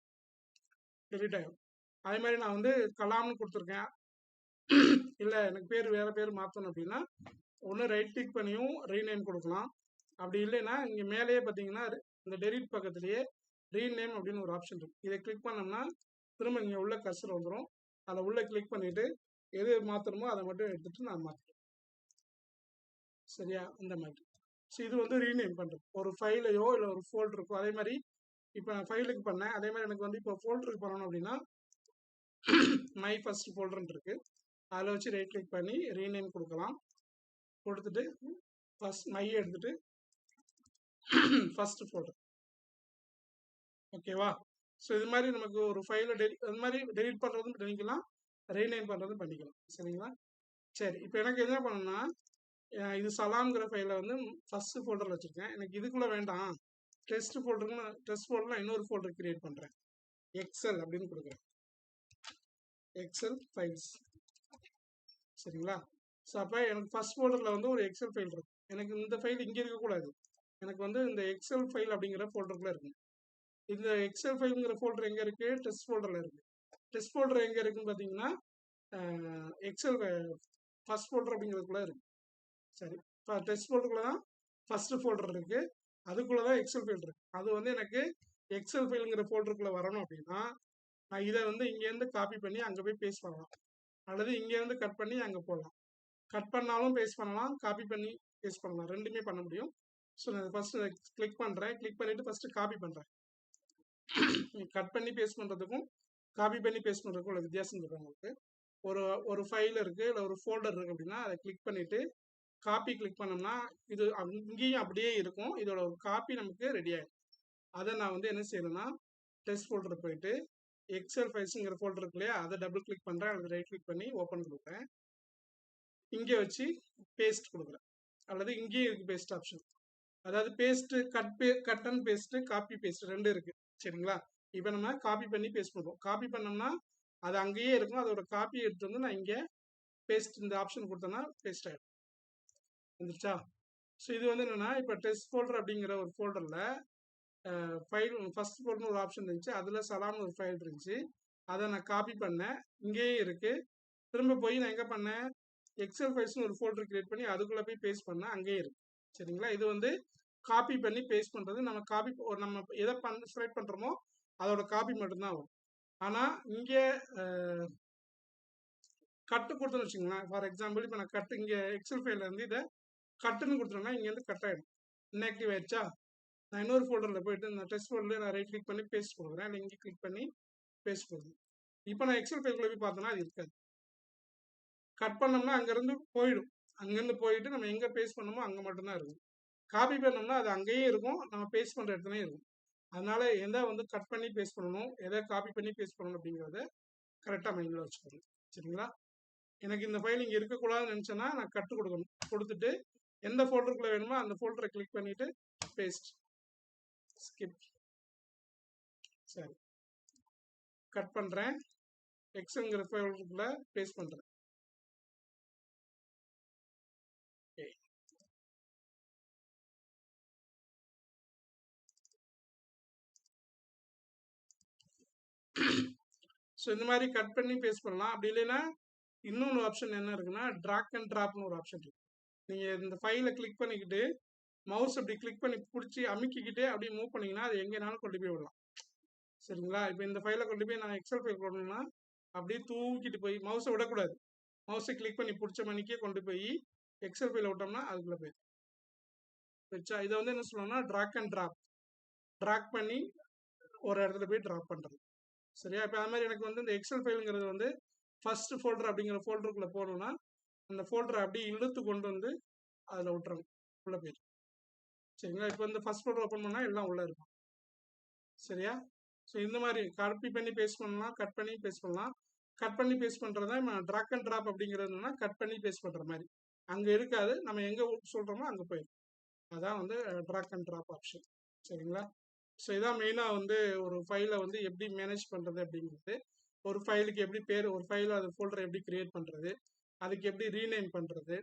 டெலீட் ஆகிடும். அதே மாதிரி நான் வந்து கலாம்னு கொடுத்துருக்கேன். இல்லை எனக்கு பேர் வேறு பேர் மாற்றணும் அப்படின்னா ஒன்று ரைட் கிளிக் பண்ணியும் ரீநேம் கொடுக்கலாம். அப்படி இல்லைன்னா இங்கே மேலேயே பார்த்தீங்கன்னா இந்த டெலீட் பக்கத்துலேயே ரீநேம் அப்படின்னு ஒரு ஆப்ஷன் இருக்குது. இதை கிளிக் பண்ணோம்னா திரும்ப இங்கே உள்ள கர்சர் வந்துடும். அதை உள்ளே கிளிக் பண்ணிவிட்டு எது மாற்றணுமோ அதை மட்டும் எடுத்துகிட்டு நான் மாற்றிடுவேன். சரியா? இந்த மாதிரி. ஸோ இது வந்து ரீநேம் பண்ணுறது. ஒரு ஃபைலையோ இல்லை ஒரு ஃபோல்டருக்கோ அதே மாதிரி இப்போ நான் ஃபைலுக்கு பண்ணேன். அதே மாதிரி எனக்கு வந்து இப்போ ஃபோல்டருக்கு பண்ணணும் அப்படின்னா மை ஃபர்ஸ்ட் ஃபோல்டர்னு இருக்குது. அதில் வச்சு ரைட் கிளிக் பண்ணி ரீநேம் கொடுக்கலாம். கொடுத்துட்டு ஃபர்ஸ்ட் மை எடுத்துட்டு ஃபர்ஸ்ட் ஃபோல்டர். ஓகேவா? ஸோ இது மாதிரி நமக்கு ஒரு ஃபைலை அது மாதிரி டெலீட் பண்ணுறதும் பண்ணிக்கலாம், ரீநேம் பண்ணுறதும் பண்ணிக்கலாம். சரிங்களா? சரி, இப்போ எனக்கு என்ன பண்ணணும்னா இது சலாம்ங்கிற ஃபைலை வந்து ஃபர்ஸ்ட் ஃபோல்டரில் வச்சுருக்கேன். எனக்கு இதுக்குள்ளே வேண்டாம், டெஸ்ட் ஃபோல்டரில் இன்னொரு ஃபோல்டர் கிரியேட் பண்ணுறேன். எக்ஸல் அப்படின்னு கொடுக்குறேன். XL files. சரிங்களா? ஸோ அப்போ எனக்கு ஃபர்ஸ்ட் ஃபோல்டரில் வந்து ஒரு எக்ஸல் ஃபைல் இருக்கும். எனக்கு இந்த ஃபைல் இங்கே இருக்கக்கூடாது, எனக்கு வந்து இந்த எக்ஸல் ஃபைல் அப்படிங்கிற ஃபோல்டருக்குள்ளே இருக்கும். இந்த எக்ஸல் ஃபைலுங்கிற ஃபோல்டர் எங்கே இருக்குது? டெஸ்ட் ஃபோல்டரில் இருக்குது. டெஸ்ட் ஃபோல்டர் எங்கே இருக்குன்னு பார்த்தீங்கன்னா எக்ஸல் ஃபர்ஸ்ட் ஃபோல்டர் அப்படிங்கிறதுக்குள்ளே இருக்குது. சரி, இப்போ டெஸ்ட் ஃபோல்டருக்குள்ளே தான் ஃபஸ்ட்டு ஃபோல்டர் இருக்குது, அதுக்குள்ளே தான் எக்ஸல் ஃபைல் இருக்குது. அது வந்து எனக்கு எக்ஸல் ஃபைலுங்கிற ஃபோல்டருக்குள்ளே வரணும் அப்படின்னா நான் இதை வந்து இங்கேருந்து காப்பி பண்ணி அங்கே போய் பேஸ்ட் பண்ணலாம், அல்லது இங்கேருந்து கட் பண்ணி அங்கே போடலாம். கட் பண்ணாலும் பேஸ்ட் பண்ணலாம், காப்பி பண்ணி பேஸ்ட் பண்ணலாம், ரெண்டுமே பண்ண முடியும். ஸோ நான் ஃபஸ்ட்டு கிளிக் பண்ணுறேன். கிளிக் பண்ணிவிட்டு ஃபஸ்ட்டு காப்பி பண்ணுறேன். கட் பண்ணி பேஸ்ட் பண்ணுறதுக்கும் காப்பி பண்ணி பேஸ்ட் பண்ணுறதுக்கும் உள்ள வித்தியாசம் சொல்கிறேன் உங்களுக்கு. ஒரு ஃபைல் இருக்குது, இல்லை ஒரு ஃபோல்டர் இருக்குது அப்படின்னா அதை கிளிக் பண்ணிவிட்டு காப்பி கிளிக் பண்ணோம்னா இது அங்கேயும் அப்படியே இருக்கும். இதோட ஒரு காப்பி நமக்கு ரெடி ஆகிடும். அதை நான் வந்து என்ன செய்யணும்னா டெஸ்ட் ஃபோல்டர் போயிட்டு எக்ஸல் ஃபைல்ஸுங்கிற ஃபோல்டர் இருக்கு இல்லையா, அதை டபுள் கிளிக் பண்ணுறேன், அல்லது ரைட் கிளிக் பண்ணி ஓப்பன் கொடுக்குறேன். இங்கே வச்சு பேஸ்ட் கொடுக்குறேன், அல்லது இங்கேயும் இருக்குது பேஸ்ட் ஆப்ஷன். அதாவது paste cut and paste, copy paste ரெண்டு இருக்குது. சரிங்களா? இப்போ நம்ம காப்பி பண்ணி பேஸ்ட் பண்ணுவோம். காப்பி பண்ணோம்னா அது அங்கேயே இருக்கும், அதோட காப்பி எடுத்து வந்து நான் இங்கே பேஸ்ட் இந்த ஆப்ஷன் கொடுத்தோன்னா பேஸ்ட் ஆகிடும். வந்துருச்சா? ஸோ இது வந்து என்னென்னா இப்போ டெஸ்ட் ஃபோல்டர் அப்படிங்கிற ஒரு ஃபோல்டரில் ஃபைல் ஃபஸ்ட் ஃபோல்டர்னு ஒரு ஆப்ஷன் இருந்துச்சு, அதில் சலாம்னு ஒரு ஃபைல் இருந்துச்சு. அதை நான் காப்பி பண்ணேன், இங்கேயும் இருக்குது. திரும்ப போய் நான் எங்கே பண்ணேன், எக்ஸல் ஃபைல்ஸ்னு ஒரு ஃபோல்டர் கிரியேட் பண்ணி அதுக்குள்ளே போய் பேஸ்ட் பண்ணேன், அங்கேயே இருக்குது. சரிங்களா? இது வந்து காப்பி பண்ணி பேஸ்ட் பண்ணுறது. நம்ம எதை செலக்ட் பண்ணுறோமோ அதோட காப்பி மட்டும்தான் வரும். ஆனால் இங்கே கட்டு கொடுத்தோன்னு வச்சுங்களேன். ஃபார் எக்ஸாம்பிள் இப்போ நான் கட்டு இங்கே எக்ஸல் ஃபைலில் இருந்து இதை கட்டுன்னு கொடுத்துருன்னா இங்கேருந்து கட் ஆகிடும், இன்ஆக்டிவ் ஆகிடுச்சா? நான் இன்னொரு ஃபோல்டரில் போயிட்டு இந்த டெஸ்ட் ஃபோல்டரில் நான் ரைட் கிளிக் பண்ணி பேஸ்ட் கொடுக்குறேன், இல்லை இங்கே கிளிக் பண்ணி பேஸ்ட் கொடுக்குறேன். இப்போ நான் எக்ஸல் ஃபைலுக்குள்ளே போய் பார்த்தோன்னா அது இருக்காது. கட் பண்ணோம்னா அங்கேருந்து போயிடும், அங்கேருந்து போயிட்டு நம்ம எங்கே பேஸ்ட் பண்ணணுமோ அங்கே மட்டும்தான் இருக்கும். காப்பி பண்ணோம்னா அது அங்கேயே இருக்கும், நம்ம பேஸ்ட் பண்ணுற இடத்துலையும் இருக்கும். அதனால எதை வந்து கட் பண்ணி பேஸ்ட் பண்ணணும், எதை காப்பி பண்ணி பேஸ்ட் பண்ணணும் அப்படிங்கிறத கரெக்டாக மைண்டில் வச்சுக்கணும். சரிங்களா? எனக்கு இந்த ஃபைல் இங்கே இருக்கக்கூடாதுன்னு நினச்சேன்னா நான் கட்டு கொடுக்கணும். கொடுத்துட்டு எந்த ஃபோல்டருக்குள்ளே வேணுமோ அந்த ஃபோல்டரை கிளிக் பண்ணிவிட்டு பேஸ்ட், ஸ்கிப். சரி, கட் பண்ணுறேன், எக்ஸல்ங்கிற ஃபைலுக்குள்ள பேஸ்ட் பண்ணுறேன். ஸோ இந்த மாதிரி கட் பண்ணி பேஸ்ட் பண்ணலாம். அப்படி இல்லைன்னா இன்னொன்று ஆப்ஷன் என்ன இருக்குன்னா ட்ராக் அண்ட் ட்ராப்னு ஒரு ஆப்ஷன் இருக்கு. நீங்கள் இந்த ஃபைலை கிளிக் பண்ணிக்கிட்டு மவுஸ் அப்படி கிளிக் பண்ணி பிடிச்சி அமுக்கிக்கிட்டே அப்படியே மூவ் பண்ணிங்கன்னா அது எங்கேனாலும் கொண்டு போய் விடலாம். சரிங்களா? இப்போ இந்த ஃபைலை கொண்டு போய் நான் எக்ஸல் ஃபைல் போடணும்னா அப்படியே தூக்கிட்டு போய் மவுஸை விடக்கூடாது. மவுஸை கிளிக் பண்ணி பிடிச்ச மணிக்கே கொண்டு போய் எக்ஸல் ஃபைல விட்டோம்னா அதுக்குள்ளே போயிடும். வச்சா இதை வந்து என்ன சொல்லணும்னா ட்ராக் அண்ட் ட்ராப். ட்ராக் பண்ணி ஒரு இடத்துல போய் ட்ராப் பண்ணுறது. சரியா? இப்போ அது மாதிரி எனக்கு வந்து இந்த எக்ஸல் ஃபைலுங்கிறது வந்து ஃபர்ஸ்ட் ஃபோல்டர் அப்படிங்கிற ஃபோல்டருக்குள்ளே போகணும்னா அந்த ஃபோல்டரை அப்படியே இழுத்து கொண்டு வந்து அதில் விட்டுறணும், உள்ளே போயிடும். சரிங்களா? இப்போ இந்த ஃபர்ஸ்ட் ஃபோல்டர் ஓப்பன் பண்ணால் எல்லாம் உள்ளே இருக்கும். சரியா? ஸோ இந்த மாதிரி காப்பி பண்ணி பேஸ்ட் பண்ணலாம், கட் பண்ணி பேஸ்ட் பண்ணலாம். கட் பண்ணி பேஸ்ட் பண்ணுறது தான் ட்ராக் அண்ட் ட்ராப் அப்படிங்கிறதுனா கட் பண்ணி பேஸ்ட் பண்ணுற மாதிரி. அங்கே இருக்காது, நம்ம எங்கே சொல்கிறோமோ அங்கே போயிடும். அதான் வந்து ட்ராக் அண்ட் ட்ராப் ஆப்ஷன். சரிங்களா? ஸோ இதான் மெயினாக வந்து ஒரு ஃபைலை வந்து எப்படி மேனேஜ் பண்ணுறது அப்படிங்கிறது. ஒரு ஃபைலுக்கு எப்படி பேர், ஒரு ஃபைல் அது ஃபோல்டரை எப்படி கிரியேட் பண்ணுறது, அதுக்கு எப்படி ரீநேம் பண்ணுறது,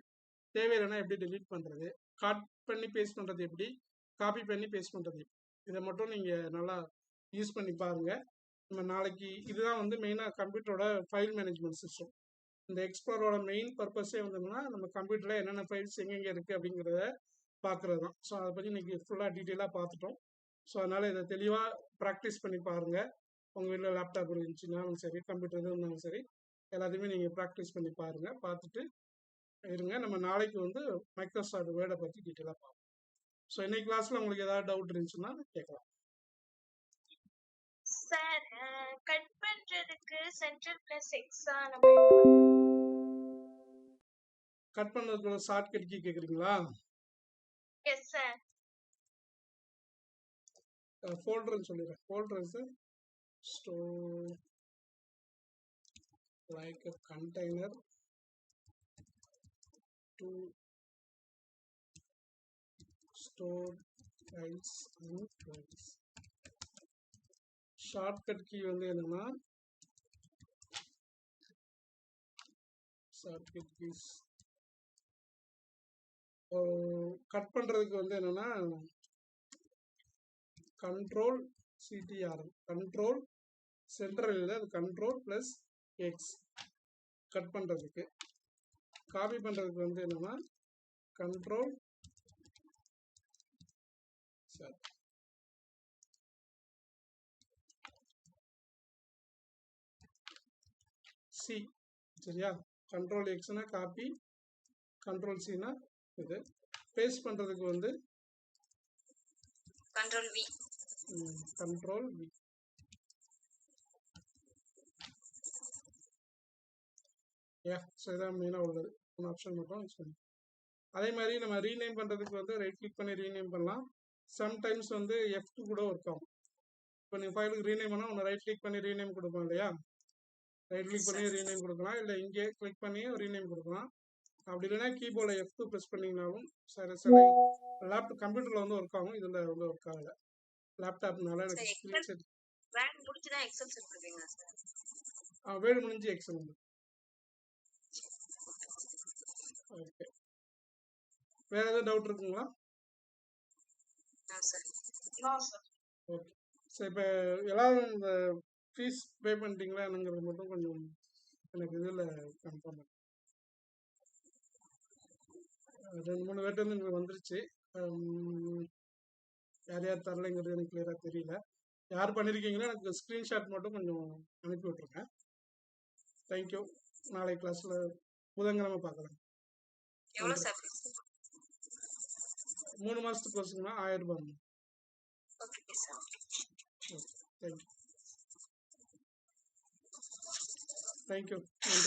தேவையில்லைன்னா எப்படி டெலீட் பண்ணுறது, கட் பண்ணி பேஸ்ட் பண்ணுறது எப்படி, காப்பி பண்ணி பேஸ்ட் பண்ணுறது எப்படி, இதை மட்டும் நீங்கள் நல்லா யூஸ் பண்ணி பாருங்கள். நம்ம நாளைக்கு இதுதான் வந்து மெயினாக கம்ப்யூட்டரோட ஃபைல் மேனேஜ்மெண்ட் சிஸ்டம். இந்த எக்ஸ்ப்ளோரோட மெயின் பர்பஸே வந்தோம்னா நம்ம கம்ப்யூட்டரில் என்னென்ன ஃபைல்ஸ் எங்கெங்கே இருக்குது அப்படிங்கிறத பார்க்குறது தான். ஸோ அதை பற்றி இன்றைக்கி ஃபுல்லாக டீட்டெயிலாக பார்த்துட்டோம். ஸோ அதனால் இதை தெளிவாக ப்ராக்டிஸ் பண்ணி பாருங்கள். உங்கள் வீட்டில் லேப்டாப் இருந்துச்சுன்னாலும் சரி, கம்ப்யூட்டர் இருந்தாலும் சரி, எல்லாத்தையுமே நீங்கள் ப்ராக்டிஸ் பண்ணி பாருங்கள். பார்த்துட்டு இருங்க. நம்ம நாளைக்கு வந்து மைக்ரோசாஃப்ட் வேர்டை பற்றி டீட்டெயிலாக பார்ப்போம். ஸோ இன்னைக்கு கிளாஸில் உங்களுக்கு ஏதாவது டவுட் இருந்துச்சுன்னா கேட்கலாம். சார், கட் பண்றதுக்கு சென்டர் பிளஸ் எக்ஸா நம்ம கட் பண்ணுறதுக்கு ஒரு ஷார்ட்கட் கீ கேட்குறீங்களா? Yes sir. ஃபோல்டர்னு சொல்லிடுறேன். Folder is store like a container to store files and files. Shortcut key வந்து என்னன்னா ஷார்ட்கட் கீஸ் கட் பண்றதுக்கு வந்து என்னன்னா கண்ட்ரோல் சிடிஆர், கண்ட்ரோல் சென்ட்ரல் இல்லை, அது கண்ட்ரோல் பிளஸ் எக்ஸ் கட் பண்ணுறதுக்கு. காப்பி பண்ணுறதுக்கு வந்து என்னன்னா கண்ட்ரோல் சி. சரியா? கண்ட்ரோல் எக்ஸ்னா காப்பி, கண்ட்ரோல் சினா இது. பேஸ்ட் பண்ணுறதுக்கு வந்து control V. Control V. So இதான் மெயினாக உள்ளது. ஒன்று ஆப்ஷன் மட்டும் யூஸ் பண்ணி. அதே மாதிரி நம்ம ரீநேம் பண்ணுறதுக்கு வந்து ரைட் கிளிக் பண்ணி ரீநேம் பண்ணலாம். சம்டைம்ஸ் வந்து F2 கூட ஒர்க் ஆகும். இப்போ நீங்கள் ஃபைலுக்கு ரீநேம் பண்ணால் ஒன்று ரைட் கிளிக் பண்ணி ரீநேம் கொடுப்போம் இல்லையா? ரைட் கிளிக் பண்ணி ரீநேம் கொடுக்கலாம், இல்லை இங்கே கிளிக் பண்ணி ரீநேம் கொடுக்கலாம். அப்படி இல்லைன்னா கீபோர்டில் F2 ப்ரெஸ் பண்ணிங்கனாலும் சரி சில லேப்டாப் கம்ப்யூட்டரில் வந்து ஒர்க் ஆகும். இதில் வந்து ஒர்க் ஆகலை. லேப்டாப்னால எனக்கு ஸ்க்ரீன் செட் வேர்ட் முடிச்சு தான் எக்ஸல் செட் பண்ணுவீங்களா சார்? வேர்டு முடிஞ்சு எக்ஸல் வந்து. ஓகே, வேற ஏதாவது டவுட் இருக்குங்களா? ஓகே சார், இப்போ எல்லாரும் இந்த ஃபீஸ் பே பண்ணிட்டீங்களா என்னங்கிறது மட்டும் கொஞ்சம் எனக்கு இதில் கன்ஃபார்ம் பண்ணு. 2-3 பேர்ட்டு வந்து எனக்கு வந்துருச்சு. யார் யார் தரலைங்கிறது எனக்கு கிளியராக தெரியல. யார் பண்ணியிருக்கீங்களோ எனக்கு ஸ்க்ரீன்ஷாட் மட்டும் கொஞ்சம் அனுப்பி விட்ருங்க. தேங்க்யூ. நாளை கிளாஸில் புதன்கிழமை பார்க்கலாம். எவ்வளவு சார்? 3 மாதத்துக்கு கோர்ஸுங்கன்னா 1000 ரூபாய். Okay sir. தேங்க்யூ. தேங்க்யூ. நன்றி.